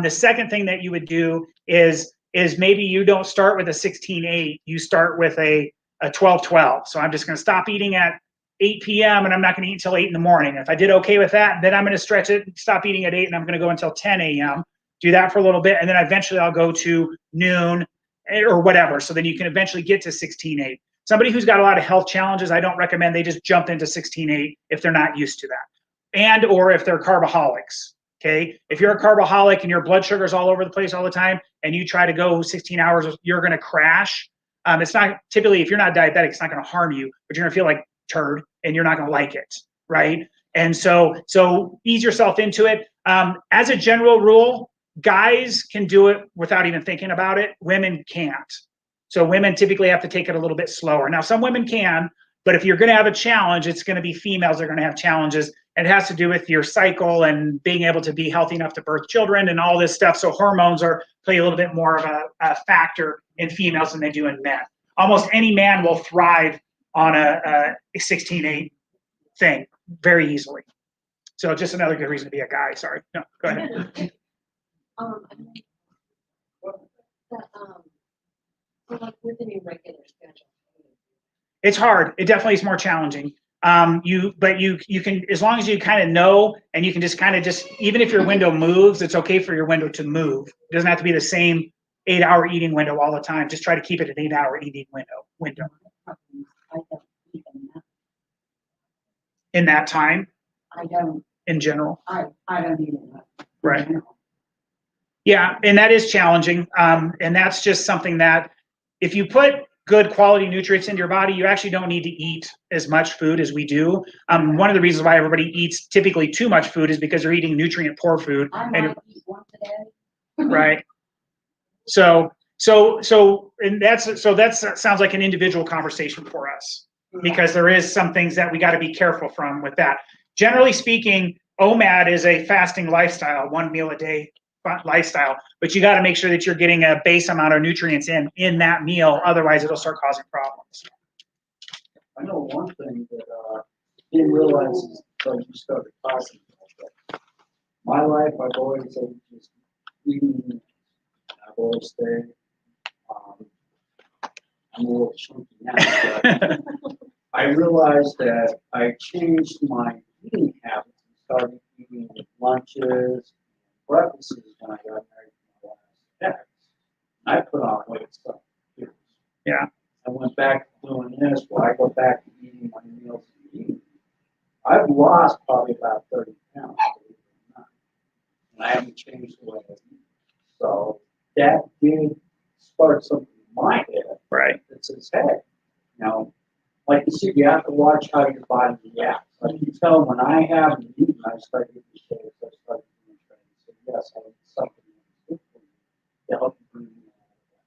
The second thing that you would do is maybe you don't start with a 16-8, you start with a 12-12. So I'm just gonna stop eating at 8 p.m. and I'm not gonna eat until 8 in the morning. If I did okay with that, then I'm gonna stretch it, stop eating at 8 and I'm gonna go until 10 a.m. Do that for a little bit, and then eventually I'll go to noon or whatever. So then you can eventually get to 16-8. Somebody who's got a lot of health challenges, I don't recommend they just jump into 16-8 if they're not used to that. And or if they're carboholics, okay? If you're a carboholic and your blood sugar's all over the place all the time and you try to go 16 hours, you're gonna crash. It's not, typically, if you're not diabetic, it's not gonna harm you, but you're gonna feel like turd and you're not gonna like it, right? And so ease yourself into it. As a general rule, guys can do it without even thinking about it. Women can't. So women typically have to take it a little bit slower. Now, some women can, but if you're gonna have a challenge, it's gonna be females that are gonna have challenges. It has to do with your cycle and being able to be healthy enough to birth children and all this stuff. So hormones play a little bit more of a factor in females than they do in men. Almost any man will thrive on a 16/8 thing very easily. So just another good reason to be a guy. Sorry. No, go ahead. So like with an irregular schedule. It's hard. It definitely is more challenging. But you can, as long as you kind of know, and you can just kind of even if your window moves, it's okay for your window to move. It doesn't have to be the same 8-hour eating window all the time. Just try to keep it an 8-hour eating window. I don't even know. In that time, I don't, in general. I don't even know. Right. Yeah, and that is challenging. And that's just something that if you put good quality nutrients into your body, you actually don't need to eat as much food as we do. One of the reasons why everybody eats typically too much food is because they're eating nutrient poor food. I might eat once a day. Right. So that sounds like an individual conversation for us, because there is some things that we got to be careful from with that. Generally speaking, OMAD is a fasting lifestyle, 1 meal a day lifestyle, but you got to make sure that you're getting a base amount of nutrients in that meal. Otherwise, it'll start causing problems. I know one thing that didn't realize is until you started talking about that. My life, I've always said just eating. I've always stayed. I'm a little chunky now, but I realized that I changed my eating habits and started eating lunches, breakfasts when I got married to my last ex. And I put on weight stuff. Yeah. I went back to doing this, where I go back to eating my meals in the evening. I've lost probably about 30 pounds, believe it or not. And I haven't changed the way I eat. So that did spark something in my head. Right. That says, hey, you know, like you said, you have to watch how your body reacts. Like you tell when I have an eating, I start getting shakes, I start doing training. So yes, I eat something that's good for you to help you bring you out of that.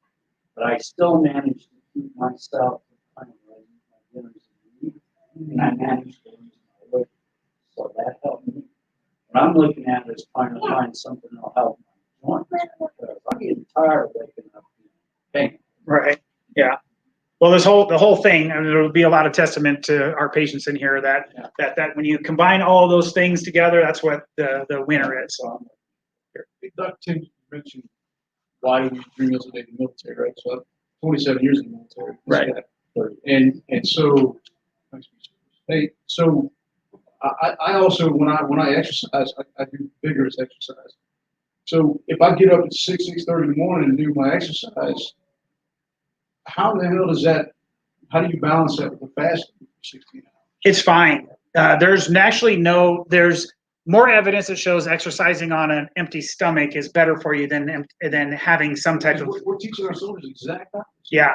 But I still manage to keep myself kind of like my dinners in the evening, and I manage to lose my weight. So that helped me. What I'm looking at is trying to find something that'll help my joints. Because I'm getting tired of waking up being pain. Right. Yeah. Well, the whole thing, and there will be a lot of testament to our patients in here that when you combine all those things together, that's what the winner is. Hey, Dr. Tim, you mentioned why you 3 meals a day in the military, right? So I'm 27 years in the military. Right. And so, hey, so I also when I exercise, I do vigorous exercise. So if I get up at 6:30 in the morning and do my exercise, how the hell does that? How do you balance that with the fasting for 16 hours? It's fine. There's more evidence that shows exercising on an empty stomach is better for you than having some type of. We're teaching our soldiers exact opposite. Yeah,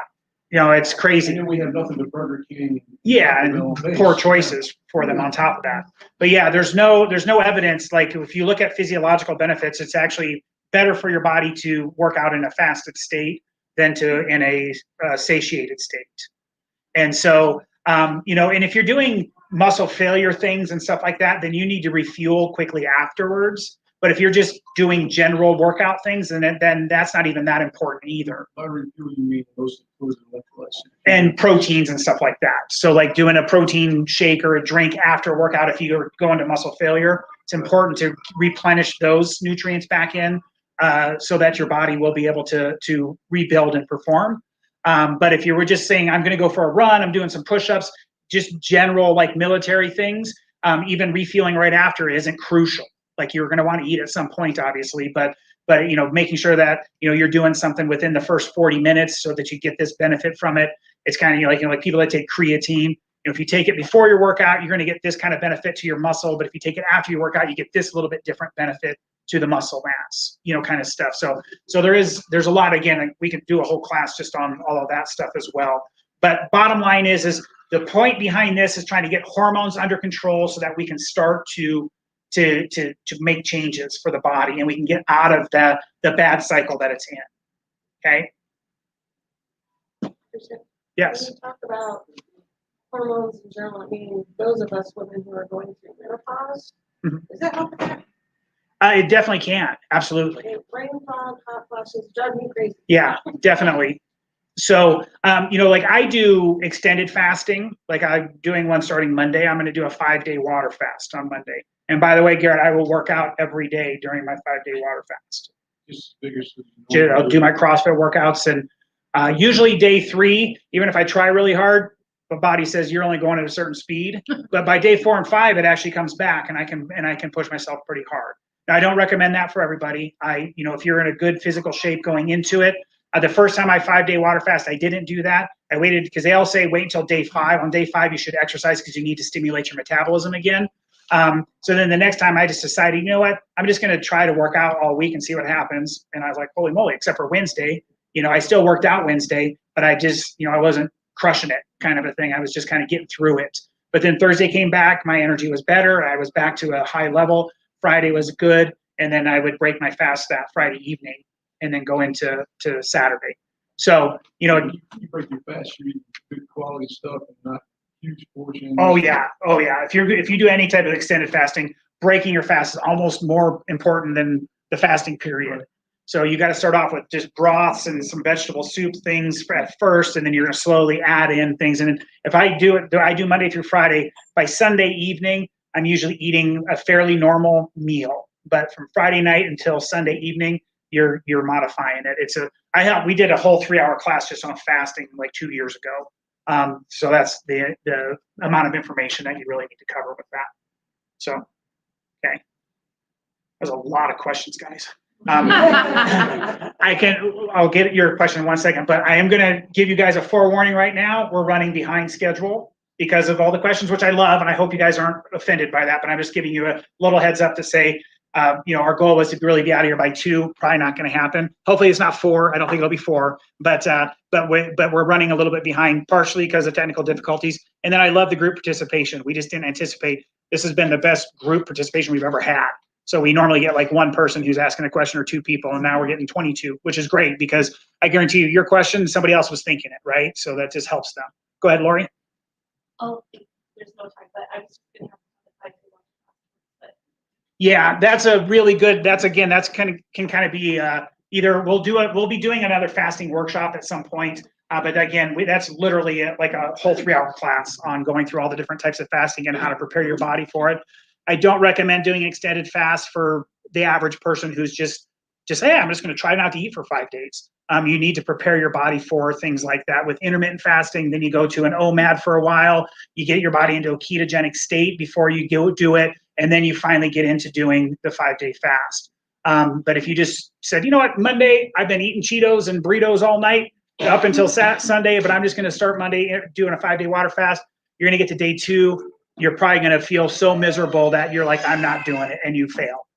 it's crazy. And then we have nothing but Burger King. Yeah, and poor choices for them on top of that. But yeah, there's no evidence. Like if you look at physiological benefits, it's actually better for your body to work out in a fasted state than in a satiated state. And so, and if you're doing muscle failure things and stuff like that, then you need to refuel quickly afterwards. But if you're just doing general workout things, then that's not even that important either. By refuel, you mean those electrolytes and proteins and stuff like that. So like doing a protein shake or a drink after a workout, if you're going to muscle failure, it's important to replenish those nutrients back in so that your body will be able to rebuild and perform. But if you were just saying, I'm going to go for a run, I'm doing some push-ups, just general like military things, even refueling right after isn't crucial. Like you're going to want to eat at some point, obviously, but making sure that you're doing something within the first 40 minutes so that you get this benefit from it. It's kind of like people that take creatine. If you take it before your workout, you're going to get this kind of benefit to your muscle. But if you take it after your workout, you get this little bit different benefit to the muscle mass, kind of stuff. So there's a lot. Again, we could do a whole class just on all of that stuff as well. But bottom line is the point behind this is trying to get hormones under control so that we can start to make changes for the body and we can get out of the bad cycle that it's in. Okay. Yes. When you talk about hormones in general, I mean, those of us women who are going through menopause, does that help with that? It definitely can. Absolutely. Brain fog, hot flashes, drive me crazy. Yeah, definitely. So, like I do extended fasting, like I'm doing one starting Monday. I'm going to do a 5-day water fast on Monday. And by the way, Garrett, I will work out every day during my 5-day water fast. Just figures. I'll do my CrossFit workouts, and usually day 3, even if I try really hard, the body says you're only going at a certain speed. But by day 4 and 5, it actually comes back, and I can push myself pretty hard. Now, I don't recommend that for everybody. If you're in a good physical shape going into it, the first time I 5-day water fast, I didn't do that. I waited because they all say wait until day 5. On day 5, you should exercise because you need to stimulate your metabolism again. So then the next time I just decided, you know what, I'm just going to try to work out all week and see what happens. And I was like, holy moly, except for Wednesday, I still worked out Wednesday, but I just, I wasn't crushing it kind of a thing. I was just kind of getting through it. But then Thursday came back, my energy was better. I was back to a high level. Friday was good. And then I would break my fast that Friday evening and then go into Saturday. So, You break your fast, you eat good quality stuff and not huge portions. Oh yeah. If you do any type of extended fasting, breaking your fast is almost more important than the fasting period. Right. So you got to start off with just broths and some vegetable soup things at first, and then you're going to slowly add in things. And if I do Monday through Friday. By Sunday evening, I'm usually eating a fairly normal meal. But from Friday night until Sunday evening, you're modifying it. We did a whole 3-hour class just on fasting like 2 years ago. So that's the amount of information that you really need to cover with that. So, okay. There's a lot of questions, guys. I'll get your question in 1 second, but I am going to give you guys a forewarning right now. We're running behind schedule because of all the questions, which I love, and I hope you guys aren't offended by that, but I'm just giving you a little heads up to say, our goal was to really be out of here by 2, probably not going to happen. Hopefully it's not 4. I don't think it'll be 4, but we're running a little bit behind, partially because of technical difficulties. And then I love the group participation. We just didn't anticipate. This has been the best group participation we've ever had. So we normally get like 1 person who's asking a question or 2 people, and now we're getting 22, which is great because I guarantee you your question, somebody else was thinking it, right? So that just helps them. Go ahead, Lori. Oh, there's no time, but I was going to have to. Yeah, that's a really good. Can kind of be either we'll be doing another fasting workshop at some point. But again, that's literally like a whole 3-hour class on going through all the different types of fasting and how to prepare your body for it. I don't recommend doing extended fast for the average person who's just hey, I'm just going to try not to eat for 5 days. You need to prepare your body for things like that. With intermittent fasting, then you go to an OMAD for a while. You get your body into a ketogenic state before you go do it, and then you finally get into doing the 5-day fast. But if you just said, you know what, Monday, I've been eating Cheetos and burritos all night up until Sunday, but I'm just going to start Monday doing a 5-day water fast, you're going to get to day 2. You're probably going to feel so miserable that you're like, I'm not doing it, and you fail.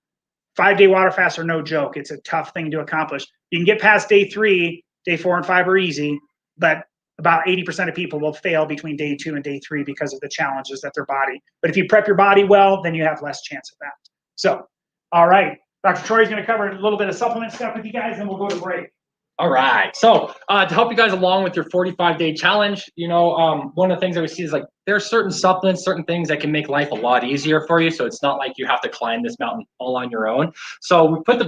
5-day water fasts are no joke. It's a tough thing to accomplish. You can get past day 3, day 4 and 5 are easy, but about 80% of people will fail between day 2 and day 3 because of the challenges that their body. But if you prep your body well, then you have less chance of that. So, all right. Dr. Troy's going to cover a little bit of supplement stuff with you guys, and we'll go to break. All right. So to help you guys along with your 45-day challenge, one of the things that we see is like there are certain supplements, certain things that can make life a lot easier for you. So it's not like you have to climb this mountain all on your own. So we put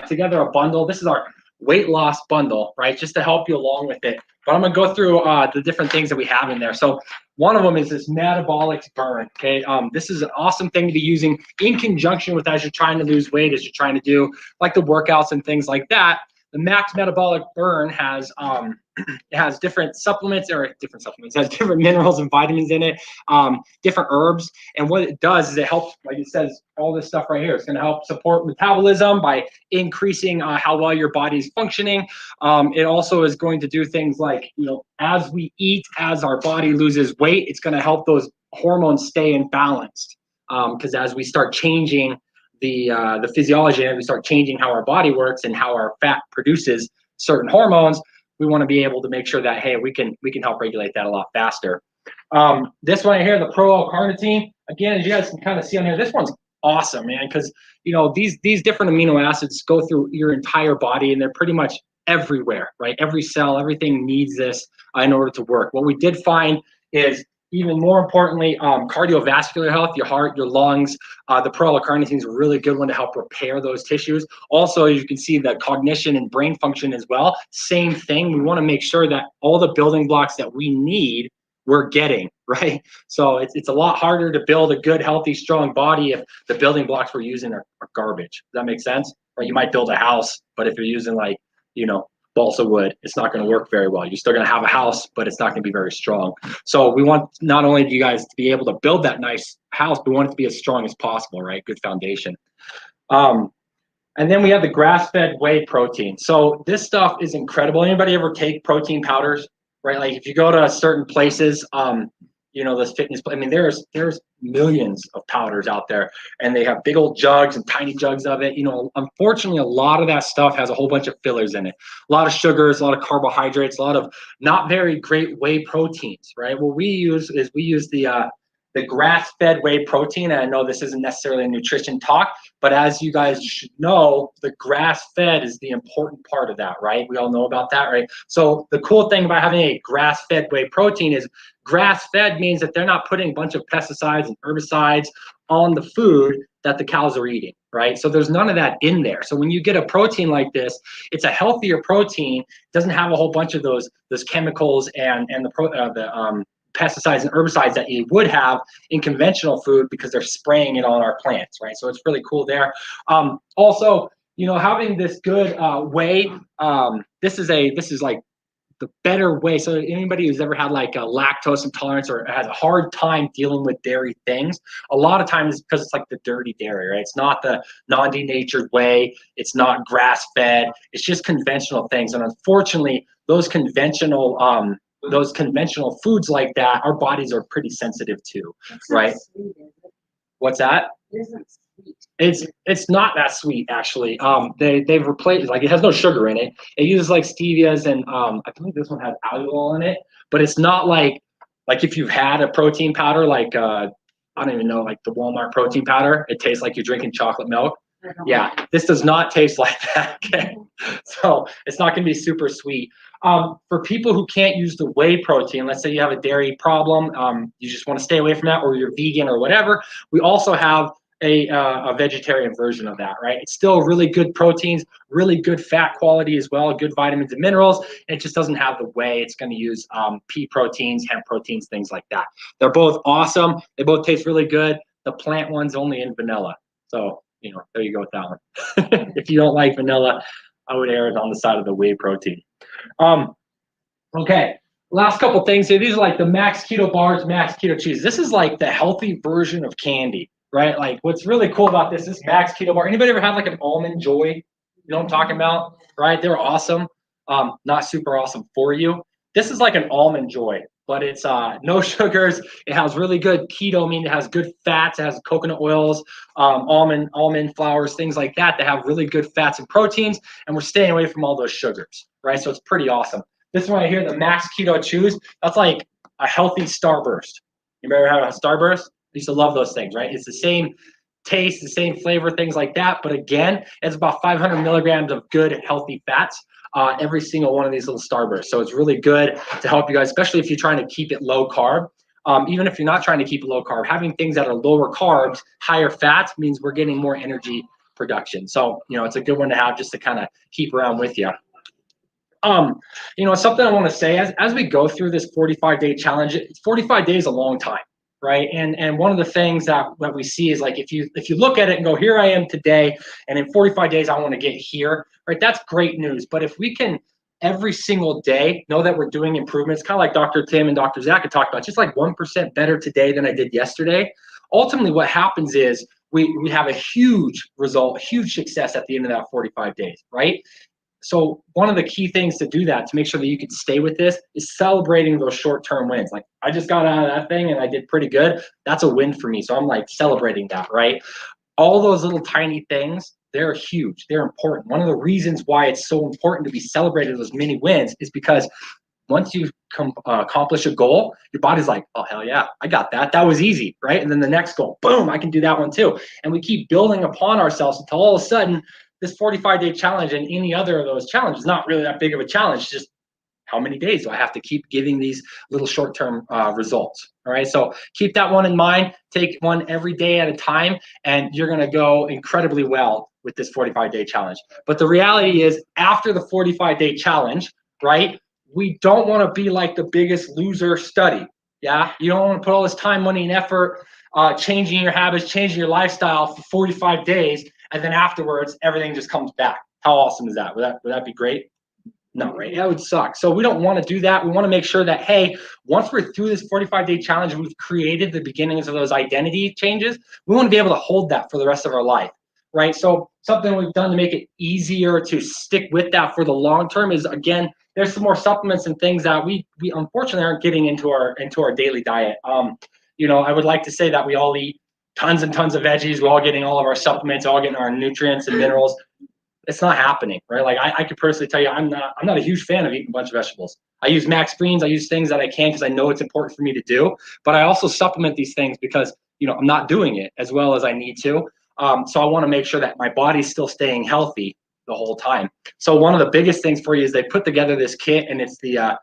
together a bundle. This is our weight loss bundle, right? Just to help you along with it. But I'm going to go through the different things that we have in there. So one of them is this metabolic burn. Okay. This is an awesome thing to be using in conjunction with as you're trying to lose weight, as you're trying to do like the workouts and things like that. The max metabolic burn has it has different supplements, it has different minerals and vitamins in it, different herbs. And what it does is it helps, like it says, all this stuff right here. It's going to help support metabolism by increasing how well your body is functioning. It also is going to do things like, as we eat, as our body loses weight, it's going to help those hormones stay in balanced. Because as we start changing the physiology and we start changing how our body works and how our fat produces certain hormones, we want to be able to make sure that, hey, we can help regulate that a lot faster. This one right here, the pro-L-carnitine, again, as you guys can kind of see on here, this one's awesome, man, because these different amino acids go through your entire body and they're pretty much everywhere, right? Every cell, everything needs this in order to work. What we did find is even more importantly, cardiovascular health, your heart, your lungs. The pearl-L-carnitine is a really good one to help repair those tissues. Also, you can see that cognition and brain function as well. Same thing. We want to make sure that all the building blocks that we need, we're getting, right? So it's a lot harder to build a good, healthy, strong body if the building blocks we're using are garbage. Does that make sense? Or you might build a house, but if you're using like, you know, balsa wood, it's not going to work very well. You're still going to have a house, but it's not going to be very strong. So we want not only do you guys to be able to build that nice house, but we want it to be as strong as possible, right? Good foundation. And then we have the grass-fed whey protein. So this stuff is incredible. Anybody ever take protein powders, right? Like if you go to certain places, you know, this fitness, I mean, there's millions of powders out there, and they have big old jugs and tiny jugs of it. You know, unfortunately, a lot of that stuff has a whole bunch of fillers in it, a lot of sugars, a lot of carbohydrates, a lot of not very great whey proteins, right? What we use is the grass-fed whey protein. And I know this isn't necessarily a nutrition talk, but as you guys should know, the grass-fed is the important part of that, right? We all know about that, right? So the cool thing about having a grass-fed whey protein is grass-fed means that they're not putting a bunch of pesticides and herbicides on the food that the cows are eating, right? So there's none of that in there. So when you get a protein like this, it's a healthier protein. It doesn't have a whole bunch of those chemicals and the pesticides and herbicides that you would have in conventional food because they're spraying it on our plants, right? So it's really cool there. Also, you know, having this good whey, this is like the better way. So anybody who's ever had like a lactose intolerance or has a hard time dealing with dairy things, a lot of times it's because it's like the dirty dairy, right? It's not the non-denatured whey. It's not grass-fed. It's just conventional things. And unfortunately, those conventional foods like that, our bodies are pretty sensitive to, right? What's that? It's not that sweet actually. They've replaced, like, it has no sugar in it. It uses like stevias and I believe this one has alcohol in it, but it's not like if you've had a protein powder like I don't even know, like the Walmart protein powder, it tastes like you're drinking chocolate milk. Yeah, this does not taste like that. Okay, so it's not going to be super sweet. For people who can't use the whey protein, let's say you have a dairy problem, you just want to stay away from that, or you're vegan or whatever, we also have a vegetarian version of that, right? It's still really good proteins, really good fat quality as well, good vitamins and minerals. It just doesn't have the whey. It's going to use pea proteins, hemp proteins, things like that. They're both awesome. They both taste really good. The plant one's only in vanilla. So, you know, there you go with that one. If you don't like vanilla, I would err on the side of the whey protein. Okay, last couple things here. These are like the Max Keto bars, Max Keto cheese. This is like the healthy version of candy, right? Like what's really cool about this Max Keto bar. Anybody ever had like an Almond Joy? You know what I'm talking about, right? They're awesome. Not super awesome for you. This is like an Almond Joy, but it's no sugars. It has really good keto, meaning it has good fats. It has coconut oils, almond flours, things like that that have really good fats and proteins. And we're staying away from all those sugars, right? So it's pretty awesome. This one right here, the Max Keto Chews, that's like a healthy Starburst. You ever had a Starburst? I used to love those things, right? It's the same taste, the same flavor, things like that. But again, it's about 500 milligrams of good, healthy fats. Every single one of these little Starbursts. So it's really good to help you guys, especially if you're trying to keep it low carb. Even if you're not trying to keep it low carb, having things that are lower carbs, higher fats means we're getting more energy production. So, you know, it's a good one to have just to kind of keep around with you. You know, something I want to say as we go through this 45-day challenge, 45 days is a long time, right? And one of the things that we see is like if you look at it and go, here I am today, and in 45 days I want to get here, right? That's great news. But if we can every single day know that we're doing improvements, kind of like Dr. Tim and Dr. Zach had talked about, just like 1% better today than I did yesterday, ultimately what happens is we have a huge result, huge success at the end of that 45 days, right? So one of the key things to do that, to make sure that you can stay with this, is celebrating those short-term wins. Like, I just got out of that thing and I did pretty good. That's a win for me. So I'm like celebrating that, right? All those little tiny things, they're huge. They're important. One of the reasons why it's so important to be celebrating those mini wins is because once you accomplish a goal, your body's like, oh, hell yeah, I got that. That was easy, right? And then the next goal, boom, I can do that one too. And we keep building upon ourselves until all of a sudden, this 45-day challenge and any other of those challenges, not really that big of a challenge, just how many days do I have to keep giving these little short-term results? All right, so keep that one in mind. Take one every day at a time, and you're gonna go incredibly well with this 45-day challenge. But the reality is, after the 45-day challenge, right, we don't wanna be like the Biggest Loser study, yeah? You don't wanna put all this time, money, and effort changing your habits, changing your lifestyle for 45 days, and then afterwards, everything just comes back. How awesome is that? Would that be great? No, right? That would suck. So we don't want to do that. We want to make sure that, hey, once we're through this 45-day challenge, we've created the beginnings of those identity changes. We want to be able to hold that for the rest of our life, right? So something we've done to make it easier to stick with that for the long term is, again, there's some more supplements and things that we unfortunately aren't getting into our daily diet. You know, I would like to say that we all eat tons and tons of veggies. We're all getting all of our supplements, all getting our nutrients and minerals. It's not happening, right? Like I could personally tell you, I'm not a huge fan of eating a bunch of vegetables. I use max greens. I use things that I can because I know it's important for me to do. But I also supplement these things because, you know, I'm not doing it as well as I need to. So I want to make sure that my body's still staying healthy the whole time. So one of the biggest things for you is they put together this kit, and it's the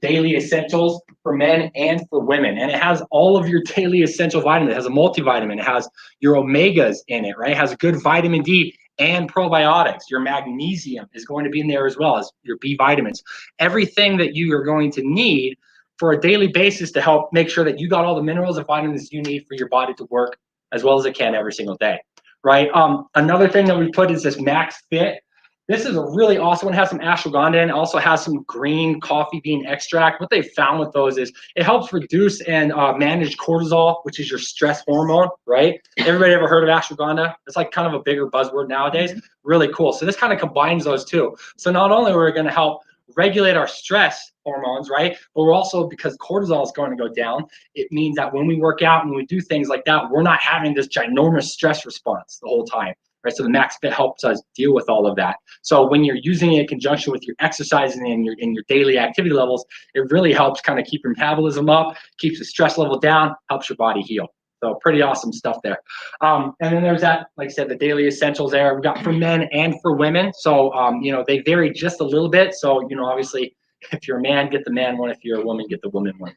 daily essentials for men and for women. And it has all of your daily essential vitamins. It has a multivitamin. It has your omegas in it, right? It has good vitamin D and probiotics. Your magnesium is going to be in there as well as your B vitamins. Everything that you are going to need for a daily basis to help make sure that you got all the minerals and vitamins you need for your body to work as well as it can every single day, right? Another thing that we put is this Max Fit. This is a really awesome one. It has some ashwagandha and it also has some green coffee bean extract. What they found with those is it helps reduce and manage cortisol, which is your stress hormone, right? Everybody ever heard of ashwagandha? It's like kind of a bigger buzzword nowadays. Really cool. So this kind of combines those two. So not only are we going to help regulate our stress hormones, right? But we're also, because cortisol is going to go down, it means that when we work out and we do things like that, we're not having this ginormous stress response the whole time. Right, so the Max Fit helps us deal with all of that. So when you're using it in conjunction with your exercising and your daily activity levels, it really helps kind of keep your metabolism up, keeps the stress level down, helps your body heal. So pretty awesome stuff there. And then there's that, like I said, the daily essentials there. We've got for men and for women. So, you know, they vary just a little bit. So, you know, obviously, if you're a man, get the man one. If you're a woman, get the woman one.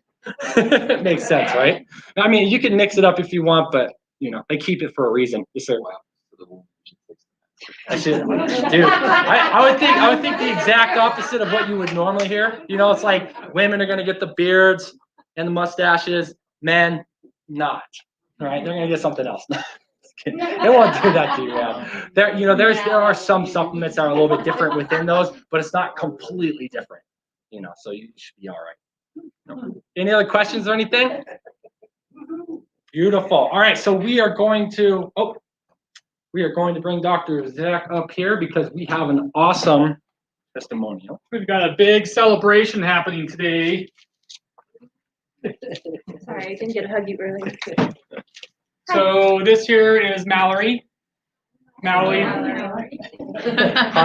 It makes sense, right? I mean, you can mix it up if you want, but, you know, they keep it for a reason. Yes, sir. I should, dude. I would think the exact opposite of what you would normally hear. You know, it's like women are gonna get the beards and the mustaches, men not. All right, they're gonna get something else. They won't do that to you, man. There are some supplements that are a little bit different within those, but it's not completely different. You know, so you should be all right. No. Any other questions or anything? Beautiful. All right, so we are going to bring Dr. Zach up here because we have an awesome testimonial. We've got a big celebration happening today. Sorry, I didn't get a hug you earlier. So this here is Mallory. Mallory. Hi,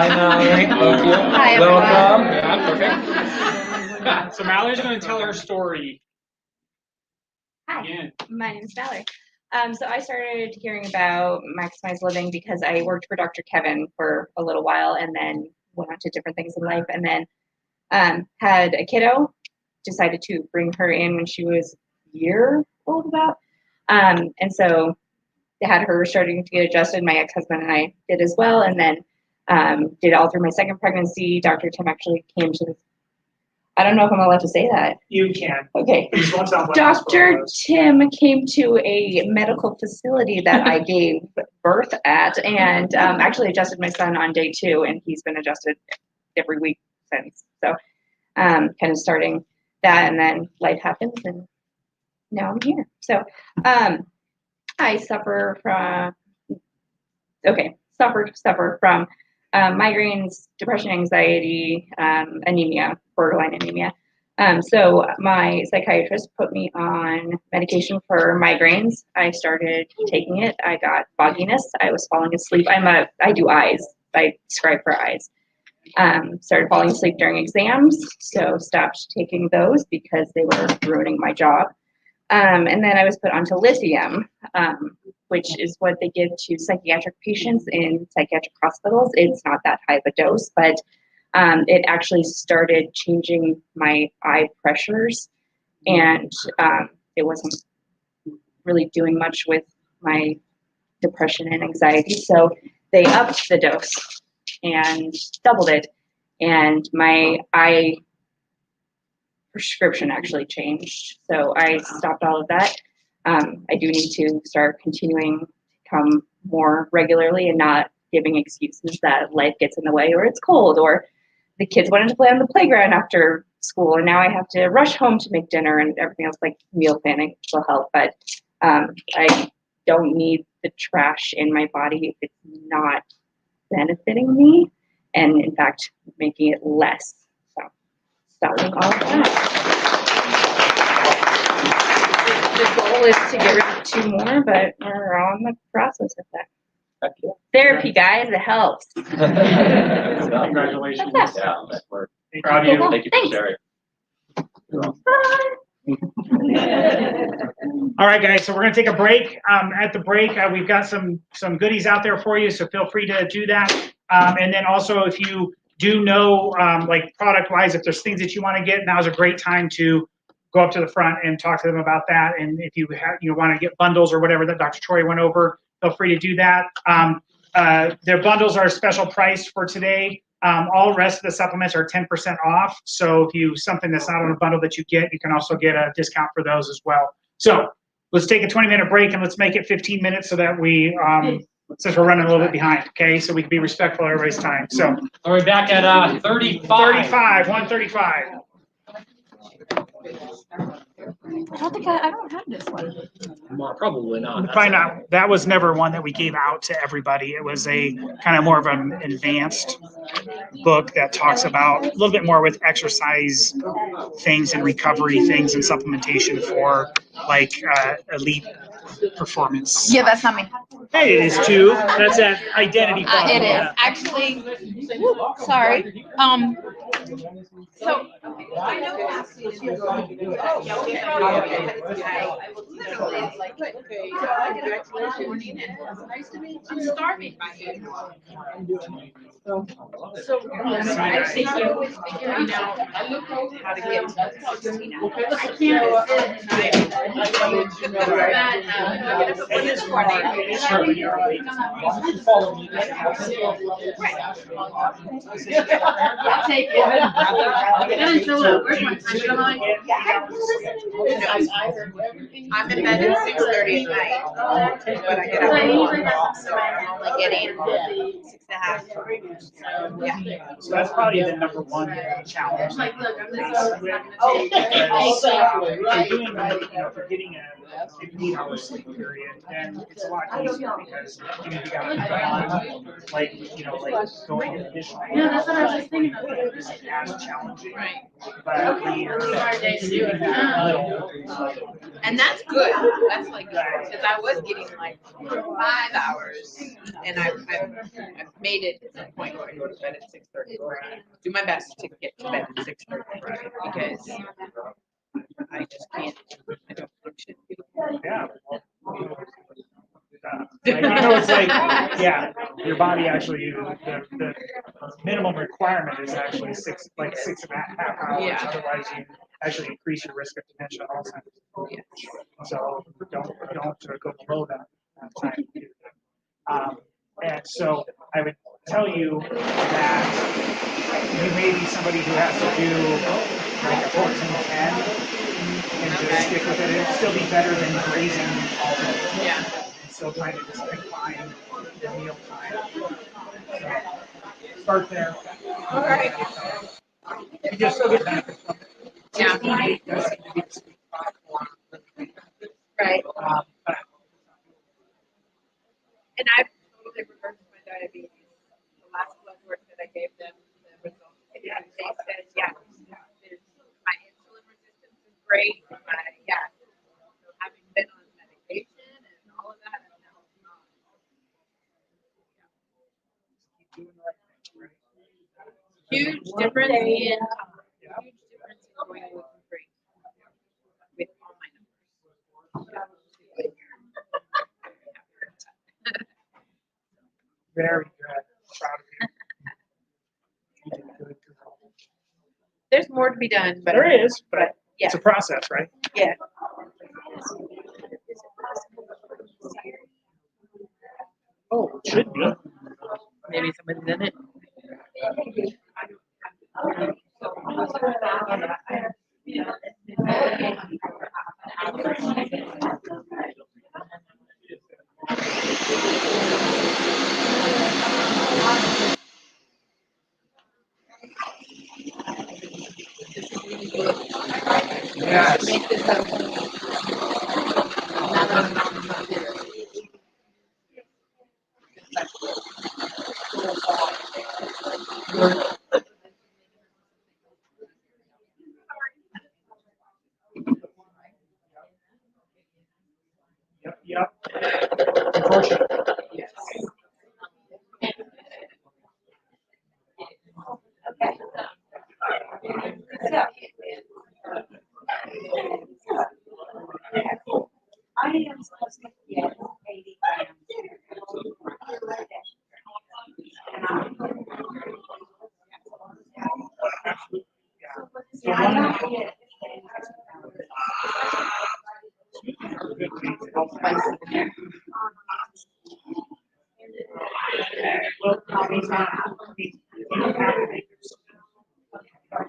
Mallory. Thank you. Hi, Welcome. Yeah, perfect. So Mallory's going to tell her story. Hi, Yeah. my name is Valerie. So I started hearing about Maximize Living because I worked for Dr. Kevin for a little while and then went on to different things in life and then had a kiddo, decided to bring her in when she was a year old about. And so they had her starting to get adjusted. My ex-husband and I did as well. And then did all through my second pregnancy. Dr. Tim actually came to this. I don't know if I'm allowed to say that. You can. Okay. Dr. Tim came to a medical facility that I gave birth at and actually adjusted my son on day 2, and he's been adjusted every week since. So kind of starting that, and then life happens, and now I'm here. So I suffer from migraines, depression, anxiety, anemia, borderline anemia. So my psychiatrist put me on medication for migraines. I started taking it. I got fogginess. I was falling asleep. I do eyes. I prescribe for eyes. Started falling asleep during exams, so stopped taking those because they were ruining my job. And then I was put onto lithium, which is what they give to psychiatric patients in psychiatric hospitals. It's not that high of a dose, but it actually started changing my eye pressures, and it wasn't really doing much with my depression and anxiety. So they upped the dose and doubled it, and my eye prescription actually changed. So I stopped all of that. I do need to start continuing to come more regularly and not giving excuses that life gets in the way, or it's cold, or the kids wanted to play on the playground after school, and now I have to rush home to make dinner and everything else. Like meal planning will help, but I don't need the trash in my body if it's not benefiting me, and in fact making it less. So stopping all of that. The goal is to get rid of 2 more, but we're on the process of that. Therapy, guys, it helps. Congratulations. That's Yeah, that worked. Proud of you. Thank you for sharing. All right, guys, so we're gonna take a break. At the break, we've got some goodies out there for you, so feel free to do that. And then also, if you do know, like product-wise, if there's things that you wanna get, now's a great time to go up to the front and talk to them about that. And if you wanna get bundles or whatever that Dr. Troy went over, feel free to do that. Their bundles are a special price for today. All rest of the supplements are 10% off. So if something that's not on a bundle that you get, you can also get a discount for those as well. So let's take a 20-minute break and let's make it 15 minutes so that we, since we're running a little bit behind, okay? So we can be respectful of everybody's time. So we're back at 35. 135. I don't have this one. Probably not. Probably not. That was never one that we gave out to everybody. It was a kind of more of an advanced book that talks about a little bit more with exercise things and recovery things and supplementation for like elite performance. Yeah, that's not me. Hey, it is too. That's an identity problem. It is Yeah. actually. Sorry. So I know. I'm starving. So I think I was figuring out how to get to 16 hours. I can't. It is hard. It is hard when you're elite. Follow me. I'll take it. Then fill out. Where's my time? I'm in bed at 6:30 at night, but I get up at 1, so I'm only getting 6.5. Yeah. So that's probably the number one challenge. Like, look, I'm just. If you're getting a 15-hour sleep period, then it's a lot easier because you got to like going additional. Yeah, that's what I was just thinking of. Isn't as challenging. Right. But Okay. Our day to do it. And that's good. That's like, because I was getting like 5 hours, and I've made it to the point where I go to bed at 6:30. Do my best to get to bed at 6:30 because I just can't. I don't function. Yeah. It's like, yeah, your body actually, the minimum requirement is actually 6.5 hours. Yeah. Otherwise, you actually increase your risk of dementia and Alzheimer's. Yeah. So don't go below that time. And so I would tell you that you may be somebody who has to do like a 14-10 and just stick with it. It'll still be better than grazing all day. Yeah. Still trying to just confine the meal time. So start there. All right. You just still get benefits from it. Yeah. 68 does seem to be the sweet spot for Right. but And I've totally reversed my diabetes. The last blood work that I gave them, the results, they said, yeah, my insulin resistance is great. Having been on medication and all of that, I'm now not. Huge difference in going gluten free with all my numbers. very good. Proud of you. You did good. there's more to be done, but. There is, but Yeah. it's a process, right? Yeah. Oh, it should be. Maybe somebody's in it. Yes. Make this up. Yep. Unfortunate. I am supposed to get 80 grams.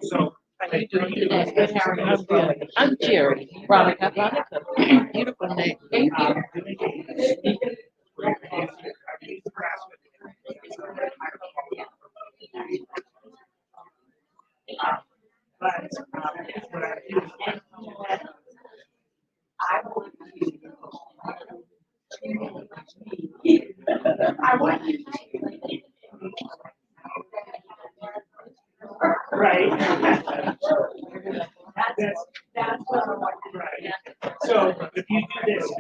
So, How you doing today? I'm good. I'm Jerry. Veronica. Beautiful name. Thank you. right. That's what I want. Right. So if you do this,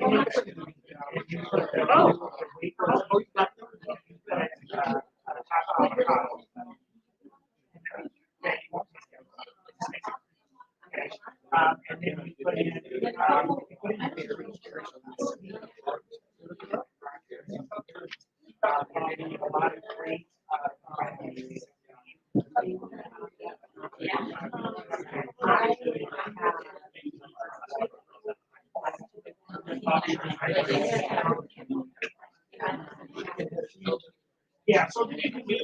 and then we put in, a lot of great, yeah, so you can do,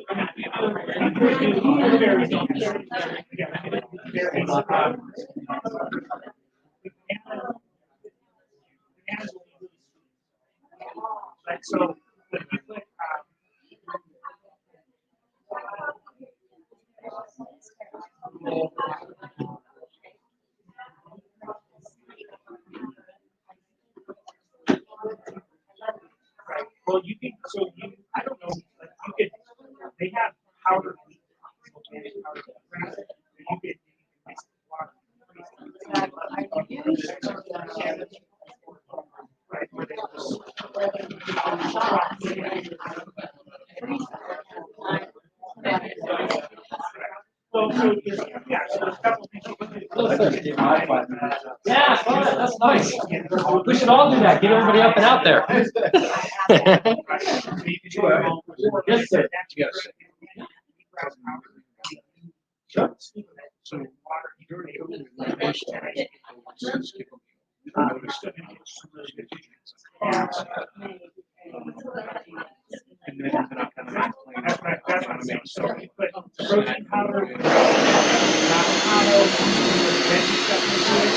like, so when you put, right, well, you can, so you, I don't know, like, you could, they have powder. Organic powder. You could mix water. Right, where they just. Well, so there's, yeah, so there's a couple things you can do. Yeah, that's nice. We should all do that. Get everybody up and out there. Yes, sir. Yes. Sure. So, and then I kind of That's right, that's what I'm saying. So you put protein powder, avocado, veggie stuff into it.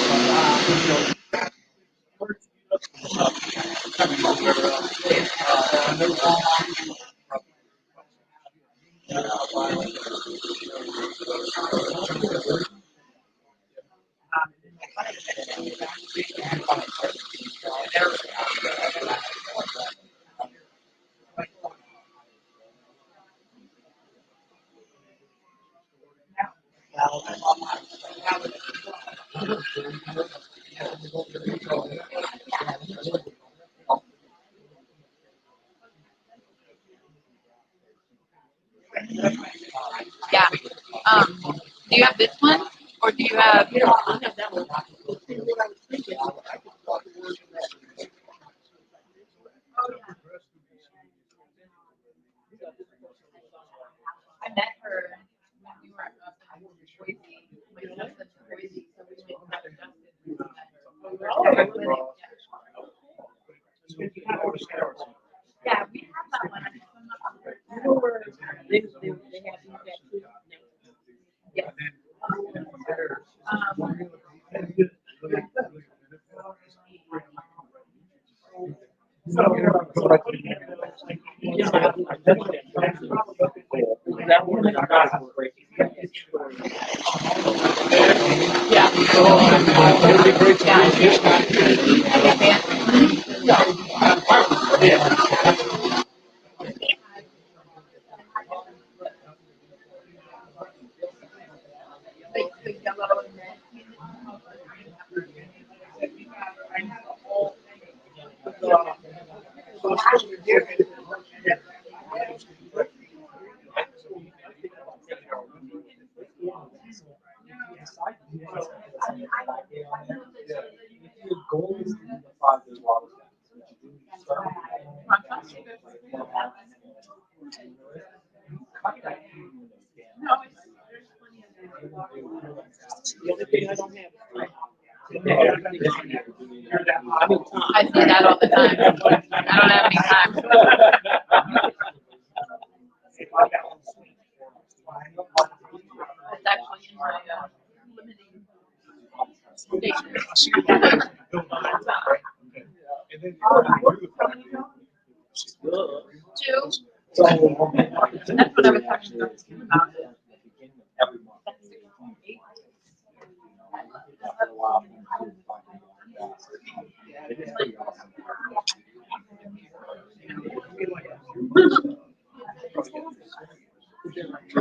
Yeah. Do you have this one, or do you have? I met her when we were in Boise. Yeah, we have that one. You know where they have that too? Yes. The other thing I don't have. I say that all the time. I don't have any time. It's actually in my, limiting station. Two. That's what I was talking about.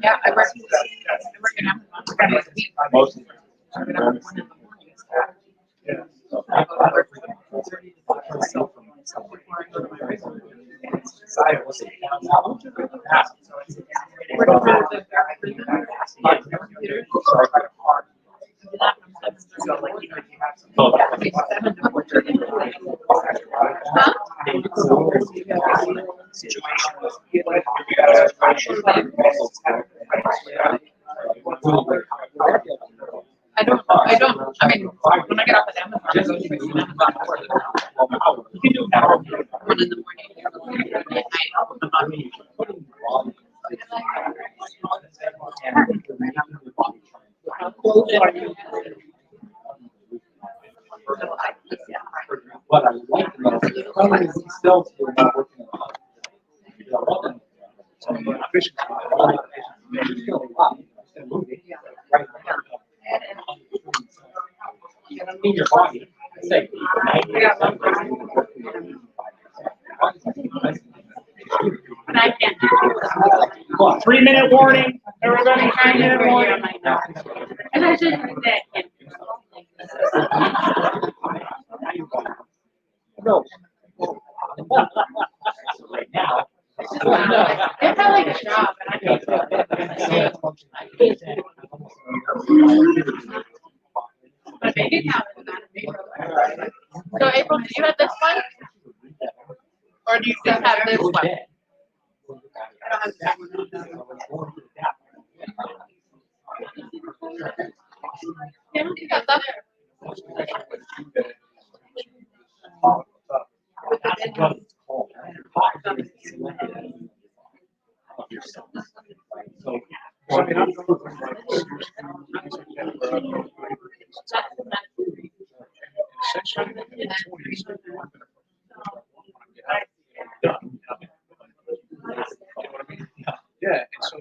Yeah, I work in Amazon. I don't, I mean, when I get off at Amazon, I go to Amazon for the 1 in the morning, at night, I'm on me. How close are you? But I like the most, he still still not working on it. In your body, say, But I can't do 3-minute warning, everybody, 3-minute warning. and I just do that. no. Right now. It's not like a job, and I can't do it. My bank account is not in April. So April, do you have this one? Or do you still have this one? I don't have that one. Yeah, you got that. Yeah, and so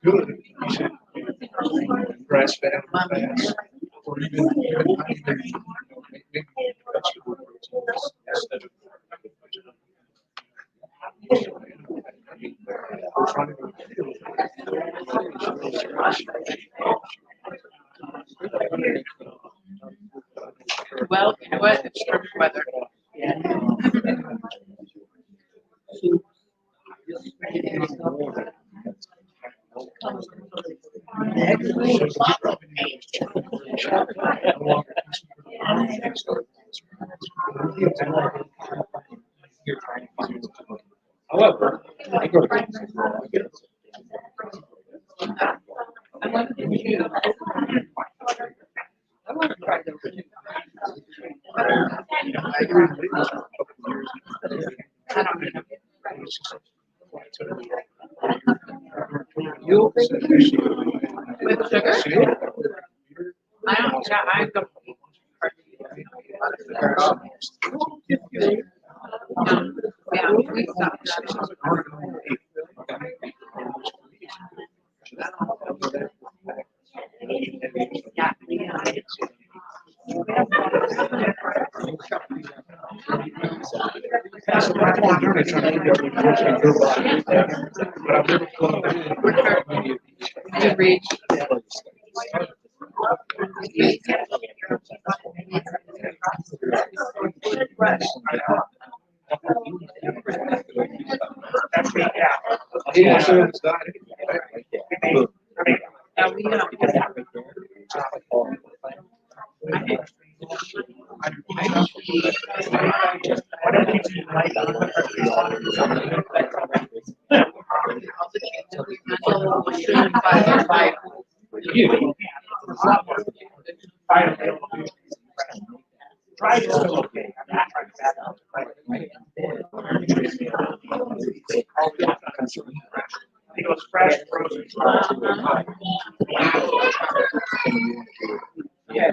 Good. You should grass fed fast, or even maybe vegetable proteins instead of. Well, you know what, it's perfect weather. However, I go to. I want to try the. You With sugar? I don't, yeah, I don't. Yeah, we stopped to reach. It goes fresh, frozen. Yeah.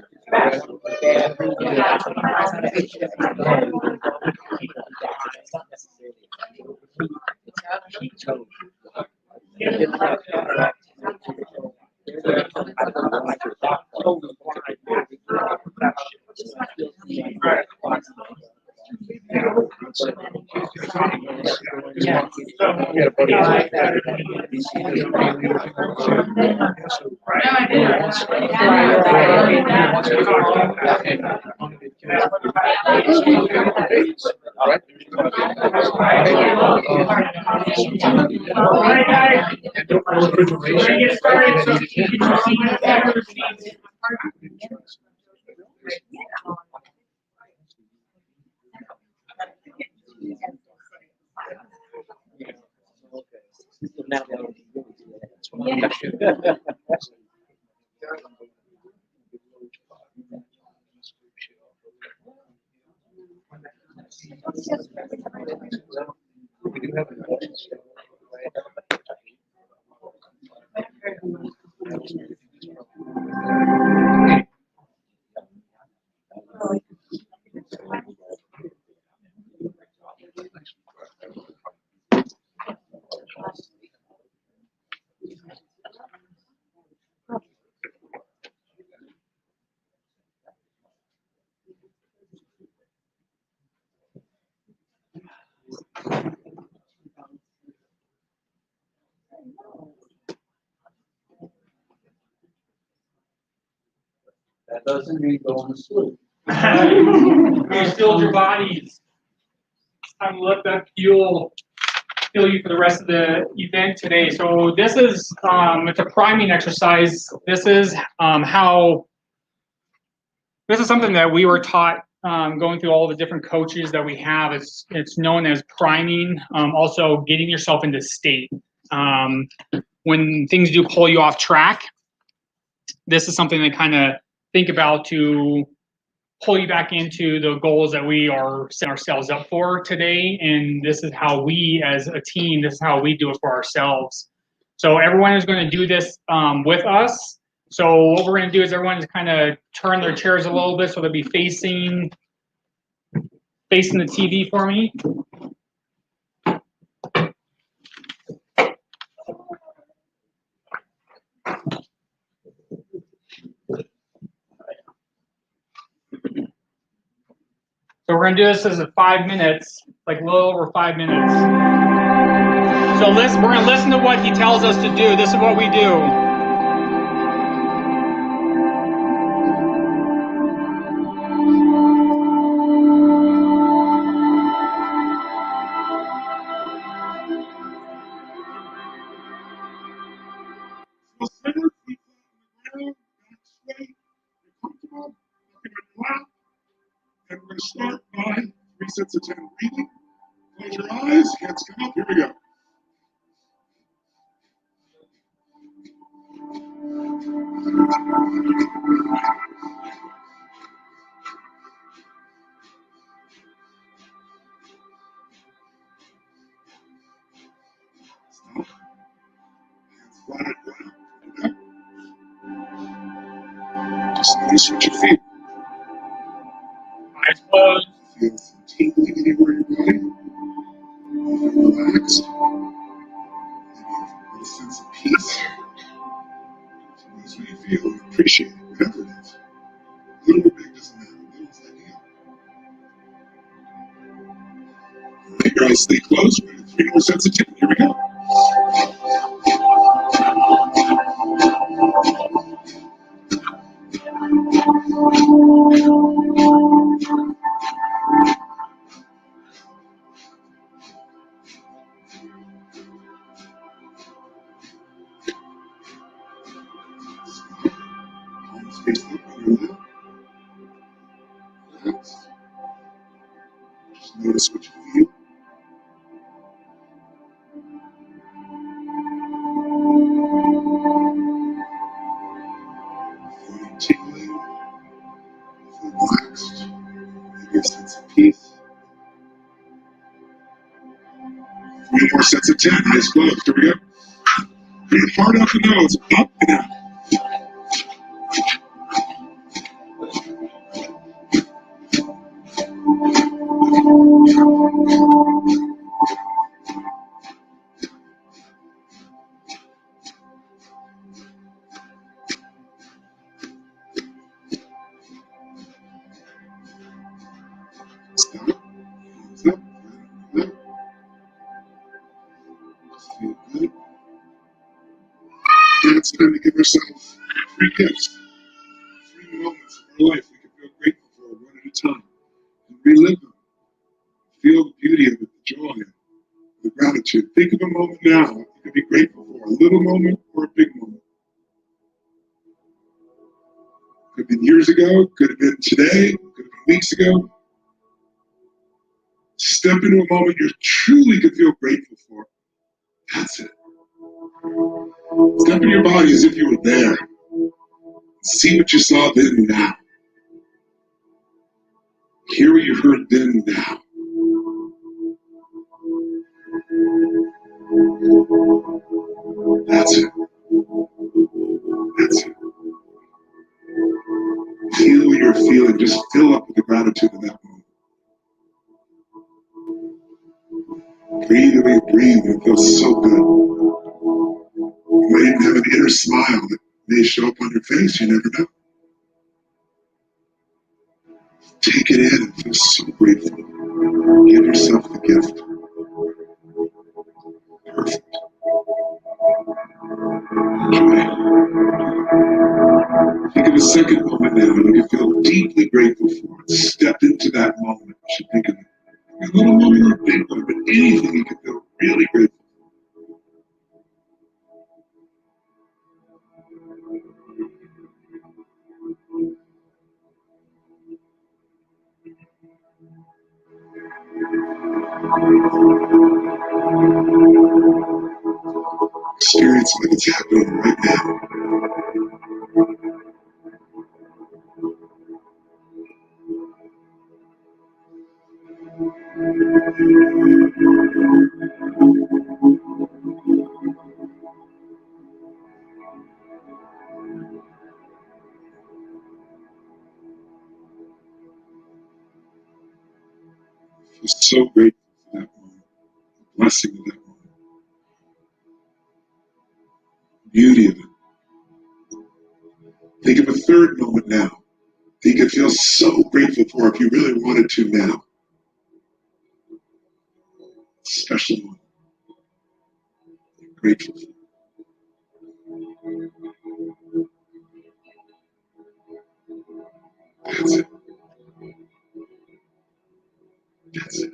That doesn't mean going to sleep. You stilled your bodies. It's time to let that fuel you for the rest of the event today. So this is it's a priming exercise. This is this is something that we were taught going through all the different coaches that we have. It's known as priming. Also getting yourself into state. When things do pull you off track, this is something to kind of think about to pull you back into the goals that we are setting ourselves up for today. And this is how we, as a team, this is how we do it for ourselves. So everyone is going to do this with us. So what we're going to do is everyone is kind of turn their chairs a little bit so they'll be facing facing the TV for me. So we're gonna do this as a 5 minutes, like a little over 5 minutes. So listen, we're gonna listen to what he tells us to do. This is what we do. So center, feet flat on the ground, back straight, you're comfortable, looking at your lap. And we're gonna start by 3 sets of 10 breathing. Close your eyes, hands come up, here we go. Stop. Hands flat on your lap. Do that. Just notice what you feel. Eyes closed. Feel some tingling anywhere in your body. You feel relaxed. Maybe a sense of peace. Notice what you feel and appreciate it, whatever it is. Little or big doesn't matter. Little is ideal. Let your eyes stay closed. We're gonna do 3 more sets of 10. Here we go. Palms face up on your lap. Relax. Just notice what you feel. Feeling tingling. Feel relaxed. Maybe a sense of peace. 3 more sets of 10. Eyes closed. Here we go. Breathe hard out the nose. Up and out. Stop. Hands up. Up. Just feel good. And it's time to give ourselves 3 gifts. 3 moments of our life we can feel grateful for one at a time. And relive them. Feel the beauty of it, the joy, the gratitude. Think of a moment now you can be grateful for. A little moment or a big moment. Could have been years ago, could have been today, could have been weeks ago. Step into a moment you truly could feel grateful for. That's it. Step in your body as if you were there. See what you saw then and now. Hear what you heard then and now. That's it. That's it. Feel what you're feeling. Just fill up with the gratitude of that moment. Breathe the way you breathe, and it feels so good. You might even have an inner smile that may show up on your face. You never know. Take it in and feel so grateful. Give yourself the gift. Perfect. Enjoy. Think of a second moment now that you feel deeply grateful for. Step into that moment. You should think of it. A little moment or a big one, but anything you can feel really grateful for. Experience what is happening right now. feel so grateful for that moment, the blessing of that moment, beauty of it. Think of a third moment now that you could feel so grateful for if you really wanted to now. Special moment. You're grateful for. That's it. That's it.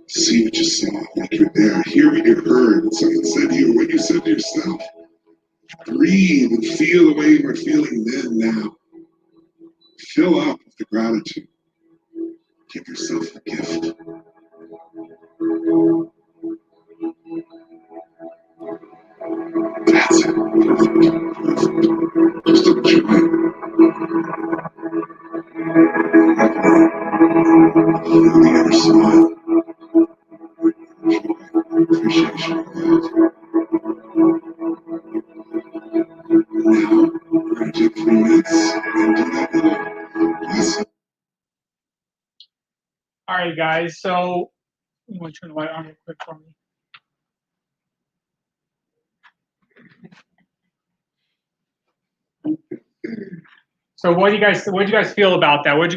See what you saw, like you're there. Hear what you heard, what someone said to you, or what you said to yourself. Breathe and feel the way you were feeling then, now. Fill up with the gratitude. Give yourself a gift. That's it. Perfect. Just enjoy it. Feel the inner smile. Joy, appreciation, love. Now, we're going to take 3 minutes and do that little blessing. All right, guys. So you want to turn the light on real quick for me? So what do you guys feel about that? What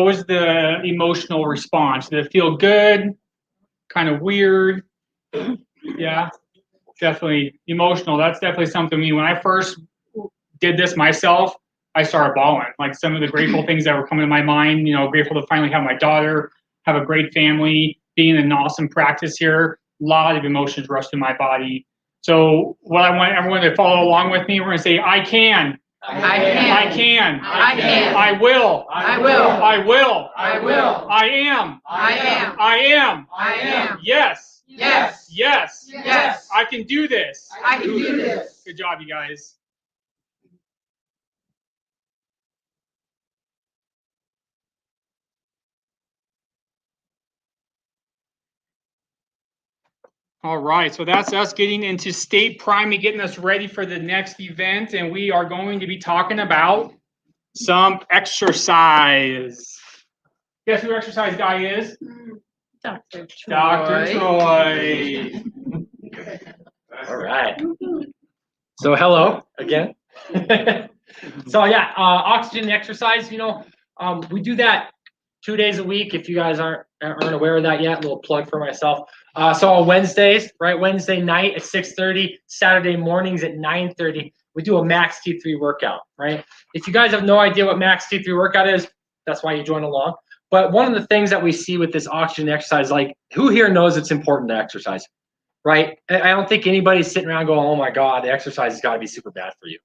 was the emotional response? Did it feel good? Kind of weird? Yeah, definitely emotional. That's definitely something. I mean, when I first did this myself, I started bawling. Like some of the grateful things that were coming to my mind, grateful to finally have my daughter, have a great family, being in an awesome practice here. A lot of emotions rushed through my body. So what I want everyone to follow along with me, we're going to say, I can. I can. I can. I can. I will. I will. I will. I will. I am. I am. I am. I am. Yes. Yes. Yes. Yes. I can do this. I can do this. Good job, you guys. All right, so that's us getting into state priming, getting us ready for the next event, and we are going to be talking about some exercise. Guess who exercise guy is? Dr. Troy. Dr. Troy. All right. So hello again. So yeah, oxygen exercise. We do that 2 days a week. If you guys aren't aware of that yet, a little plug for myself. So on Wednesdays, right? Wednesday night at 6:30, Saturday mornings at 9:30, we do a Max T3 workout, right? If you guys have no idea what Max T3 workout is, that's why you join along. But one of the things that we see with this oxygen exercise, like who here knows it's important to exercise, right? I don't think anybody's sitting around going, oh my God, the exercise has got to be super bad for you,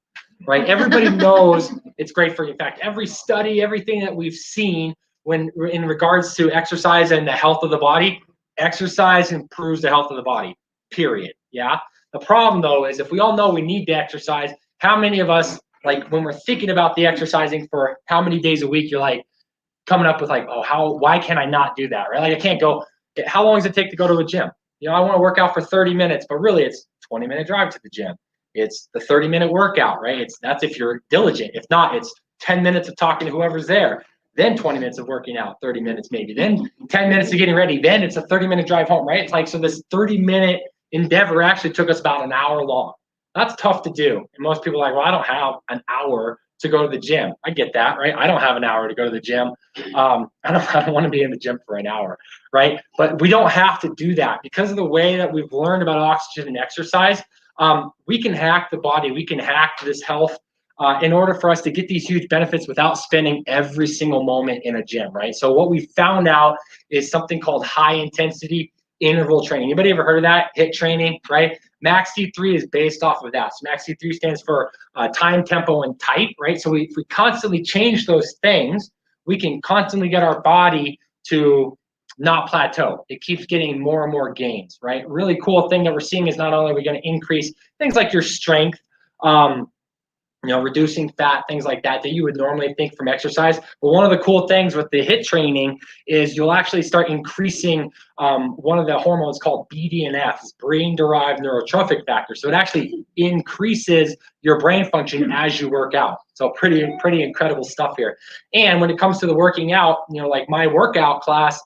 right? Everybody knows it's great for you. In fact, every study, everything that we've seen when in regards to exercise and the health of the body, exercise improves the health of the body, period. Yeah. The problem though is if we all know we need to exercise, how many of us, like when we're thinking about the exercising for how many days a week, you're like coming up with like, oh, why can I not do that? Right? Like I can't go, how long does it take to go to a gym? I want to work out for 30 minutes, but really it's 20-minute drive to the gym. It's the 30-minute workout, right? That's if you're diligent. If not, it's 10 minutes of talking to whoever's there, then 20 minutes of working out, 30 minutes maybe, then 10 minutes of getting ready, then it's a 30-minute drive home, right? It's like, so this 30-minute endeavor actually took us about an hour long. That's tough to do. And most people are like, well, I don't have an hour to go to the gym. I get that, right? I don't have an hour to go to the gym. I don't want to be in the gym for an hour, right? But we don't have to do that because of the way that we've learned about oxygen and exercise. We can hack the body. We can hack this health in order for us to get these huge benefits without spending every single moment in a gym, right? So what we found out is something called high intensity interval training. Anybody ever heard of that? HIIT training, right? Max T3 is based off of that. So Max T3 stands for time, tempo, and type, right? So if we constantly change those things, we can constantly get our body to not plateau. It keeps getting more and more gains, right? Really cool thing that we're seeing is not only are we going to increase things like your strength, reducing fat, things like that you would normally think from exercise. But one of the cool things with the HIIT training is you'll actually start increasing one of the hormones called BDNF, brain-derived neurotrophic factor. So it actually increases your brain function as you work out. So pretty incredible stuff here. And when it comes to the working out, like my workout class,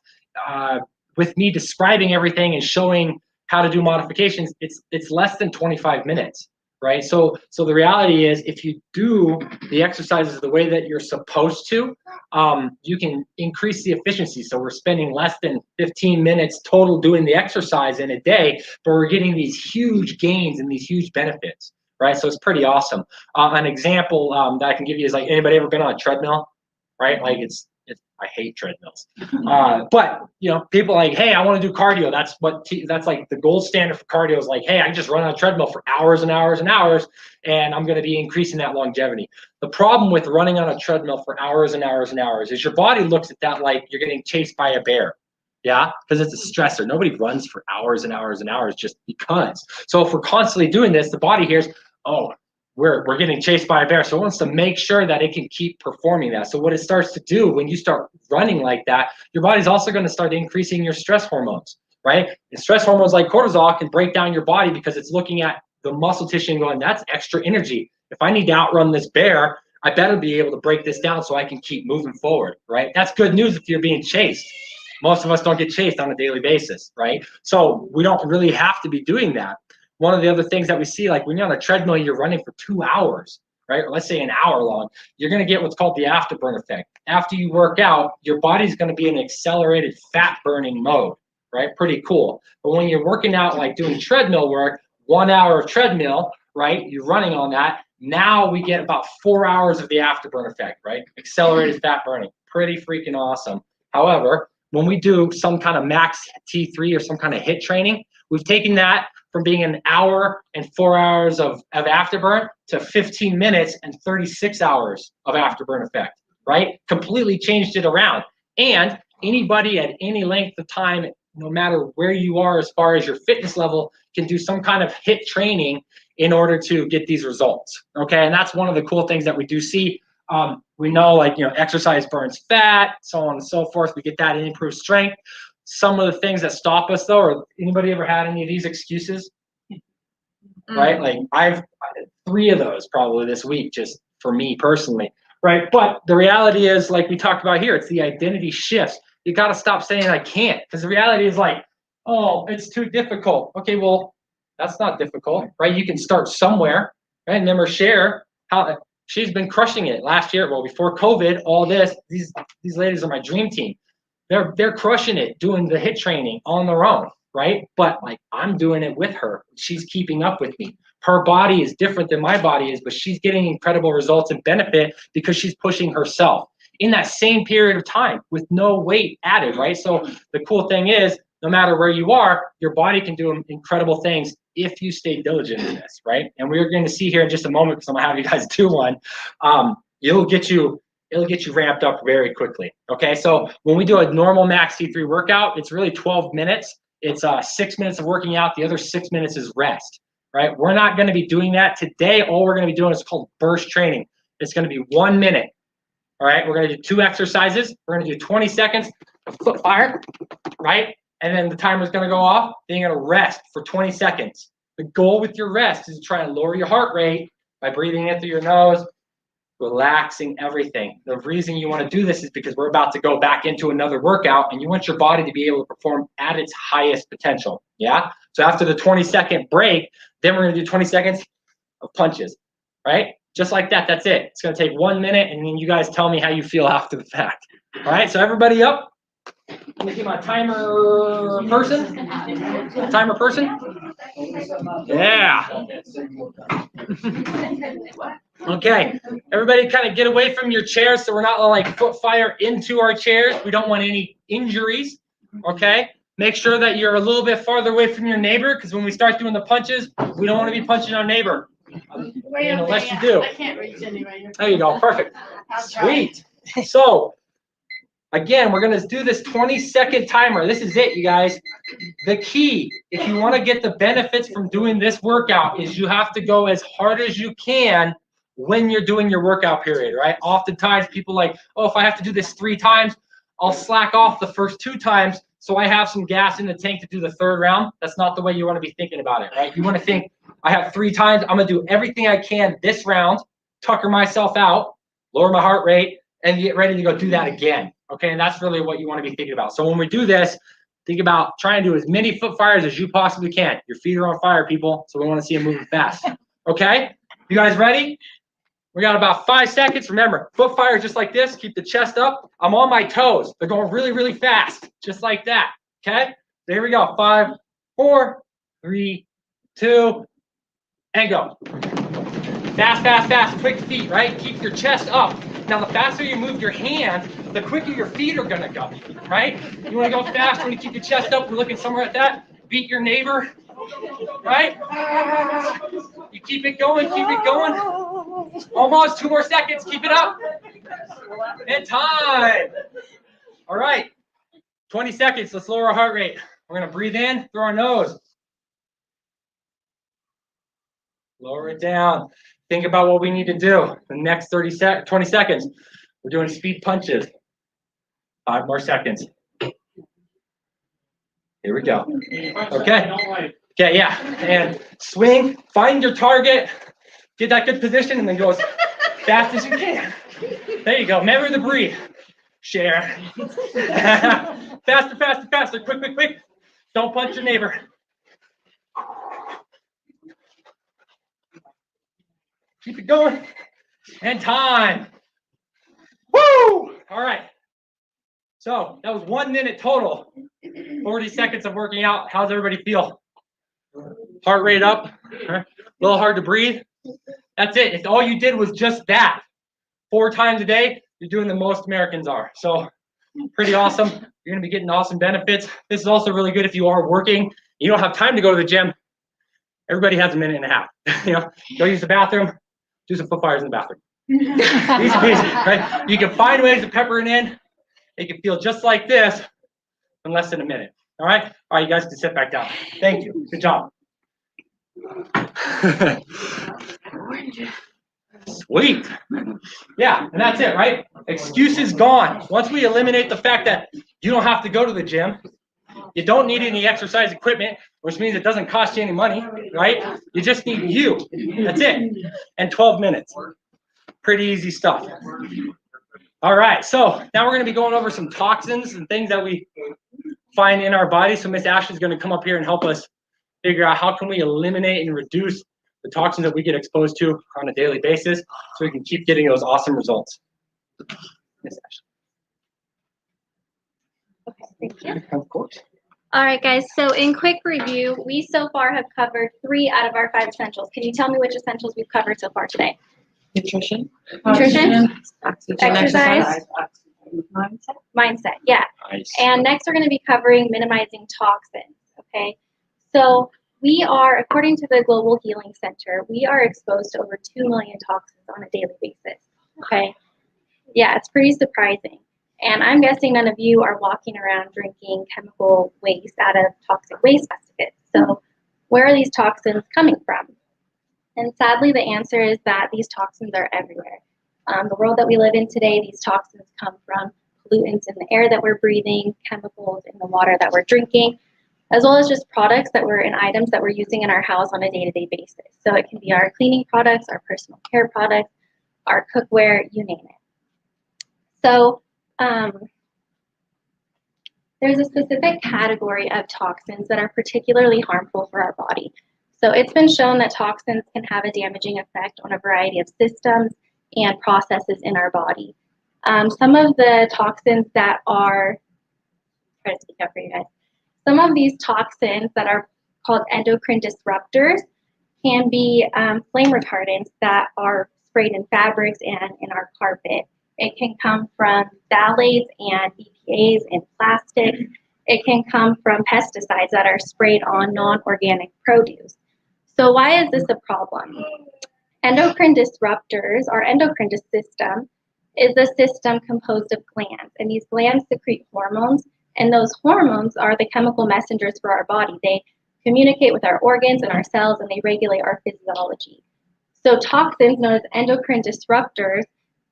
with me describing everything and showing how to do modifications, it's less than 25 minutes. Right. So the reality is, if you do the exercises the way that you're supposed to, you can increase the efficiency. So we're spending less than 15 minutes total doing the exercise in a day, but we're getting these huge gains and these huge benefits. Right. So it's pretty awesome. An example that I can give you is, like, anybody ever been on a treadmill? Right. Like I hate treadmills. But people like, hey, I want to do cardio. That's like the gold standard for cardio is like, hey, I can just run on a treadmill for hours and hours and hours, and I'm going to be increasing that longevity. The problem with running on a treadmill for hours and hours and hours is your body looks at that like you're getting chased by a bear. Yeah, because it's a stressor. Nobody runs for hours and hours and hours just because. So if we're constantly doing this, the body hears, oh, we're getting chased by a bear. So it wants to make sure that it can keep performing that. So what it starts to do when you start running like that, your body's also going to start increasing your stress hormones, right? And stress hormones like cortisol can break down your body because it's looking at the muscle tissue and going, that's extra energy. If I need to outrun this bear, I better be able to break this down so I can keep moving forward, right? That's good news if you're being chased. Most of us don't get chased on a daily basis, right? So we don't really have to be doing that. One of the other things that we see, like when you're on a treadmill, you're running for 2 hours, right? Or let's say an hour long, you're going to get what's called the afterburn effect. After you work out, your body's going to be in accelerated fat burning mode, right? Pretty cool. But when you're working out, like doing treadmill work, 1 hour of treadmill, right? You're running on that. Now we get about 4 hours of the afterburn effect, right? Accelerated fat burning. Pretty freaking awesome. However, when we do some kind of max T3 or some kind of HIIT training, we've taken that from being an hour and 4 hours of afterburn to 15 minutes and 36 hours of afterburn effect, right? Completely changed it around. And anybody at any length of time, no matter where you are as far as your fitness level, can do some kind of HIIT training in order to get these results, okay? And that's one of the cool things that we do see. We know, like, exercise burns fat, so on and so forth. We get that and improve strength. Some of the things that stop us, though, are, anybody ever had any of these excuses? Right? Like, I've 3 of those probably this week, just for me personally, right? But the reality is, like we talked about here, it's the identity shifts. You got to stop saying I can't, because the reality is like, oh, it's too difficult. Okay, well, that's not difficult, right? You can start somewhere, right? And then share how she's been crushing it last year. Well, before COVID, all this, these ladies are my dream team. They're crushing it, doing the HIIT training on their own, right? But like, I'm doing it with her. She's keeping up with me. Her body is different than my body is, but she's getting incredible results and benefit because she's pushing herself in that same period of time with no weight added, right? So the cool thing is, no matter where you are, your body can do incredible things if you stay diligent in this, right? And we're going to see here in just a moment, because I'm gonna have you guys do one. It'll get you ramped up very quickly. Okay, so when we do a normal max T3 workout, it's really 12 minutes. It's 6 minutes of working out. The other 6 minutes is rest, right? We're not going to be doing that today. All we're going to be doing is called burst training. It's going to be 1 minute. All right, we're going to do 2 exercises. We're going to do 20 seconds of foot fire, right? And then the timer's going to go off. Then you're going to rest for 20 seconds. The goal with your rest is to try and lower your heart rate by breathing in through your nose, relaxing everything. The reason you want to do this is because we're about to go back into another workout, and you want your body to be able to perform at its highest potential. Yeah. So after the 20-second break, then we're going to do 20 seconds of punches, right? Just like that. That's it. It's going to take 1 minute, and then you guys tell me how you feel after the fact. All right. So everybody up. Let me get my timer person. Timer person. Yeah. Okay, everybody kind of get away from your chairs so we're not like foot fire into our chairs. We don't want any injuries, okay? Make sure that you're a little bit farther away from your neighbor, because when we start doing the punches, we don't want to be punching our neighbor. Unless you do. I can't reach anyway. There you go, perfect. Sweet. So, again, we're going to do this 20-second timer. This is it, you guys. The key, if you want to get the benefits from doing this workout, is you have to go as hard as you can when you're doing your workout period, right? Oftentimes people like, oh, if I have to do this 3 times, I'll slack off the first 2 times so I have some gas in the tank to do the 3rd round. That's not the way you want to be thinking about it, right? You want to think, I have 3 times, I'm gonna do everything I can this round, tucker myself out, lower my heart rate, and get ready to go do that again. Okay, and that's really what you want to be thinking about. So when we do this, think about trying to do as many foot fires as you possibly can. Your feet are on fire, people, so we want to see them moving fast. Okay, you guys ready? We got about 5 seconds. Remember, foot fire just like this. Keep the chest up. I'm on my toes. They're going really, really fast, just like that. Okay, so here we go. 5, 4, 3, 2, and go. Fast, fast, fast. Quick feet, right? Keep your chest up. Now, the faster you move your hand, the quicker your feet are gonna go, right? You wanna go fast, you wanna keep your chest up. We're looking somewhere at that. Beat your neighbor, right? You keep it going, keep it going. Almost 2 more seconds, keep it up. And time. All right, 20 seconds, let's lower our heart rate. We're gonna breathe in through our nose. Lower it down. Think about what we need to do. The next 20 seconds, we're doing speed punches. 5 more seconds. Here we go. Okay. Okay, yeah. And swing, find your target, get that good position, and then go as fast as you can. There you go. Remember to breathe. Share. Faster, faster, faster. Quick, quick, quick. Don't punch your neighbor. Keep it going. And time. Woo! All right. So that was 1 minute total. 40 seconds of working out. How's everybody feel? Heart rate up. A little hard to breathe. That's it. If all you did was just that 4 times a day, you're doing the most Americans are. So pretty awesome. You're going to be getting awesome benefits. This is also really good if you are working. You don't have time to go to the gym. Everybody has a minute and a half. Go use the bathroom. Do some foot fires in the bathroom. Easy peasy, right? You can find ways to pepper it in. It can feel just like this in less than a minute. All right? All right, you guys can sit back down. Thank you. Good job. Sweet. Yeah, and that's it, right? Excuses gone. Once we eliminate the fact that you don't have to go to the gym, you don't need any exercise equipment, which means it doesn't cost you any money, right? You just need you. That's it. And 12 minutes. Pretty easy stuff. All right, so now we're going to be going over some toxins and things that we find in our body. So Miss Ashley's going to come up here and help us figure out how can we eliminate and reduce the toxins that we get exposed to on a daily basis so we can keep getting those awesome results. Miss Ashley. Okay, thank you. Of course. All right, guys, so in quick review, we so far have covered 3 out of our 5 essentials. Can you tell me which essentials we've covered so far today? Nutrition. Exercise. Mindset, yeah. Nice. And next we're going to be covering minimizing toxins, okay? So we are, according to the Global Healing Center, we are exposed to over 2 million toxins on a daily basis, okay? Yeah, it's pretty surprising. And I'm guessing none of you are walking around drinking chemical waste out of toxic waste baskets. So where are these toxins coming from? And sadly, the answer is that these toxins are everywhere. The world that we live in today, these toxins come from pollutants in the air that we're breathing, chemicals in the water that we're drinking, as well as just products that we're in items that we're using in our house on a day-to-day basis. So it can be our cleaning products, our personal care products, our cookware, you name it. So there's a specific category of toxins that are particularly harmful for our body. So it's been shown that toxins can have a damaging effect on a variety of systems and processes in our body. Some of the toxins that are, try to speak up for you guys. Some of these toxins that are called endocrine disruptors can be flame retardants that are sprayed in fabrics and in our carpet. It can come from phthalates and BPAs in plastic. It can come from pesticides that are sprayed on non-organic produce. So why is this a problem? Endocrine disruptors, our endocrine system, is a system composed of glands, and these glands secrete hormones, and those hormones are the chemical messengers for our body. They communicate with our organs and our cells, and they regulate our physiology. So toxins, known as endocrine disruptors,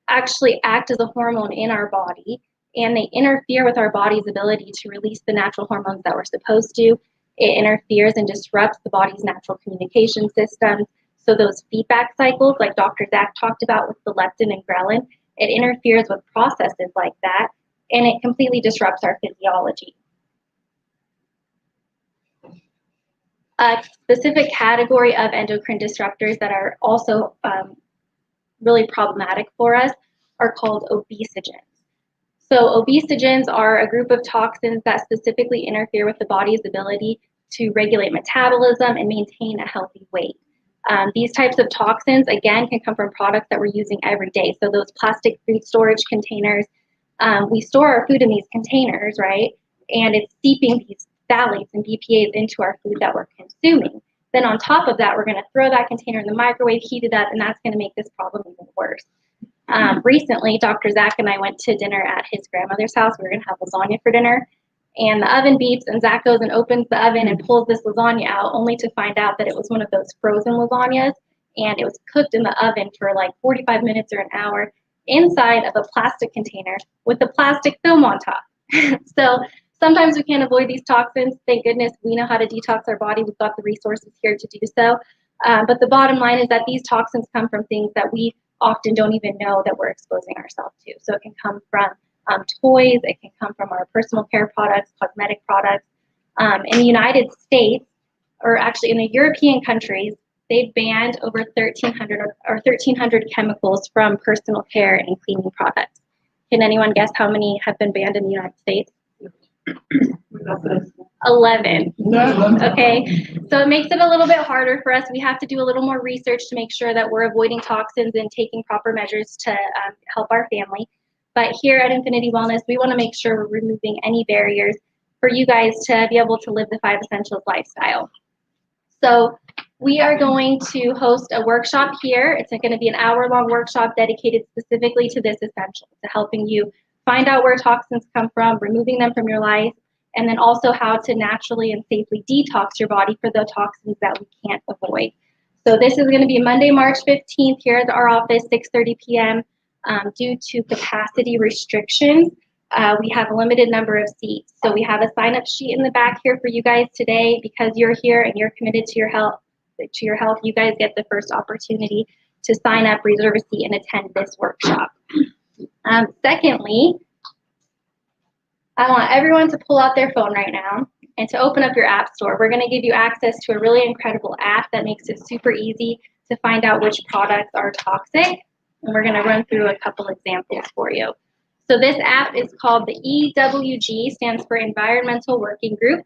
actually act as a hormone in our body, and they interfere with our body's ability to release the natural hormones that we're supposed to. It interferes and disrupts the body's natural communication systems. So those feedback cycles, like Dr. Zach talked about with the leptin and ghrelin, it interferes with processes like that, and it completely disrupts our physiology. A specific category of endocrine disruptors that are also really problematic for us are called obesogens. So obesogens are a group of toxins that specifically interfere with the body's ability to regulate metabolism and maintain a healthy weight. These types of toxins, again, can come from products that we're using every day. So those plastic food storage containers, we store our food in these containers, right? And it's seeping these phthalates and BPAs into our food that we're consuming. Then on top of that, we're going to throw that container in the microwave, heat it up, and that's going to make this problem even worse. Recently, Dr. Zach and I went to dinner at his grandmother's house. We were going to have lasagna for dinner. And the oven beeps, and Zach goes and opens the oven and pulls this lasagna out, only to find out that it was one of those frozen lasagnas, and it was cooked in the oven for like 45 minutes or an hour inside of a plastic container with a plastic film on top. So sometimes we can't avoid these toxins. Thank goodness we know how to detox our body. We've got the resources here to do so. But the bottom line is that these toxins come from things that we often don't even know that we're exposing ourselves to. So it can come from toys, it can come from our personal care products, cosmetic products. In the United States, or actually in the European countries, they've banned over 1,300 chemicals from personal care and cleaning products. Can anyone guess how many have been banned in the United States? 11. Okay, so it makes it a little bit harder for us. We have to do a little more research to make sure that we're avoiding toxins and taking proper measures to help our family. But here at Infinity Wellness, we want to make sure we're removing any barriers for you guys to be able to live the 5 Essentials lifestyle. So we are going to host a workshop here. It's going to be an hour-long workshop dedicated specifically to this essential, to helping you find out where toxins come from, removing them from your life, and then also how to naturally and safely detox your body for the toxins that we can't avoid. So this is going to be Monday, March 15th here at our office, 6:30 p.m. Due to capacity restrictions, we have a limited number of seats. So we have a sign-up sheet in the back here for you guys today. Because you're here and you're committed to your health, you guys get the first opportunity to sign up, reserve a seat, and attend this workshop. Secondly, I want everyone to pull out their phone right now and to open up your app store. We're going to give you access to a really incredible app that makes it super easy to find out which products are toxic. And we're going to run through a couple examples for you. So this app is called the EWG, stands for Environmental Working Group.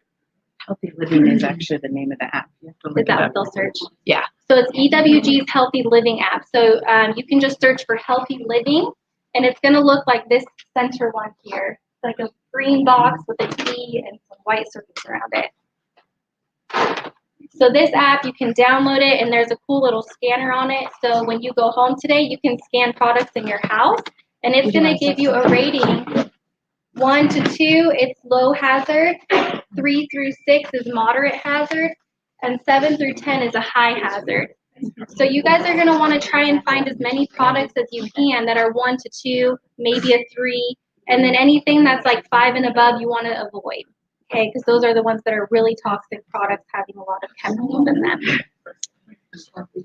Healthy Living is actually the name of the app. You have to look Is that it what up. they'll search? Yeah. So it's EWG's Healthy Living app. So you can just search for Healthy Living, and it's going to look like this center one here. It's like a green box with a T and some white circles around it. So this app, you can download it, and there's a cool little scanner on it. So when you go home today, you can scan products in your house, and it's going to give you a rating. 1 to 2, it's low hazard. 3 through 6 is moderate hazard. And 7 through 10 is a high hazard. So you guys are going to want to try and find as many products as you can that are 1 to 2, maybe a 3, and then anything that's like 5 and above you want to avoid. Okay, because those are the ones that are really toxic products having a lot of chemicals in them.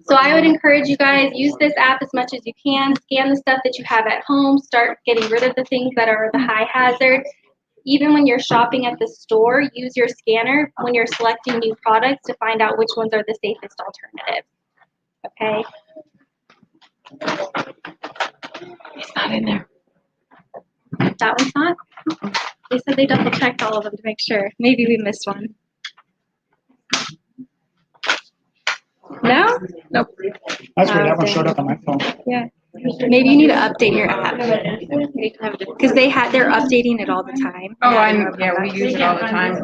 So I would encourage you guys, use this app as much as you can. Scan the stuff that you have at home. Start getting rid of the things that are the high hazard. Even when you're shopping at the store, use your scanner when you're selecting new products to find out which ones are the safest alternatives. Okay? It's not in there. That one's not? They said they double checked all of them to make sure. Maybe we missed one. No? Nope. That's weird. That one showed up on my phone. Yeah. Maybe you need to update your app. Because they're updating it all the time. Oh, I know. Yeah, we use it all the time.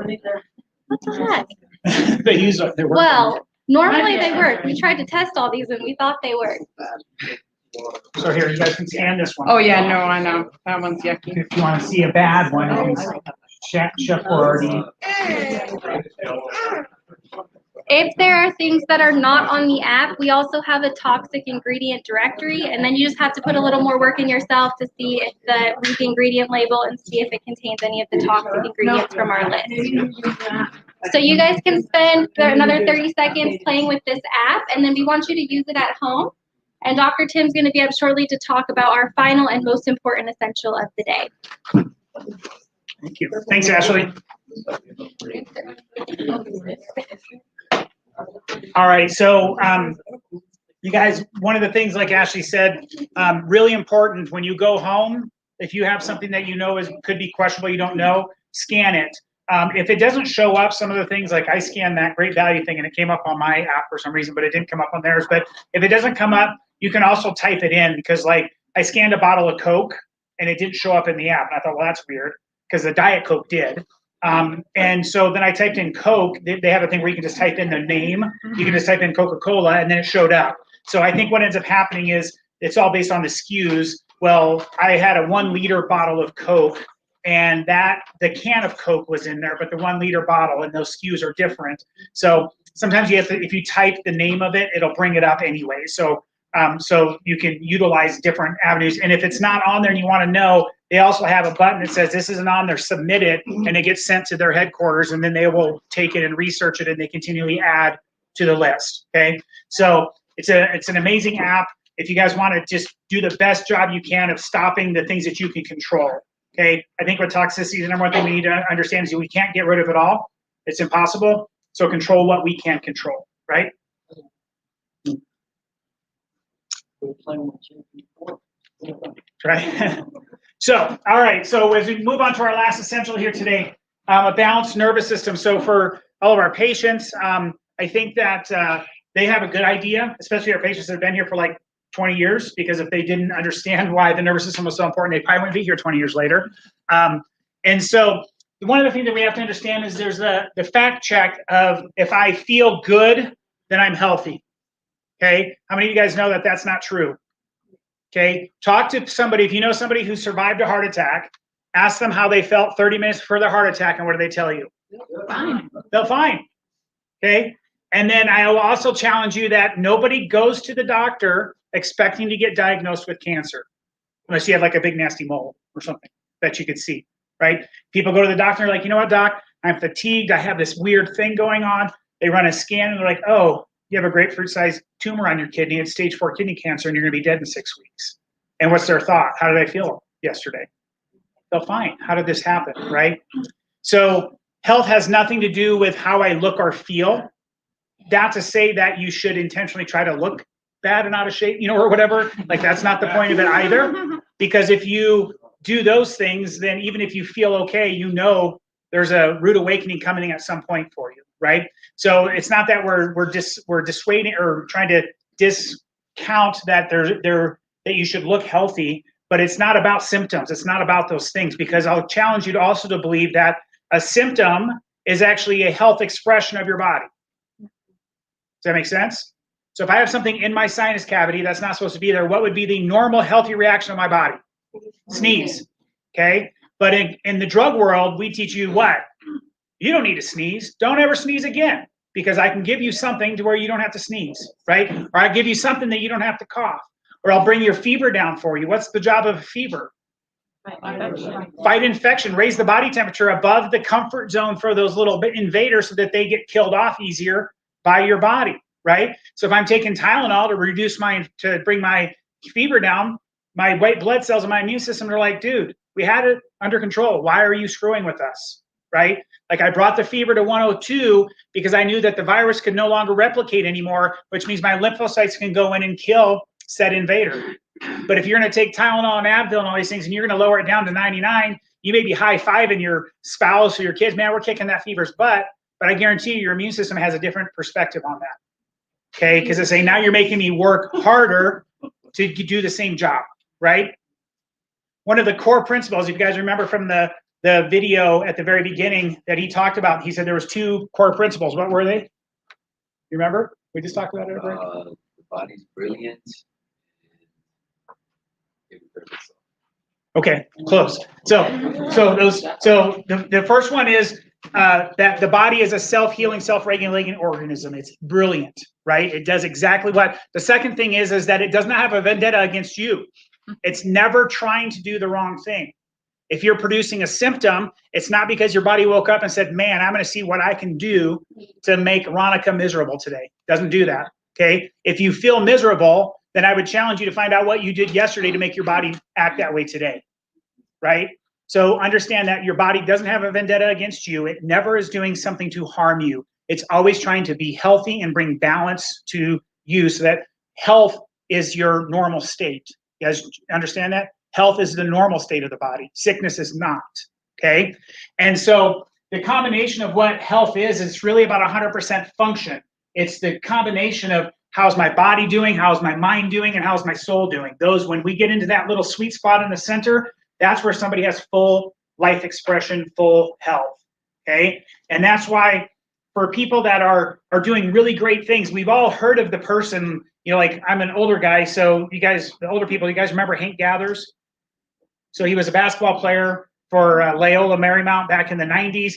What the heck? They use it. They work. Well, normally they work. We tried to test all these and we thought they worked. So here, you guys can scan this one. Oh, yeah, no, I know. That one's yucky. If you want to see a bad one, Chef Boyardee. If there are things that are not on the app, we also have a toxic ingredient directory, and then you just have to put a little more work in yourself to see if read the ingredient label and see if it contains any of the toxic ingredients from our list. So you guys can spend another 30 seconds playing with this app, and then we want you to use it at home. And Dr. Tim's going to be up shortly to talk about our final and most important essential of the day. Thank you. Thanks, Ashley. All right, so you guys, one of the things, like Ashley said, really important when you go home, if you have something that you know could be questionable, you don't know, scan it. If it doesn't show up, some of the things, like I scanned that Great Value thing and it came up on my app for some reason, but it didn't come up on theirs. But if it doesn't come up, you can also type it in, because like I scanned a bottle of Coke and it didn't show up in the app. And I thought, well, that's weird, because the Diet Coke did. And so then I typed in Coke. They have a thing where you can just type in the name. You can just type in Coca-Cola, and then it showed up. So I think what ends up happening is it's all based on the SKUs. Well, I had a 1 liter bottle of Coke, and the can of Coke was in there, but the 1 liter bottle and those SKUs are different. So sometimes you have to, if you type the name of it, it'll bring it up anyway. So you can utilize different avenues. And if it's not on there and you want to know, they also have a button that says this isn't on there, submit it, and it gets sent to their headquarters, and then they will take it and research it, and they continually add to the list. Okay, so it's an amazing app. If you guys want to just do the best job you can of stopping the things that you can control. Okay, I think with toxicity, the number one thing we need to understand is that we can't get rid of it all. It's impossible. So control what we can control, right? Right. So, all right. So as we move on to our last essential here today, a balanced nervous system. So for all of our patients, I think that they have a good idea, especially our patients that have been here for like 20 years, because if they didn't understand why the nervous system was so important, they probably wouldn't be here 20 years later. And so one of the things that we have to understand is there's the fact check of, if I feel good, then I'm healthy. Okay. How many of you guys know that that's not true? Okay. Talk to somebody. If you know somebody who survived a heart attack, ask them how they felt 30 minutes before their heart attack, and what do they tell you? Fine. They'll fine. Okay. And then I will also challenge you that nobody goes to the doctor expecting to get diagnosed with cancer, unless you have like a big nasty mole or something that you could see, right? People go to the doctor, they're like, you know what, doc, I'm fatigued. I have this weird thing going on. They run a scan and they're like, oh, you have a grapefruit-sized tumor on your kidney. It's stage 4 kidney cancer, and you're going to be dead in 6 weeks. And what's their thought? How did I feel yesterday? They'll fine. How did this happen, right? So health has nothing to do with how I look or feel. Not to say that you should intentionally try to look bad and out of shape, or whatever. Like, that's not the point of it either. Because if you do those things, then even if you feel okay, there's a rude awakening coming at some point for you, right? So it's not that we're dissuading or trying to discount that that you should look healthy, but it's not about symptoms. It's not about those things, because I'll challenge you to also to believe that a symptom is actually a health expression of your body. Does that make sense? So if I have something in my sinus cavity that's not supposed to be there, what would be the normal healthy reaction of my body? Sneeze, okay? But in the drug world, we teach you what? You don't need to sneeze. Don't ever sneeze again, because I can give you something to where you don't have to sneeze, right? Or I give you something that you don't have to cough. Or I'll bring your fever down for you. What's the job of a fever? Fight infection, raise the body temperature above the comfort zone for those little invaders so that they get killed off easier by your body, right? So if I'm taking Tylenol to bring my fever down, my white blood cells and my immune system are like, dude, we had it under control. Why are you screwing with us, right? Like, I brought the fever to 102 because I knew that the virus could no longer replicate anymore, which means my lymphocytes can go in and kill said invader. But if you're going to take Tylenol and Advil and all these things, and you're going to lower it down to 99, you may be high-fiving your spouse or your kids, man, we're kicking that fever's butt, but I guarantee you your immune system has a different perspective on that, okay? Because it's saying, now you're making me work harder to do the same job, right? One of the core principles, if you guys remember from the video at the very beginning that he talked about, he said there was 2 core principles. What were they? You remember? We just talked about it. The body's brilliant. Okay, close. So the first one is that the body is a self-healing, self-regulating organism. It's brilliant, right? It does exactly what. The second thing is that it does not have a vendetta against you. It's never trying to do the wrong thing. If you're producing a symptom, it's not because your body woke up and said, man, I'm going to see what I can do to make Ronica miserable today. Doesn't do that, okay? If you feel miserable, then I would challenge you to find out what you did yesterday to make your body act that way today, right? So understand that your body doesn't have a vendetta against you. It never is doing something to harm you. It's always trying to be healthy and bring balance to you so that health is your normal state. You guys understand that? Health is the normal state of the body. Sickness is not, okay? And so the combination of what health is, it's really about 100% function. It's the combination of how's my body doing, how's my mind doing, and how's my soul doing. Those, when we get into that little sweet spot in the center, that's where somebody has full life expression, full health, okay? And that's why for people that are doing really great things, we've all heard of the person, you know, like I'm an older guy, so you guys, the older people, you guys remember Hank Gathers? So he was a basketball player for Loyola Marymount back in the 90s.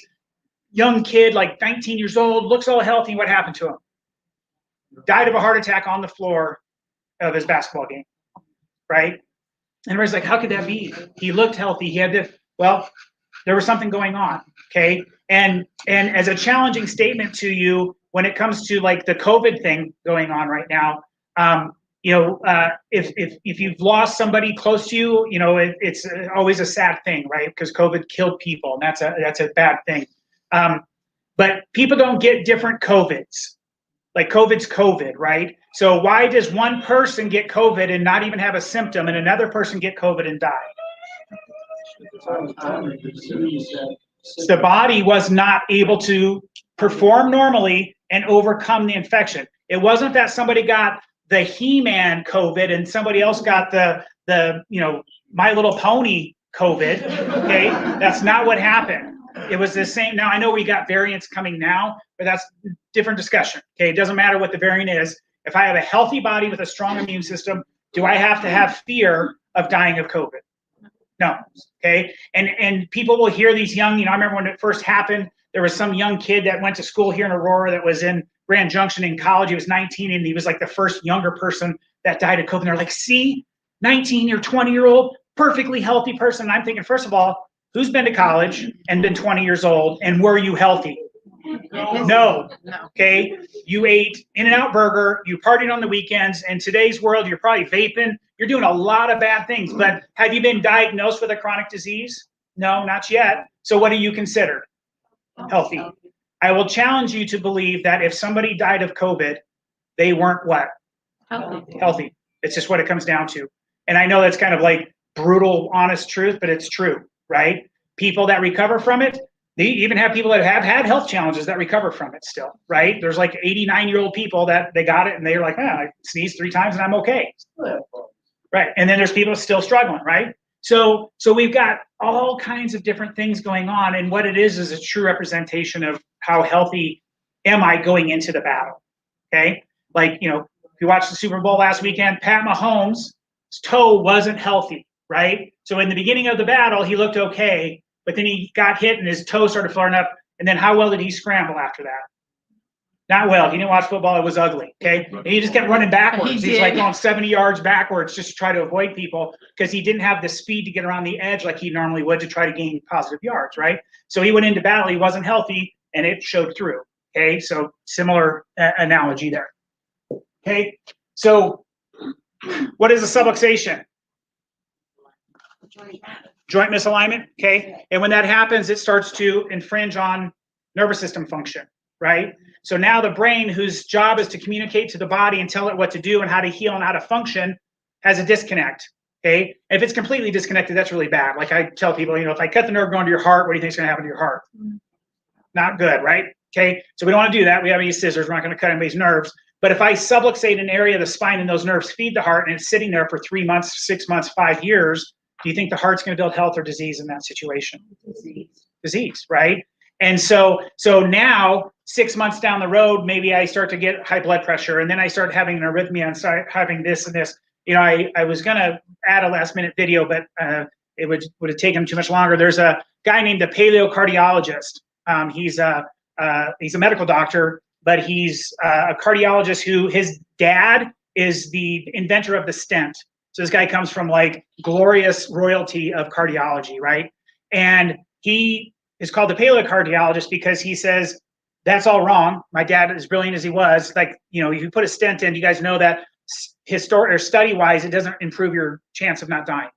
Young kid, like 19 years old, looks all healthy. What happened to him? Died of a heart attack on the floor of his basketball game, right? And everybody's like, how could that be? He looked healthy. He had this. Well, there was something going on, okay? And as a challenging statement to you when it comes to like the COVID thing going on right now, you know, if you've lost somebody close to you, you know, it's always a sad thing, right? Because COVID killed people, and that's a bad thing. But people don't get different COVIDs. Like COVID's COVID, right? So why does one person get COVID and not even have a symptom, and another person get COVID and die? The body was not able to perform normally and overcome the infection. It wasn't that somebody got the He-Man COVID and somebody else got the you know, My Little Pony COVID, okay? That's not what happened. It was the same. Now, I know we got variants coming now, but that's a different discussion, okay? It doesn't matter what the variant is. If I have a healthy body with a strong immune system, do I have to have fear of dying of COVID? No, okay? And people will hear these young, you know, I remember when it first happened, there was some young kid that went to school here in Aurora that was in Grand Junction in college. He was 19, and he was like the first younger person that died of COVID. And they're like, see, 19 or 20-year-old, perfectly healthy person. And I'm thinking, first of all, who's been to college and been 20 years old, and were you healthy? No. Okay. You ate In-N-Out Burger, you partied on the weekends. In today's world, you're probably vaping. You're doing a lot of bad things. But have you been diagnosed with a chronic disease? No, not yet. So what are you considered? Healthy. I will challenge you to believe that if somebody died of COVID, they weren't what? Healthy. It's just what it comes down to. And I know that's kind of like brutal, honest truth, but it's true, right? People that recover from it, they even have people that have had health challenges that recover from it still, right? There's like 89-year-old people that they got it and they're like, I sneezed 3 times and I'm okay. Right. And then there's people still struggling, right? So we've got all kinds of different things going on, and what it is a true representation of how healthy am I going into the battle, okay? Like, you know, if you watched the Super Bowl last weekend, Pat Mahomes' toe wasn't healthy, right? So in the beginning of the battle, he looked okay, but then he got hit and his toe started flaring up, and then how well did he scramble after that? Not well. He didn't watch football. It was ugly. Okay. And he just kept running backwards. He's like going 70 yards backwards just to try to avoid people because he didn't have the speed to get around the edge like he normally would to try to gain positive yards, right? So he went into battle. He wasn't healthy, and it showed through. Okay. So similar analogy there. Okay. So what is a subluxation? Joint misalignment. Okay. And when that happens, it starts to infringe on nervous system function, right? So now the brain, whose job is to communicate to the body and tell it what to do and how to heal and how to function, has a disconnect, okay? If it's completely disconnected, that's really bad. Like I tell people, you know, if I cut the nerve going to your heart, what do you think is going to happen to your heart? Not good, right? Okay, so we don't want to do that. We have to use scissors. We're not going to cut anybody's nerves. But if I subluxate an area of the spine and those nerves feed the heart and it's sitting there for 3 months, 6 months, 5 years, do you think the heart's going to build health or disease in that situation? Disease, right? And so now 6 months down the road, maybe I start to get high blood pressure, and then I start having an arrhythmia and start having this and this. You know, I was going to add a last minute video, but it would have taken too much longer. There's a guy named the paleocardiologist, He's a medical doctor, but he's a cardiologist who his dad is the inventor of the stent. So this guy comes from like glorious royalty of cardiology, right? And he is called the paleocardiologist because he says that's all wrong. My dad, as brilliant as he was, like, you know, if you put a stent in, you guys know that study-wise, it doesn't improve your chance of not dying,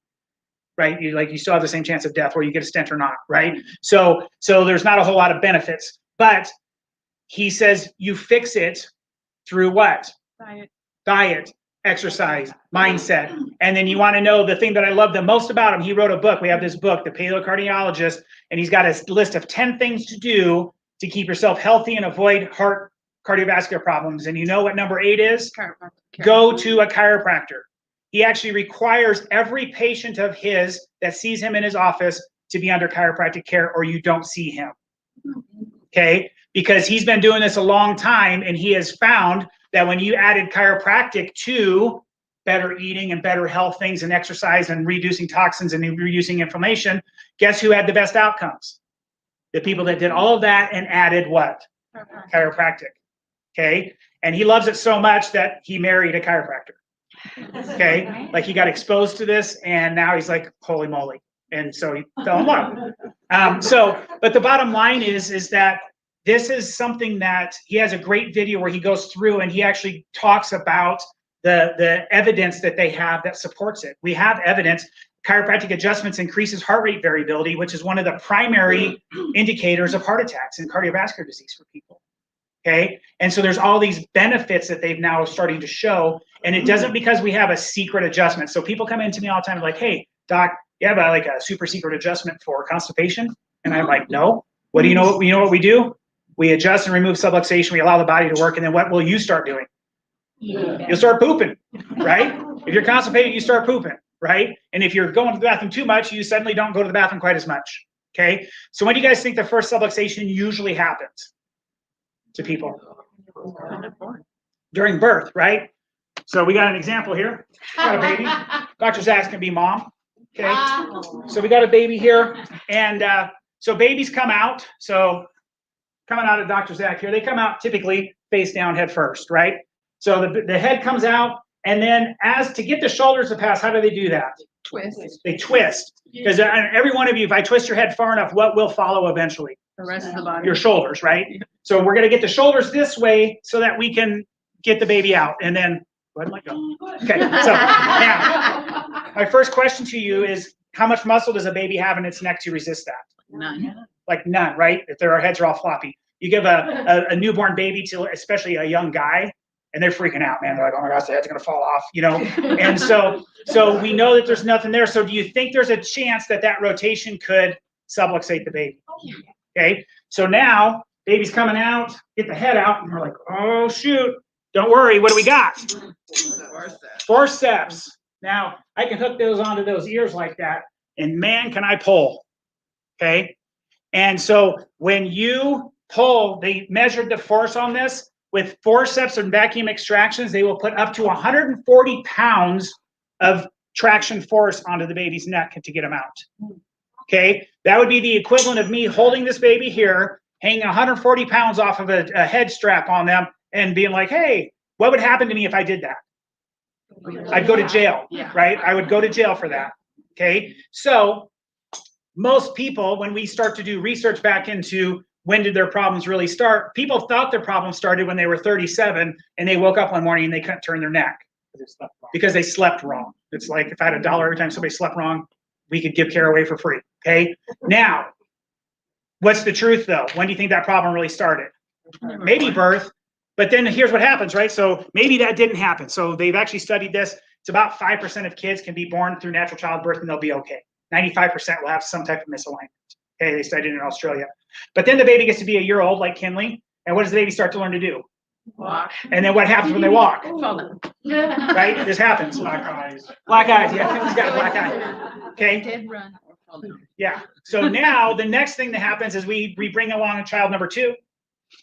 right? You still have the same chance of death whether you get a stent or not, right? So there's not a whole lot of benefits, but he says you fix it through what? Diet, exercise, mindset. And then you want to know the thing that I love the most about him. He wrote a book. We have this book, The Paleocardiologist, and he's got a list of 10 things to do to keep yourself healthy and avoid heart cardiovascular problems. And you know what number 8 is? Go to a chiropractor. He actually requires every patient of his that sees him in his office to be under chiropractic care, or you don't see him. Okay? Because he's been doing this a long time, and he has found that when you added chiropractic to better eating and better health things and exercise and reducing toxins and reducing inflammation, guess who had the best outcomes? The people that did all of that and added what? Chiropractic. Okay? And he loves it so much that he married a chiropractor. Okay? Like he got exposed to this and now he's like, holy moly. And so he fell in love. But the bottom line is that this is something that he has a great video where he goes through and he actually talks about the evidence that they have that supports it. We have evidence. Chiropractic adjustments increases heart rate variability, which is one of the primary indicators of heart attacks and cardiovascular disease for people. Okay, and so there's all these benefits that they've now starting to show, and it doesn't because we have a secret adjustment. So people come into me all the time like, "Hey, doc, you have like a super secret adjustment for constipation?" And I'm like, "No. What do you know? You know what we do? We adjust and remove subluxation. We allow the body to work, and then what will you start doing? You'll start pooping, right? If you're constipated, you start pooping, right? And if you're going to the bathroom too much, you suddenly don't go to the bathroom quite as much. Okay. So when do you guys think the first subluxation usually happens to people? During birth, right? So we got an example here. Got a baby. Dr. Zach's gonna be mom. Okay. So we got a baby here, and so babies come out. So coming out of Dr. Zach here, they come out typically face down, head first, right? So the head comes out, and then as to get the shoulders to pass, how do they do that? Twist. They twist. Because every one of you, if I twist your head far enough, what will follow eventually? The rest of the body. Your shoulders, right? So we're going to get the shoulders this way so that we can get the baby out. And then, where did I go? Okay, so now, my first question to you is, how much muscle does a baby have in its neck to resist that? None. Like none, right? If their heads are all floppy. You give a newborn baby to, especially a young guy, and they're freaking out, man. They're like, oh my gosh, the head's gonna fall off, you know? And so we know that there's nothing there. So do you think there's a chance that rotation could subluxate the baby? Okay, so now baby's coming out, get the head out, and we're like, oh shoot, don't worry, what do we got? Forceps. Now, I can hook those onto those ears like that, and man, can I pull, okay? And so when you pull, they measured the force on this. With forceps and vacuum extractions, they will put up to 140 pounds of traction force onto the baby's neck to get them out. Okay, that would be the equivalent of me holding this baby here, hanging 140 pounds off of a head strap on them, and being like, hey, what would happen to me if I did that? I'd go to jail, right? I would go to jail for that. Okay, so most people, when we start to do research back into when did their problems really start, people thought their problems started when they were 37 and they woke up one morning and they couldn't turn their neck because they slept wrong. It's like if I had $1 every time somebody slept wrong, we could give care away for free. Okay, now what's the truth though? When do you think that problem really started? Maybe birth, but then here's what happens, right? So maybe that didn't happen. So they've actually studied this. It's about 5% of kids can be born through natural childbirth and they'll be okay. 95% will have some type of misalignment. Okay, they studied it in Australia. But then the baby gets to be a year old, like Kinley, and what does the baby start to learn to do? Walk. And then what happens when they walk? Right? This happens. Black eyes. Black eyes, yeah. Kinley's got a black eye. Okay? Dead run. Yeah. So now the next thing that happens is we bring along child number 2,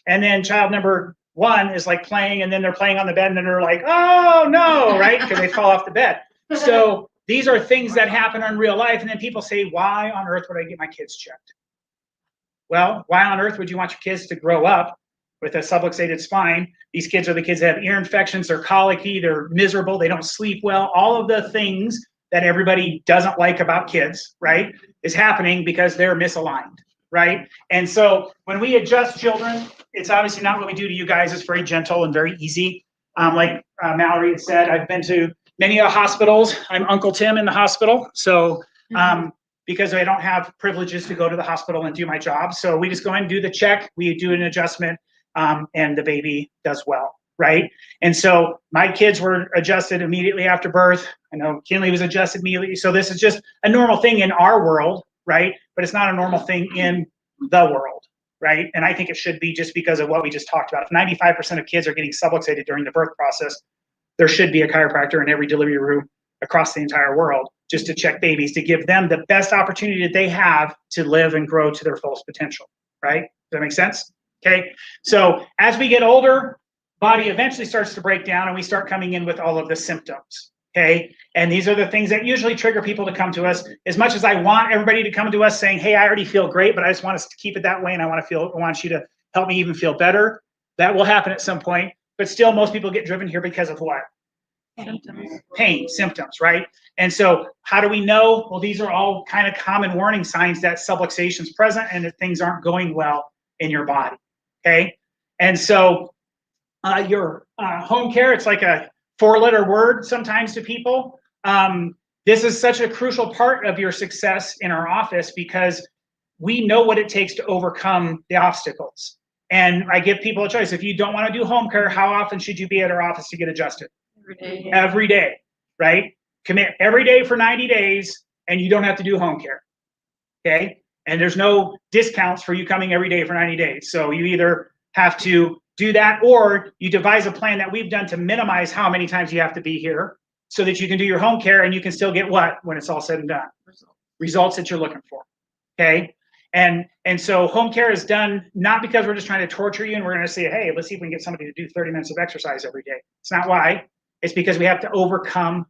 and then child number 1 is like playing, and then they're playing on the bed, and then they're like, oh no, right? Because they fall off the bed. So these are things that happen in real life, and then people say, why on earth would I get my kids checked? Well, why on earth would you want your kids to grow up with a subluxated spine? These kids are the kids that have ear infections, they're colicky, they're miserable, they don't sleep well. All of the things that everybody doesn't like about kids, right, is happening because they're misaligned, right? And so when we adjust children, it's obviously not what we do to you guys. It's very gentle and very easy. Like Mallory had said, I've been to many hospitals. I'm Uncle Tim in the hospital. So because I don't have privileges to go to the hospital and do my job. So we just go in and do the check, we do an adjustment, and the baby does well, right? And so my kids were adjusted immediately after birth. I know Kinley was adjusted immediately. So this is just a normal thing in our world, right? But it's not a normal thing in the world, right? And I think it should be, just because of what we just talked about. If 95% of kids are getting subluxated during the birth process, there should be a chiropractor in every delivery room across the entire world just to check babies, to give them the best opportunity that they have to live and grow to their fullest potential, right? Does that make sense? Okay, so as we get older, body eventually starts to break down and we start coming in with all of the symptoms, okay? And these are the things that usually trigger people to come to us. As much as I want everybody to come to us saying, hey, I already feel great, but I just want us to keep it that way, and I want you to help me even feel better. That will happen at some point, but still most people get driven here because of what? Symptoms. Pain, symptoms, right? And so how do we know? Well, these are all kind of common warning signs that subluxation is present and that things aren't going well in your body, okay? And so your home care, it's like a 4-letter word sometimes to people. This is such a crucial part of your success in our office because we know what it takes to overcome the obstacles. And I give people a choice. If you don't want to do home care, how often should you be at our office to get adjusted? Every day, right? Commit every day for 90 days and you don't have to do home care, okay? And there's no discounts for you coming every day for 90 days. So you either have to do that or you devise a plan that we've done to minimize how many times you have to be here so that you can do your home care and you can still get what when it's all said and done? Results that you're looking for, okay? And so home care is done not because we're just trying to torture you and we're going to say, hey, let's see if we can get somebody to do 30 minutes of exercise every day. It's not why. It's because we have to overcome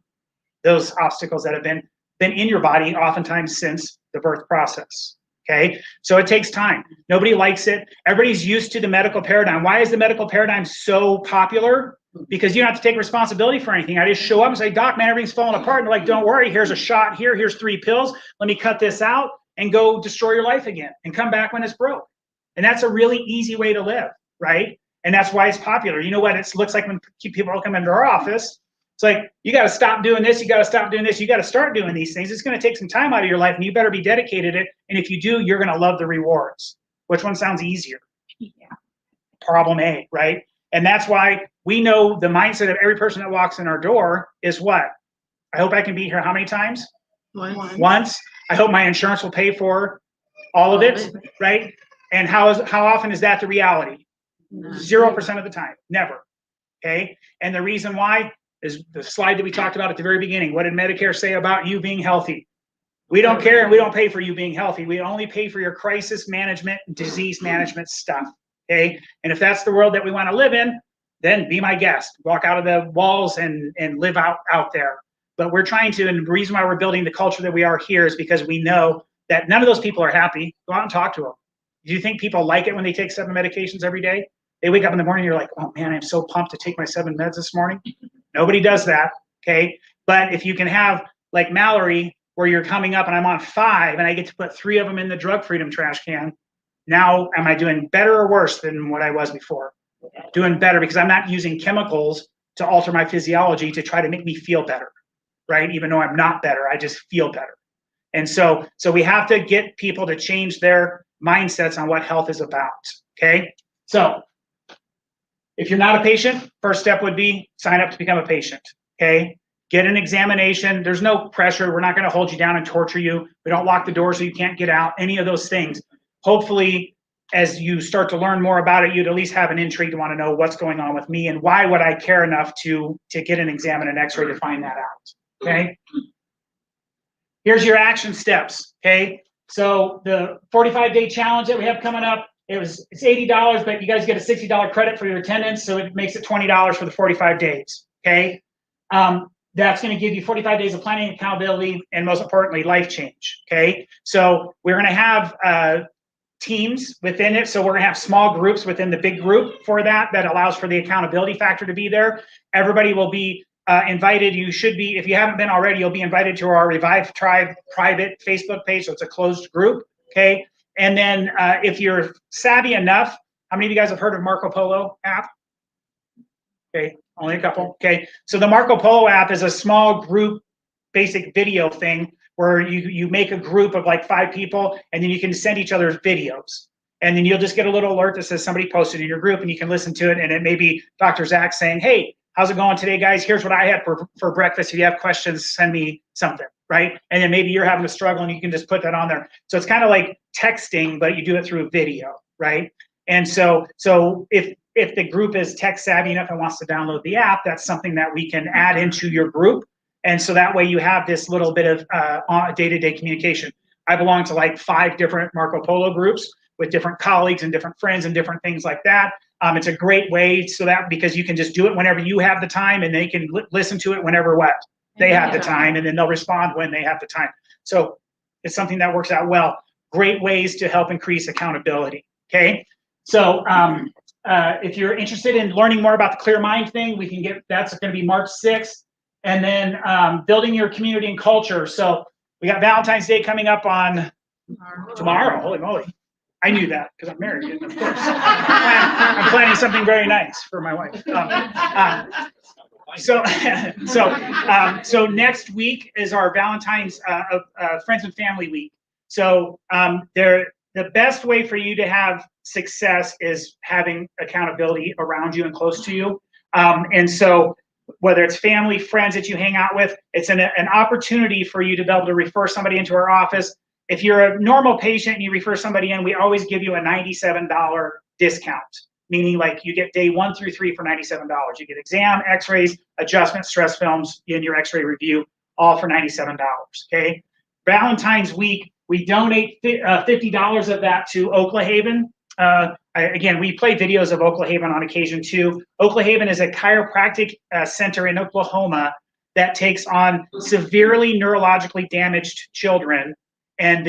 those obstacles that have been in your body oftentimes since the birth process, okay? So it takes time. Nobody likes it. Everybody's used to the medical paradigm. Why is the medical paradigm so popular? Because you don't have to take responsibility for anything. I just show up and say, doc, man, everything's falling apart. And they're like, don't worry, here's a shot here, here's 3 pills. Let me cut this out and go destroy your life again and come back when it's broke. And that's a really easy way to live, right? And that's why it's popular. You know what it looks like when people come into our office? It's like, you got to stop doing this. You got to stop doing this. You got to start doing these things. It's going to take some time out of your life and you better be dedicated to it. And if you do, you're going to love the rewards. Which one sounds easier? Yeah. Problem A, right? And that's why we know the mindset of every person that walks in our door is what? I hope I can be here how many times? Once. I hope my insurance will pay for all of it, right? And how often is that the reality? 0% of the time, never, okay? And the reason why is the slide that we talked about at the very beginning. What did Medicare say about you being healthy? We don't care and we don't pay for you being healthy. We only pay for your crisis management and disease management stuff, okay? And if that's the world that we want to live in, then be my guest. Walk out of the walls and live out there. But we're trying to, and the reason why we're building the culture that we are here is because we know that none of those people are happy. Go out and talk to them. Do you think people like it when they take 7 medications every day? They wake up in the morning, you're like, oh man, I'm so pumped to take my 7 meds this morning. Nobody does that, okay? But if you can have, like Mallory, where you're coming up and I'm on 5 and I get to put 3 of them in the drug freedom trash can, now am I doing better or worse than what I was before? Doing better because I'm not using chemicals to alter my physiology to try to make me feel better, right? Even though I'm not better, I just feel better. And so we have to get people to change their mindsets on what health is about, okay? So if you're not a patient, first step would be sign up to become a patient, okay? Get an examination. There's no pressure. We're not going to hold you down and torture you. We don't lock the door so you can't get out, any of those things. Hopefully, as you start to learn more about it, you'd at least have an intrigue to want to know what's going on with me and why would I care enough to get an exam and an x-ray to find that out, okay? Here's your action steps, okay? So the 45-day challenge that we have coming up, it's $80, but you guys get a $60 credit for your attendance, so it makes it $20 for the 45 days, okay? That's going to give you 45 days of planning, accountability, and most importantly, life change, okay? So we're going to have teams within it. So we're gonna have small groups within the big group for that. That allows for the accountability factor to be there. Everybody will be invited. You should be, if you haven't been already, you'll be invited to our Revive Tribe private Facebook page. So it's a closed group, okay? And then if you're savvy enough, how many of you guys have heard of Marco Polo app? Okay, only a couple, okay? So the Marco Polo app is a small group basic video thing where you make a group of like 5 people and then you can send each other videos. And then you'll just get a little alert that says somebody posted in your group and you can listen to it. And it may be Dr. Zach saying, hey, how's it going today, guys? Here's what I had for breakfast. If you have questions, send me something, right? And then maybe you're having a struggle and you can just put that on there. So it's kind of like texting, but you do it through a video, right? And so if the group is tech savvy enough and wants to download the app, that's something that we can add into your group. And so that way you have this little bit of day-to-day communication. I belong to like 5 different Marco Polo groups with different colleagues and different friends and different things like that. It's a great way so that because you can just do it whenever you have the time and they can listen to it whenever they have the time, and then they'll respond when they have the time. So it's something that works out well. Great ways to help increase accountability, okay? So if you're interested in learning more about the Clear Mind thing, we can get, that's gonna be March 6th. And then building your community and culture. So we got Valentine's Day coming up on tomorrow. Holy moly. I knew that because I'm married, and of course. I'm planning something very nice for my wife. So next week is our Valentine's Friends and Family Week. So the best way for you to have success is having accountability around you and close to you. And so whether it's family, friends that you hang out with, it's an opportunity for you to be able to refer somebody into our office. If you're a normal patient and you refer somebody in, we always give you a $97 discount, meaning like you get day 1 through 3 for $97. You get exam, x-rays, adjustment, stress films in your x-ray review, all for $97, okay? Valentine's week, we donate $50 of that to Oklahaven. Again, we play videos of Oklahaven on occasion too. Oklahaven is a chiropractic center in Oklahoma that takes on severely neurologically damaged children. And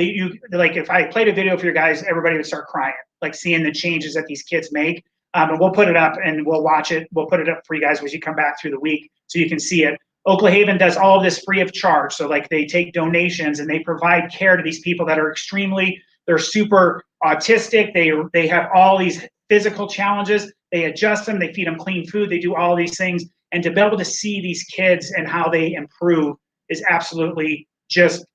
like if I played a video for you guys, everybody would start crying, like seeing the changes that these kids make. And we'll put it up and we'll watch it. We'll put it up for you guys as you come back through the week so you can see it. Oklahaven does all of this free of charge. So like they take donations and they provide care to these people that are they're super autistic. They have all these physical challenges. They adjust them. They feed them clean food. They do all these things. And to be able to see these kids and how they improve is absolutely just,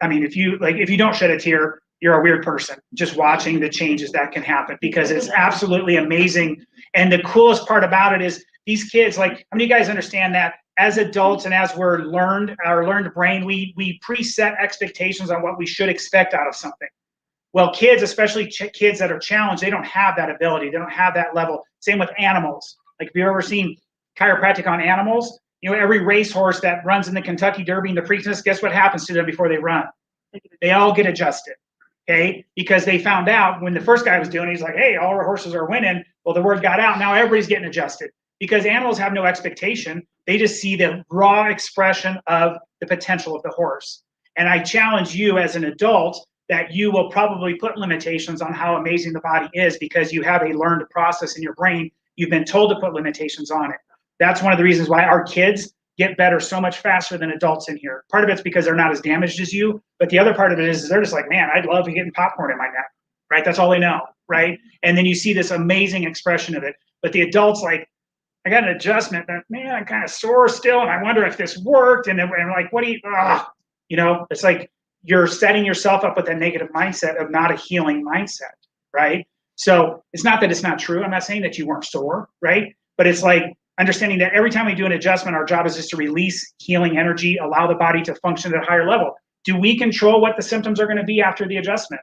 I mean, if you don't shed a tear, you're a weird person just watching the changes that can happen because it's absolutely amazing. And the coolest part about it is these kids, like, how many of you guys understand that as adults and as our learned brain, we preset expectations on what we should expect out of something. Well, kids, especially kids that are challenged, they don't have that ability. They don't have that level. Same with animals. Like if you've ever seen chiropractic on animals, you know, every racehorse that runs in the Kentucky Derby and the Preakness, guess what happens to them before they run? They all get adjusted, okay? Because they found out when the first guy was doing it, he's like, hey, all our horses are winning. Well, the word got out. Now everybody's getting adjusted because animals have no expectation. They just see the raw expression of the potential of the horse. And I challenge you as an adult that you will probably put limitations on how amazing the body is because you have a learned process in your brain. You've been told to put limitations on it. That's one of the reasons why our kids get better so much faster than adults in here. Part of it's because they're not as damaged as you, but the other part of it is they're just like, man, I'd love getting popcorn in my neck, right? That's all they know, right? And then you see this amazing expression of it. But the adults, like, I got an adjustment, but man, I'm kind of sore still, and I wonder if this worked. And I'm like, what do you know, it's like you're setting yourself up with a negative mindset of not a healing mindset, right? So it's not that it's not true. I'm not saying that you weren't sore, right? But it's like understanding that every time we do an adjustment, our job is just to release healing energy, allow the body to function at a higher level. Do we control what the symptoms are going to be after the adjustment?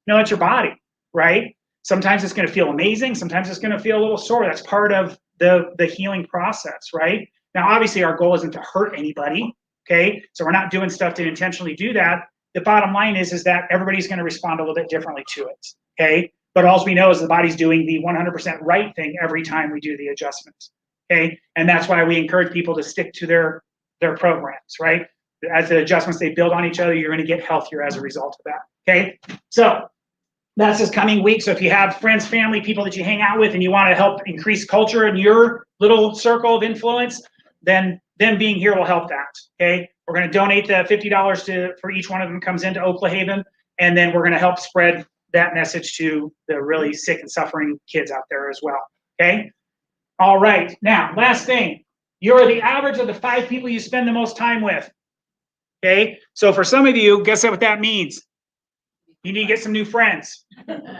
No, it's your body, right? Sometimes it's going to feel amazing. Sometimes it's going to feel a little sore. That's part of the healing process, right? Now, obviously, our goal isn't to hurt anybody, okay? So we're not doing stuff to intentionally do that. The bottom line is that everybody's going to respond a little bit differently to it, okay? But all we know is the body's doing the 100% right thing every time we do the adjustments, okay? And that's why we encourage people to stick to their programs, right? As the adjustments, they build on each other, you're going to get healthier as a result of that, okay? So that's this coming week. So if you have friends, family, people that you hang out with and you want to help increase culture in your little circle of influence, then them being here will help that, okay? We're going to donate the $50 for each one of them comes into Oklahaven, and then we're going to help spread that message to the really sick and suffering kids out there as well, okay? All right, now, last thing. You're the average of the 5 people you spend the most time with, okay? So for some of you, guess what that means? You need to get some new friends,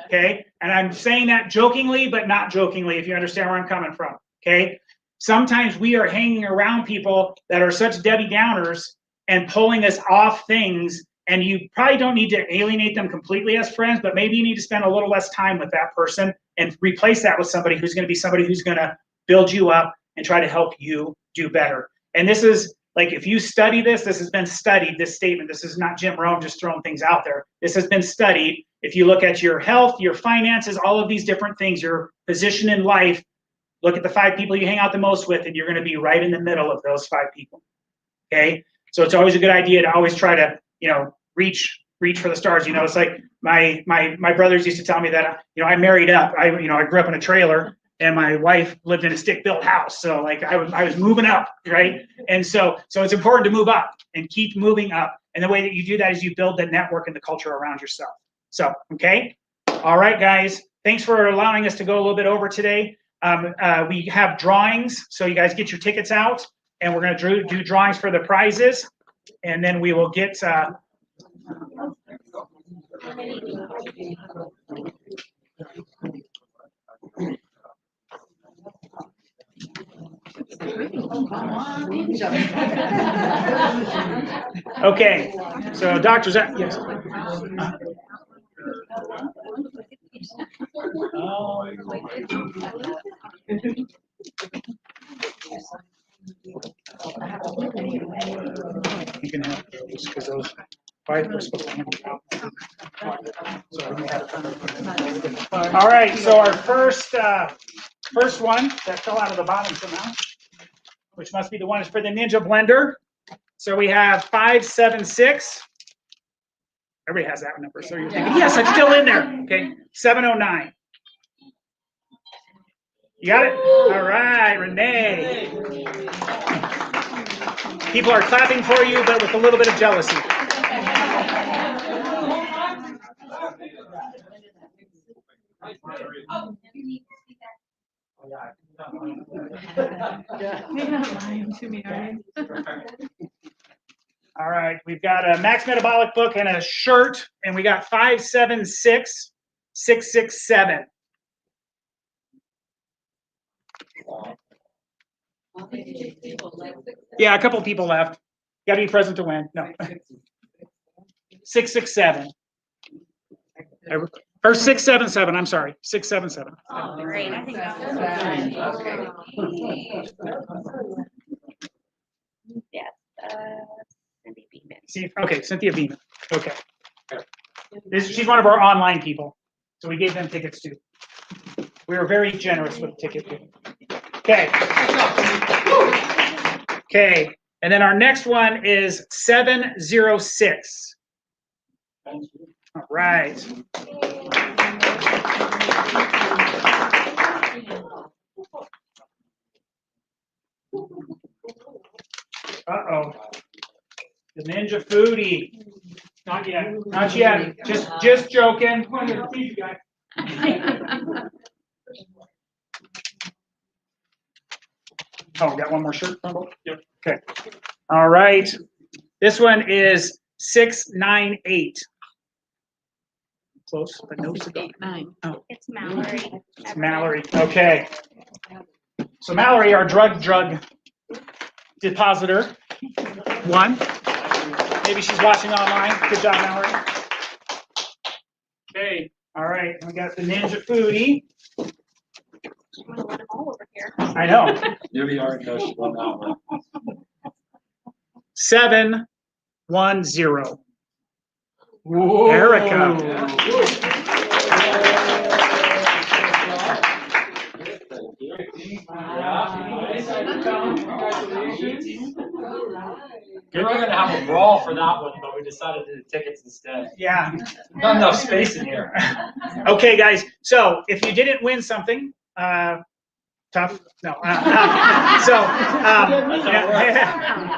okay? And I'm saying that jokingly, but not jokingly, if you understand where I'm coming from, okay? Sometimes we are hanging around people that are such Debbie Downers and pulling us off things, and you probably don't need to alienate them completely as friends, but maybe you need to spend a little less time with that person and replace that with somebody who's going to build you up and try to help you do better. And this is, like, if you study this, this has been studied, this statement. This is not Jim Rome just throwing things out there. This has been studied. If you look at your health, your finances, all of these different things, your position in life, look at the 5 people you hang out the most with, and you're going to be right in the middle of those 5 people, okay? So it's always a good idea to always try to, reach for the stars. It's like my brothers used to tell me that, I married up. I grew up in a trailer, and my wife lived in a stick-built house. So like I was moving up, right? And so it's important to move up and keep moving up. And the way that you do that is you build the network and the culture around yourself. So, okay. All right, guys. Thanks for allowing us to go a little bit over today. We have drawings, so you guys get your tickets out, and we're going to do drawings for the prizes, and then we will get. Okay, so Dr. Zach, yes. You can have those because those 5 are supposed to hand them out. All right, so our first one that fell out of the bottom somehow, which must be the one is for the Ninja Blender. So we have 576. Everybody has that number, so you're thinking, yes, I'm still in there. Okay, 709. You got it? All right, Renee. People are clapping for you, but with a little bit of jealousy. All right, we've got a Max Metabolic book and a shirt, and we got 576667. Yeah, a couple people left. Got to be present to win. No. 667. Or 677. I'm sorry. 677. Oh, great. I think that was yes. Cynthia Beeman. Okay, Cynthia Beeman. Okay. She's one of our online people, so we gave them tickets too. We were very generous with ticket giving. Okay. Okay, and then our next one is 706. All right. Uh-oh. The Ninja Foodie. Not yet. Not yet. Just joking. Oh, got one more shirt? Yep. Okay. All right. This one is 698. Close, but no cigar. 89. Oh. It's Mallory. It's Mallory. Okay. So Mallory, our drug depositor. One. Maybe she's watching online. Good job, Mallory. Okay. All right. We got the Ninja Foodie. I'm gonna let them all over here. I know. You already know she won that one. 710. Whoa. Erica. We were gonna have a brawl for that one, but we decided to do tickets instead. Yeah. Not enough space in here. Okay, guys. So if you didn't win something, tough. No.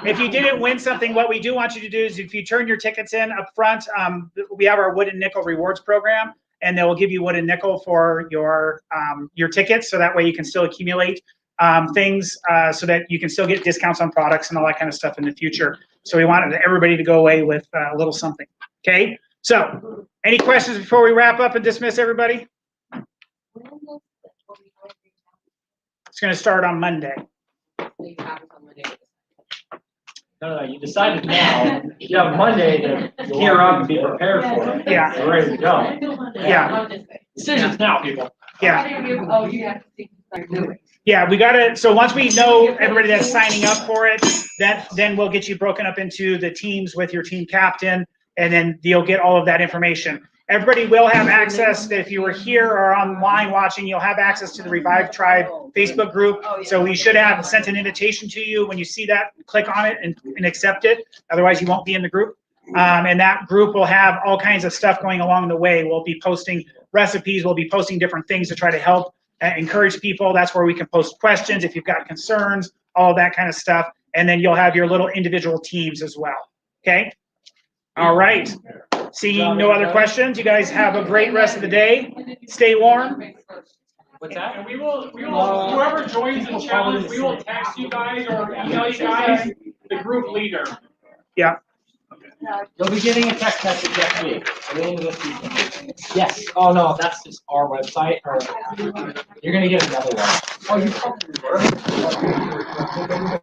If you didn't win something, what we do want you to do is if you turn your tickets in up front, we have our wooden nickel rewards program, and they will give you wooden nickel for your tickets, so that way you can still accumulate things, so that you can still get discounts on products and all that kind of stuff in the future. So we wanted everybody to go away with a little something. Okay. So, any questions before we wrap up and dismiss everybody? It's going to start on Monday. No, you decided now. You have Monday to gear up and be prepared for it. Yeah. You're ready to go. Yeah. Decisions now, people. Yeah. Oh, you have to see what they're doing. Yeah, we got to, so once we know everybody that's signing up for it, then we'll get you broken up into the teams with your team captain, and then you'll get all of that information. Everybody will have access, that if you were here or online watching, you'll have access to the Revive Tribe Facebook group. So we should have sent an invitation to you. When you see that, click on it and accept it. Otherwise, you won't be in the group. And that group will have all kinds of stuff going along the way. We'll be posting recipes. We'll be posting different things to try to help encourage people. That's where we can post questions if you've got concerns, all that kind of stuff. And then you'll have your little individual teams as well. Okay? All right. Seeing no other questions, you guys have a great rest of the day. Stay warm. What's that? And we will, whoever joins the challenge, we will text you guys or email you guys the group leader. Yeah. You'll be getting a text message next week. At the end of this week. Yes. Oh no, that's just our website. Or you're gonna get another one. Oh, you probably were.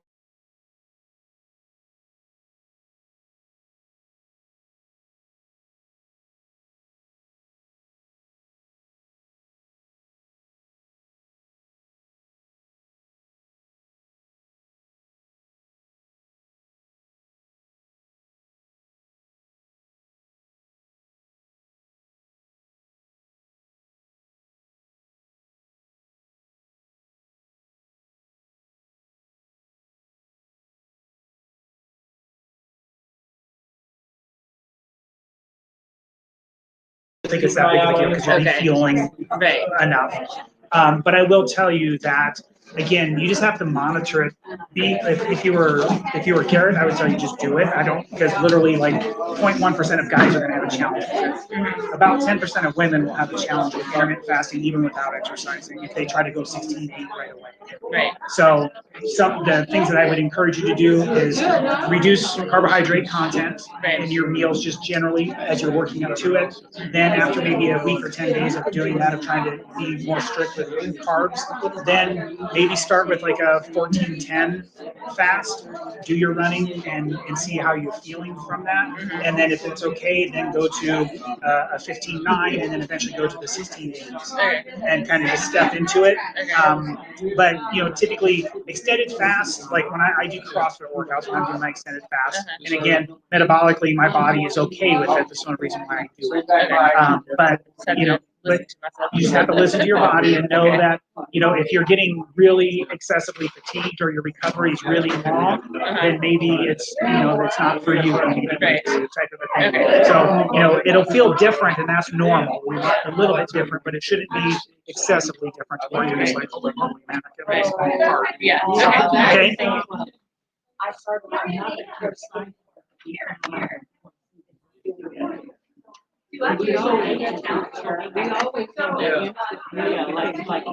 I think it's that big of a deal because you'll be feeling enough. But I will tell you that, again, you just have to monitor it. If you were Garrett, I would tell you just do it. I don't, because literally like 0.1% of guys are going to have a challenge with it. About 10% of women will have a challenge with intermittent fasting even without exercising if they try to go 16-8 right away. Right. So some the things that I would encourage you to do is reduce carbohydrate content in your meals just generally as you're working up to it. Then after maybe a week or 10 days of doing that, of trying to be more strict with carbs, then maybe start with like a 14-10 fast, do your running and see how you're feeling from that. And then if it's okay, then go to a 15-9 and then eventually go to the 16 days and kind of just step into it. But you know, typically extended fast, like when I do CrossFit workouts, when I'm doing my extended fast, and again, metabolically, my body is okay with it. That's one reason why I do it. But you know, but you just have to listen to your body and know that, you know, if you're getting really excessively fatigued or your recovery is really long, then maybe it's, you know, it's not for you. Maybe it's type of a thing. So, you know, it'll feel different and that's normal. We're a little bit different, but it shouldn't be excessively different to where you're just like, oh, man, I get all apart. Yeah. Okay. I started out now that you're signed We always like